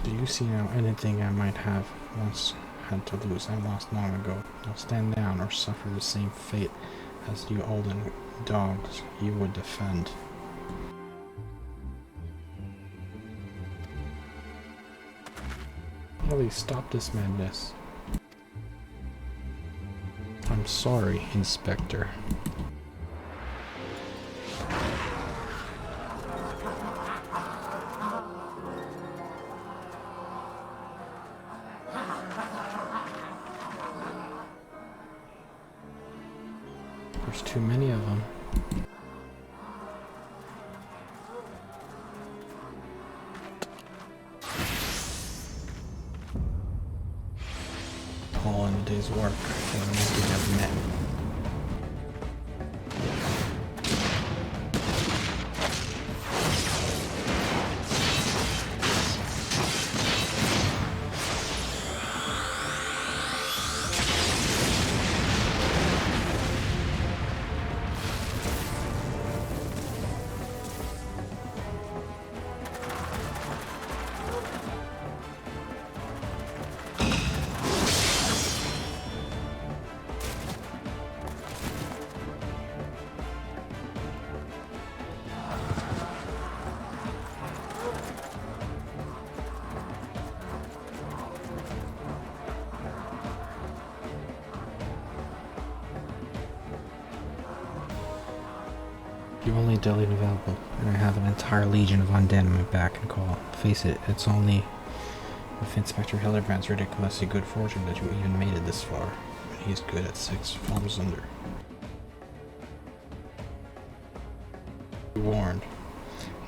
Do you see now anything I might have once had to lose? I lost long ago. Now stand down or suffer the same fate as you olden dogs you would defend. Please stop this madness. I'm sorry, Inspector. There's too many of them. All in a day's work for the making of men. You're only deadly available, and I have an entire legion of undead on my back and call. Face it, it's only with Inspector Hildibrand's ridiculously good fortune that you even made it this far. And he's good at 6 forms under. Be warned.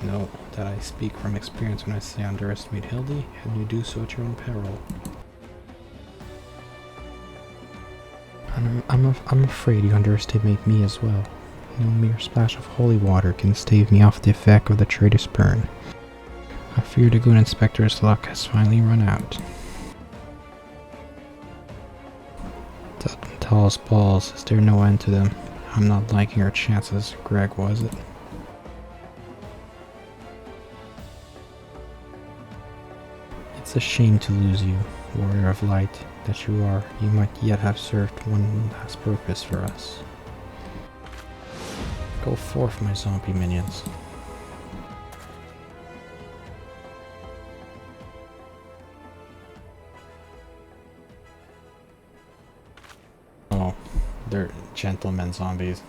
Know that I speak from experience when I say underestimate Hildy, and you do so at your own peril. I'm afraid you underestimate me as well. No mere splash of holy water can stave me off the effect of the traitor's burn. I fear the good inspector's luck has finally run out. Tell us balls, is there no end to them? I'm not liking our chances, Greg, was it? It's a shame to lose you, warrior of light that you are. You might yet have served one last purpose for us. Go forth, my zombie minions. Oh, they're gentlemen zombies.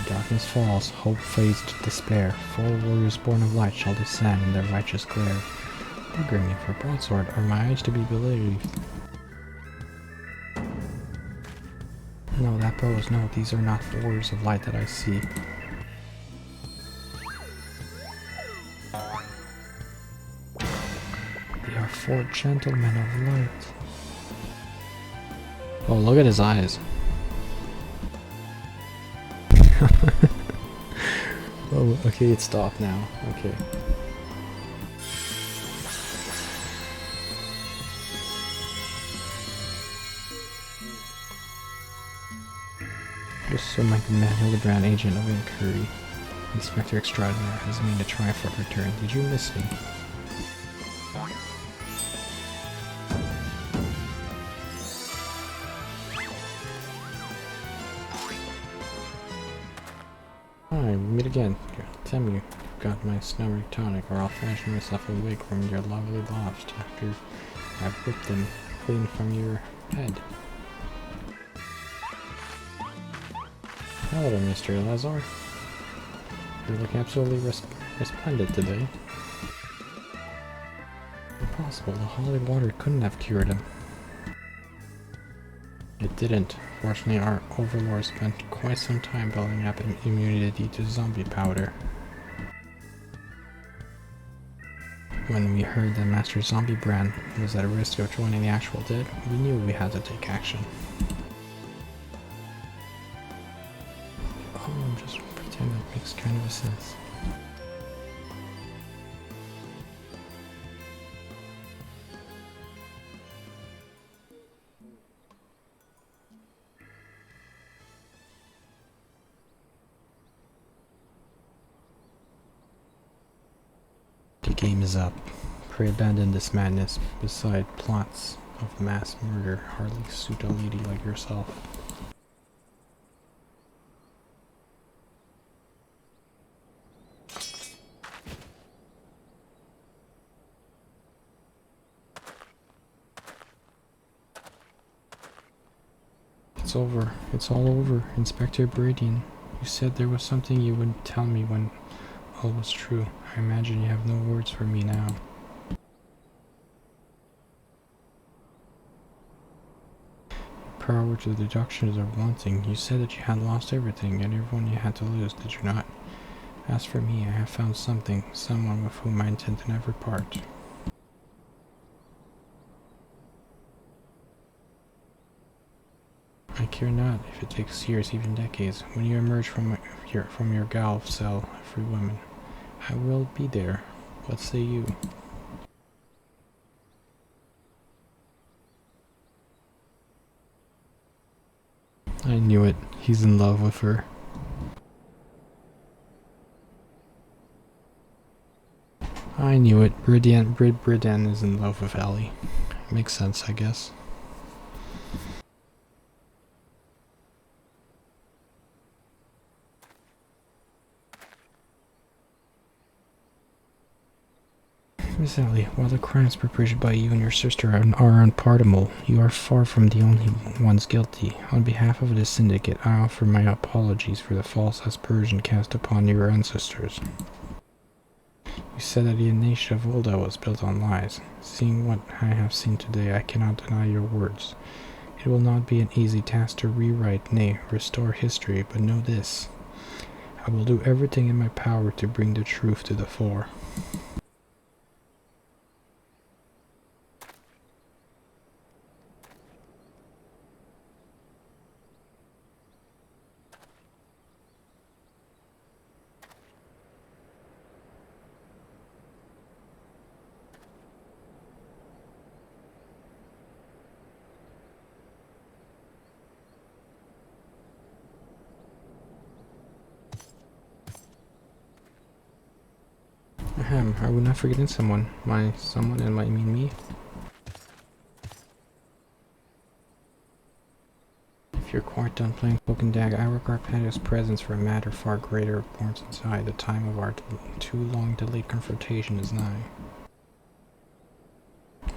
Darkness falls, hope fades to despair. 4 warriors born of light shall descend in their righteous glare. Buggering me for broadsword, are my eyes to be believed? No, that bows, no, these are not the warriors of light that I see. They are 4 gentlemen of light. Oh, look at his eyes. Oh Oh, okay, it stopped now. Okay. Just so my man Hildibrand, agent of inquiry, Inspector Extraordinaire, has made a triumphant return. Did you miss me? Hi, we meet again. Tell me you got my snowy tonic, or I'll fashion myself a wig from your lovely loft after I've whipped them clean from your head. Hello, Mr. Lazar. You look absolutely resplendent today. Impossible, the holy water couldn't have cured him. It didn't. Fortunately, our overlord spent quite some time building up an immunity to zombie powder. When we heard that Master Zombiebrand was at risk of joining the actual dead, we knew we had to take action. Oh, just pretend that makes kind of a sense. The game is up. Pray abandon this madness. Beside plots of mass murder hardly suit a lady like yourself. It's over. It's all over, Inspector Bradian. You said there was something you would tell me when all was true. I imagine you have no words for me now. Power to deductions are wanting. You said that you had lost everything and everyone you had to lose, did you not? As for me, I have found something, someone with whom I intend to never part. I care not if it takes years, even decades. When you emerge from your gal cell, a free woman, I will be there. What say you? I knew it. He's in love with her. I knew it. Bridan is in love with Ellie. Makes sense, I guess. Miss Ellie, while the crimes perpetrated by you and your sister are unpardonable, you are far from the only ones guilty. On behalf of the syndicate, I offer my apologies for the false aspersion cast upon your ancestors. You said that the nation of Volda was built on lies. Seeing what I have seen today, I cannot deny your words. It will not be an easy task to rewrite, nay, restore history, but know this. I will do everything in my power to bring the truth to the fore. Ahem, are we not forgetting someone? Someone, and might mean me? If you're quite done playing Cloak and Dagger, I regard Patio's presence for a matter far greater importance inside. The time of our too long delayed confrontation is nigh.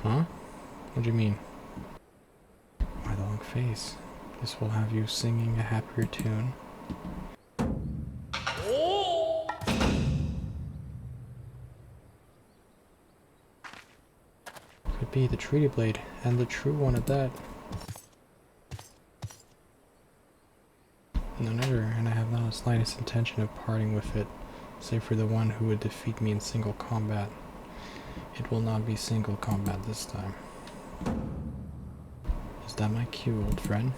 Huh? What do you mean? Why the long face? This will have you singing a happier tune. Could be the treaty blade, and the true one at that. None other, and I have not the slightest intention of parting with it, save for the one who would defeat me in single combat. It will not be single combat this time. Is that my cue, old friend?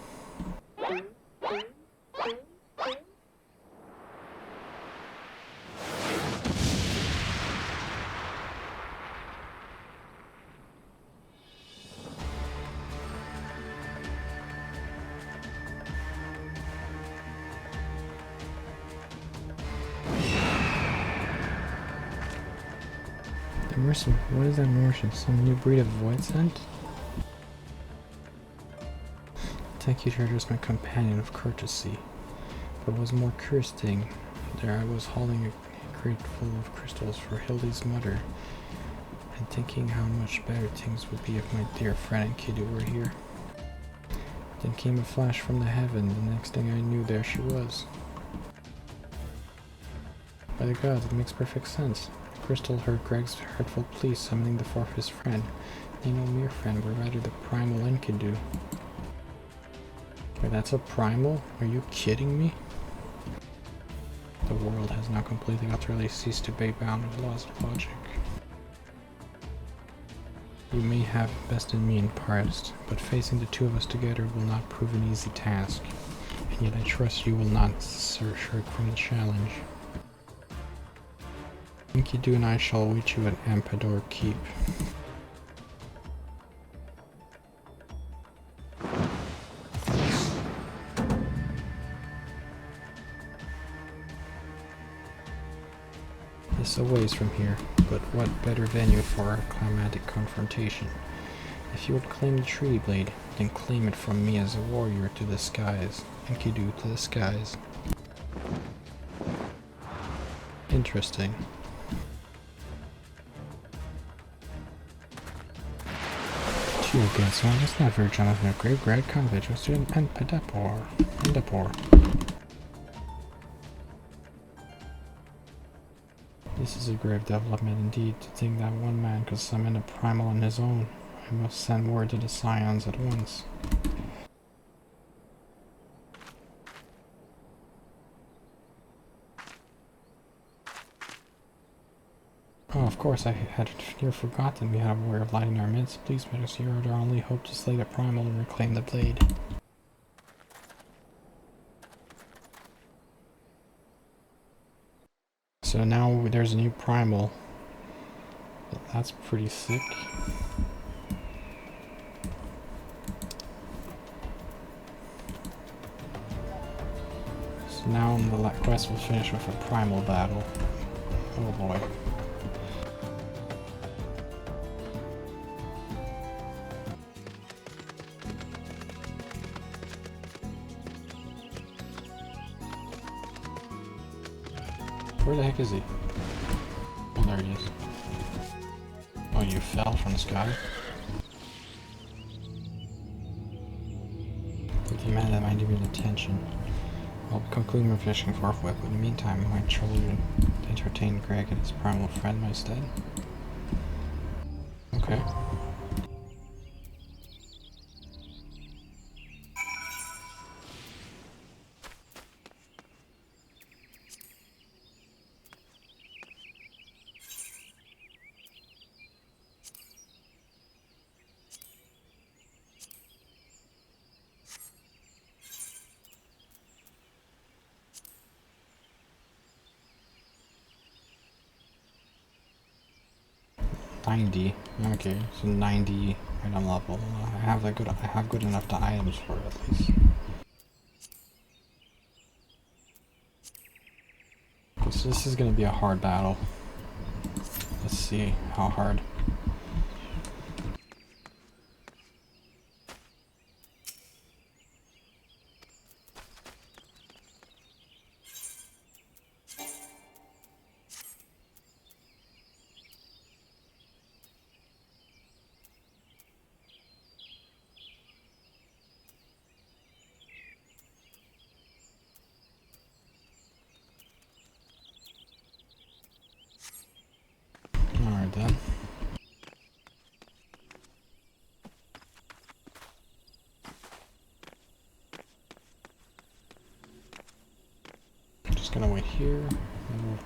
Immersive. What is that immersion? Some new breed of void scent? Thank you, just my companion of courtesy. But what was more curious thing, there I was hauling a crate full of crystals for Hildy's mother, and thinking how much better things would be if my dear friend Enkidu were here. Then came a flash from the heaven. The next thing I knew, there she was. By the gods, it makes perfect sense. The crystal heard Greg's hurtful plea, summoning the forth of his friend. They no mere friend, but rather the primal Enkidu. Wait, that's a primal? Are you kidding me? The world has now completely utterly ceased to be bound with laws of logic. You may have bested me in part, but facing the two of us together will not prove an easy task. And yet I trust you will not shirk from the challenge. Enkidu and I shall await you at Ampador Keep. It's a ways from here, but what better venue for a climatic confrontation? If you would claim the Treaty Blade, then claim it from me as a warrior to the skies. Enkidu to the skies. Interesting. Gee, again, so that's not very Jonathan, a grave grad convict was student and Pedapor. This is a grave development indeed, to think that one man could summon a primal on his own. I must send word to the Scions at once. Oh, of course, I had near forgotten we had a warrior of light in our midst. Please, Majesty, you are our only hope to slay the primal and reclaim the blade. So now there's a new primal. That's pretty sick. So now the quest will finish with a primal battle. Oh boy. Where the heck is he? Oh, there he is. Oh, you fell from the sky? The demand that might give you attention. I'll conclude my fishing forthwith, but in the meantime, my children entertain Greg and his primal friend my stead. Okay. Okay, so 90 item level. I have good enough items for it at least. So this is gonna be a hard battle. Let's see how hard. Alright then. Just gonna wait here. And we'll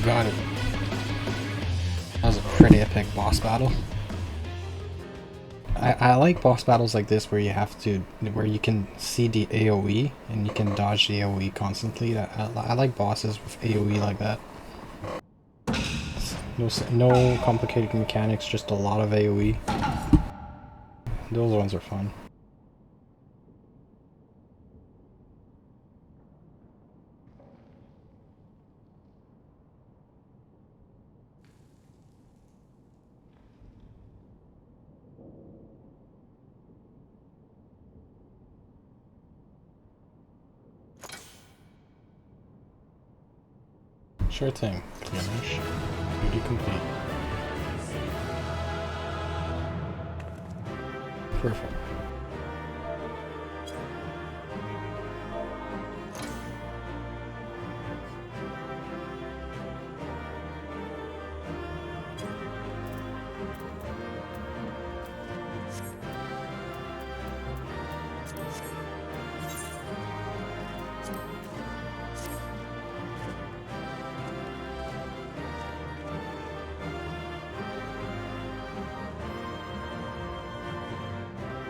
got it. That was a pretty epic boss battle. I like boss battles like this where you have to, where you can see the AoE and you can dodge the AoE constantly. I like bosses with AoE like that. No complicated mechanics, just a lot of AoE. Those ones are fun. Sure thing, Cleanish. Duty complete. Perfect.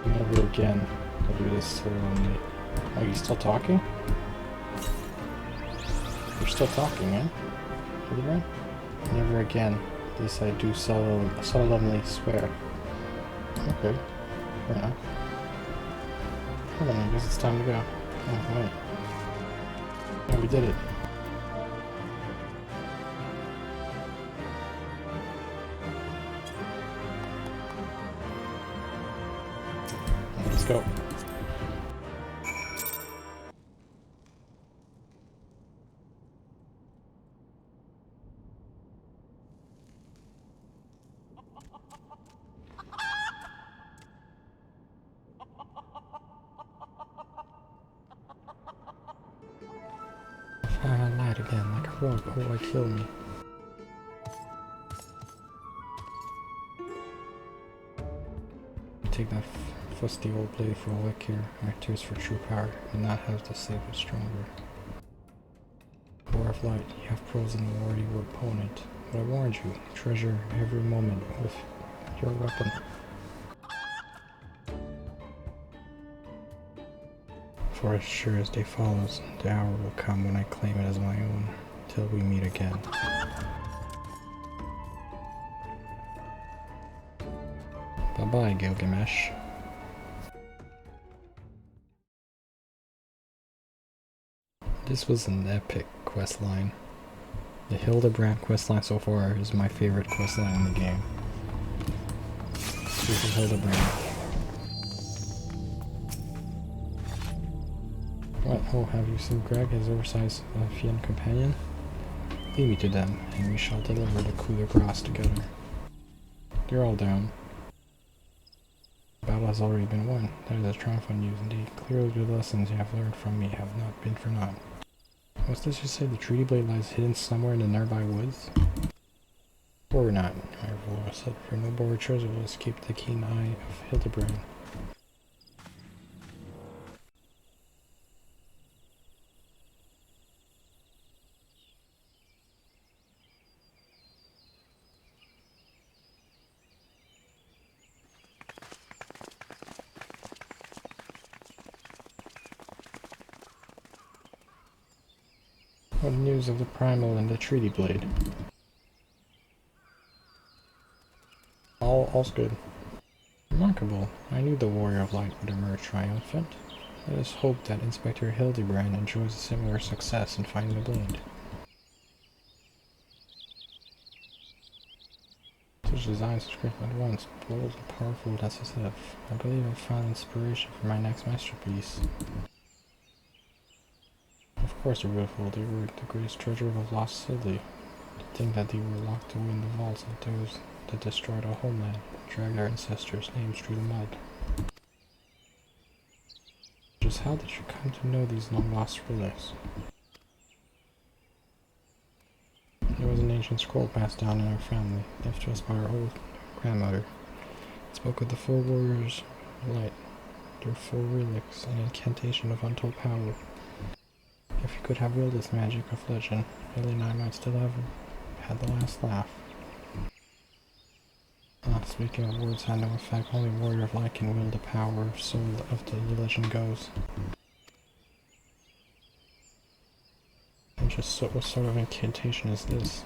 Never again. I'll do this so lonely. Are you still talking? You're still talking, eh? Hildibrand? Never again. This I do solemnly swear. Okay. Fair enough. Hold on, I guess it's time to go. Oh, wait. Yeah, we did it. Let's go. I lied again, like a rogue. Oh, why kill me? Take that fusty old blade for a lick here. My tears for true power, and not have to save it stronger. War of light, you have pros in the war your opponent, but I warned you, treasure every moment with your weapon. For as sure as day follows, the hour will come when I claim it as my own, till we meet again. Bye-bye, Gilgamesh. This was an epic questline. The Hildibrand questline so far is my favorite questline in the game. This is Hildibrand. What? Oh, have you seen Greg, his oversized Fian companion? Lead me to them, and we shall deliver the coup de grace together. They're all down. The battle has already been won. That is a triumph on you, indeed. Clearly the lessons you have learned from me have not been for naught. What's this you say? The treaty blade lies hidden somewhere in the nearby woods? Or not, I said, for no borrowed treasure will escape the keen eye of Hildibrand. What news of the primal and the treaty blade? All's good. Remarkable. I knew the warrior of light would emerge triumphant. Let us hope that Inspector Hildibrand enjoys a similar success in finding the blade. Such designs are great at once, bold and powerful decisive. I believe I've found inspiration for my next masterpiece. Of course they're beautiful. They were the greatest treasure of a lost city. To think that they were locked away in the vaults of those that destroyed our homeland, dragged our ancestors' names through the mud. Just how did you come to know these long-lost relics? There was an ancient scroll passed down in our family, left to us by our old grandmother. It spoke of the four warriors of light, their four relics, an incantation of untold power. If you could have willed this magic of legend, Hilly and I might still have her. had the last laugh. Speaking of words had no effect, only warrior of light can wield the power, so of the legend goes. What sort of incantation is this?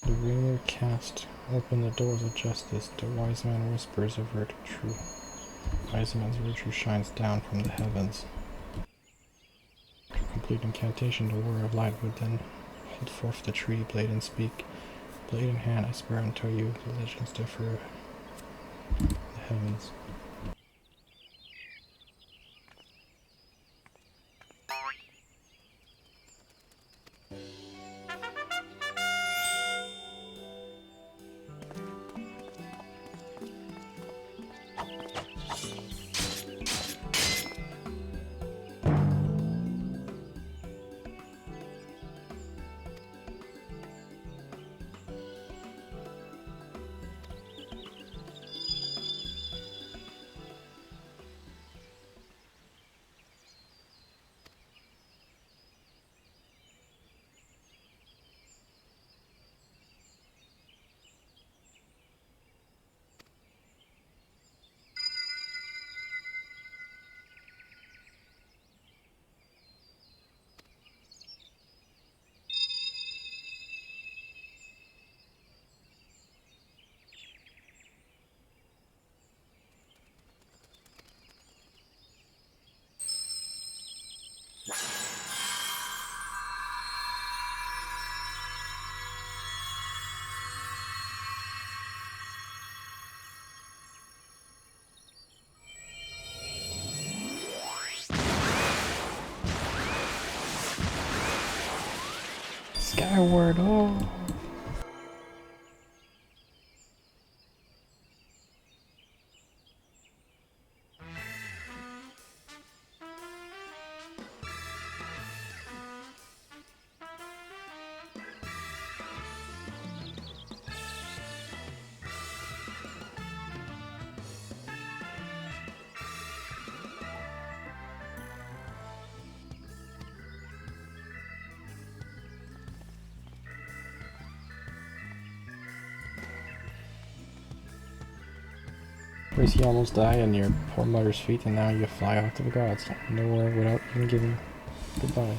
The ringer cast open the doors of justice, the wise man whispers of virtue. Wise man's virtue shines down from the heavens. To complete incantation, the warrior of light would then hold forth the treaty blade and speak. Blade in hand, I swear unto you, the legends differ in the heavens. Skyward, oh! First you almost die on your poor mother's feet, and now you fly off to the gods. Nowhere without even giving goodbye.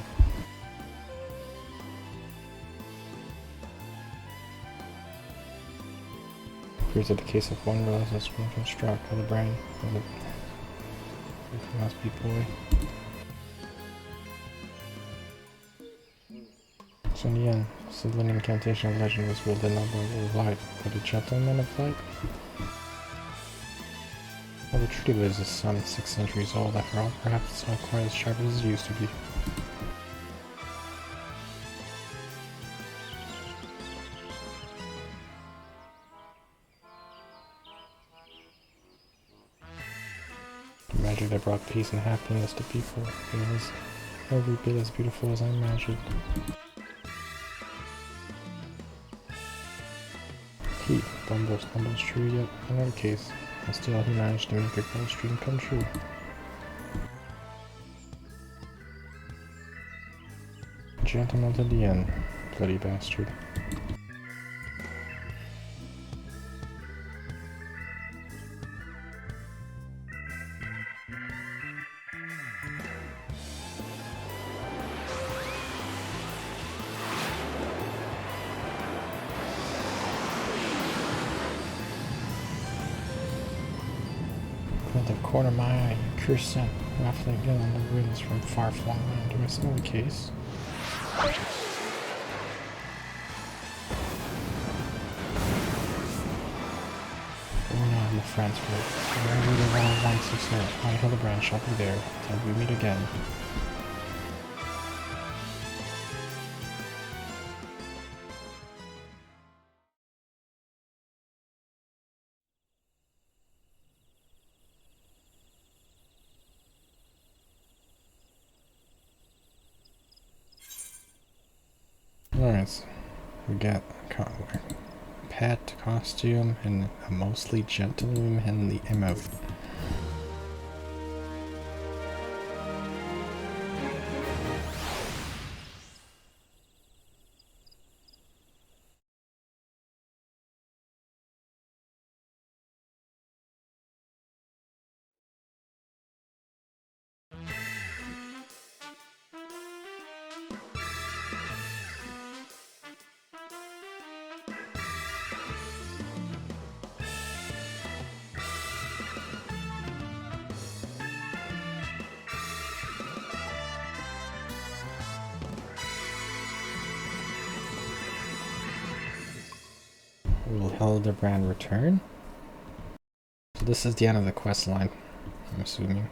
Here's the case of one relentless one from struck Hildibrand. It must be boy. So in the end, Sibling incantation of legend was wielded not by light, but a gentleman of light. Well, the treaty blade is some 6 centuries old after all, perhaps it's not quite as sharp as it used to be. The magic that brought peace and happiness to people, it was every bit as beautiful as I imagined. He, Bumble's true yet another case. And still he managed to make a girl's dream come true. Gentleman to the end, bloody bastard. At the corner of my eye, a cursed scent rattling in on the winds from far-flung land. It was no case. Go on, my friends, for wherever the wild one sits there, my Hildibrand shall be there till we meet again. Alright, we got a pet costume and a mostly gentlemanly emote. Will Hildibrand return? So this is the end of the quest line, I'm assuming.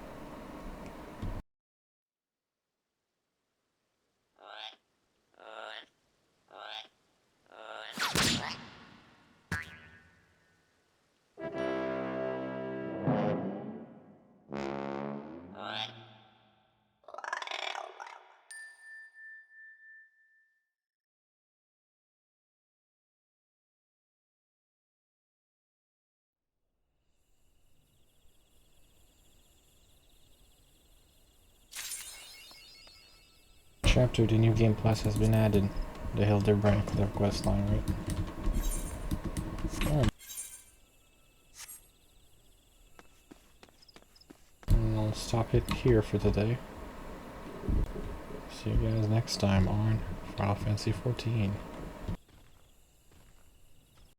Chapter the New Game Plus has been added. The Hildibrand quest line, right? Oh. And I'll stop it here for today. See you guys next time on Final Fantasy XIV.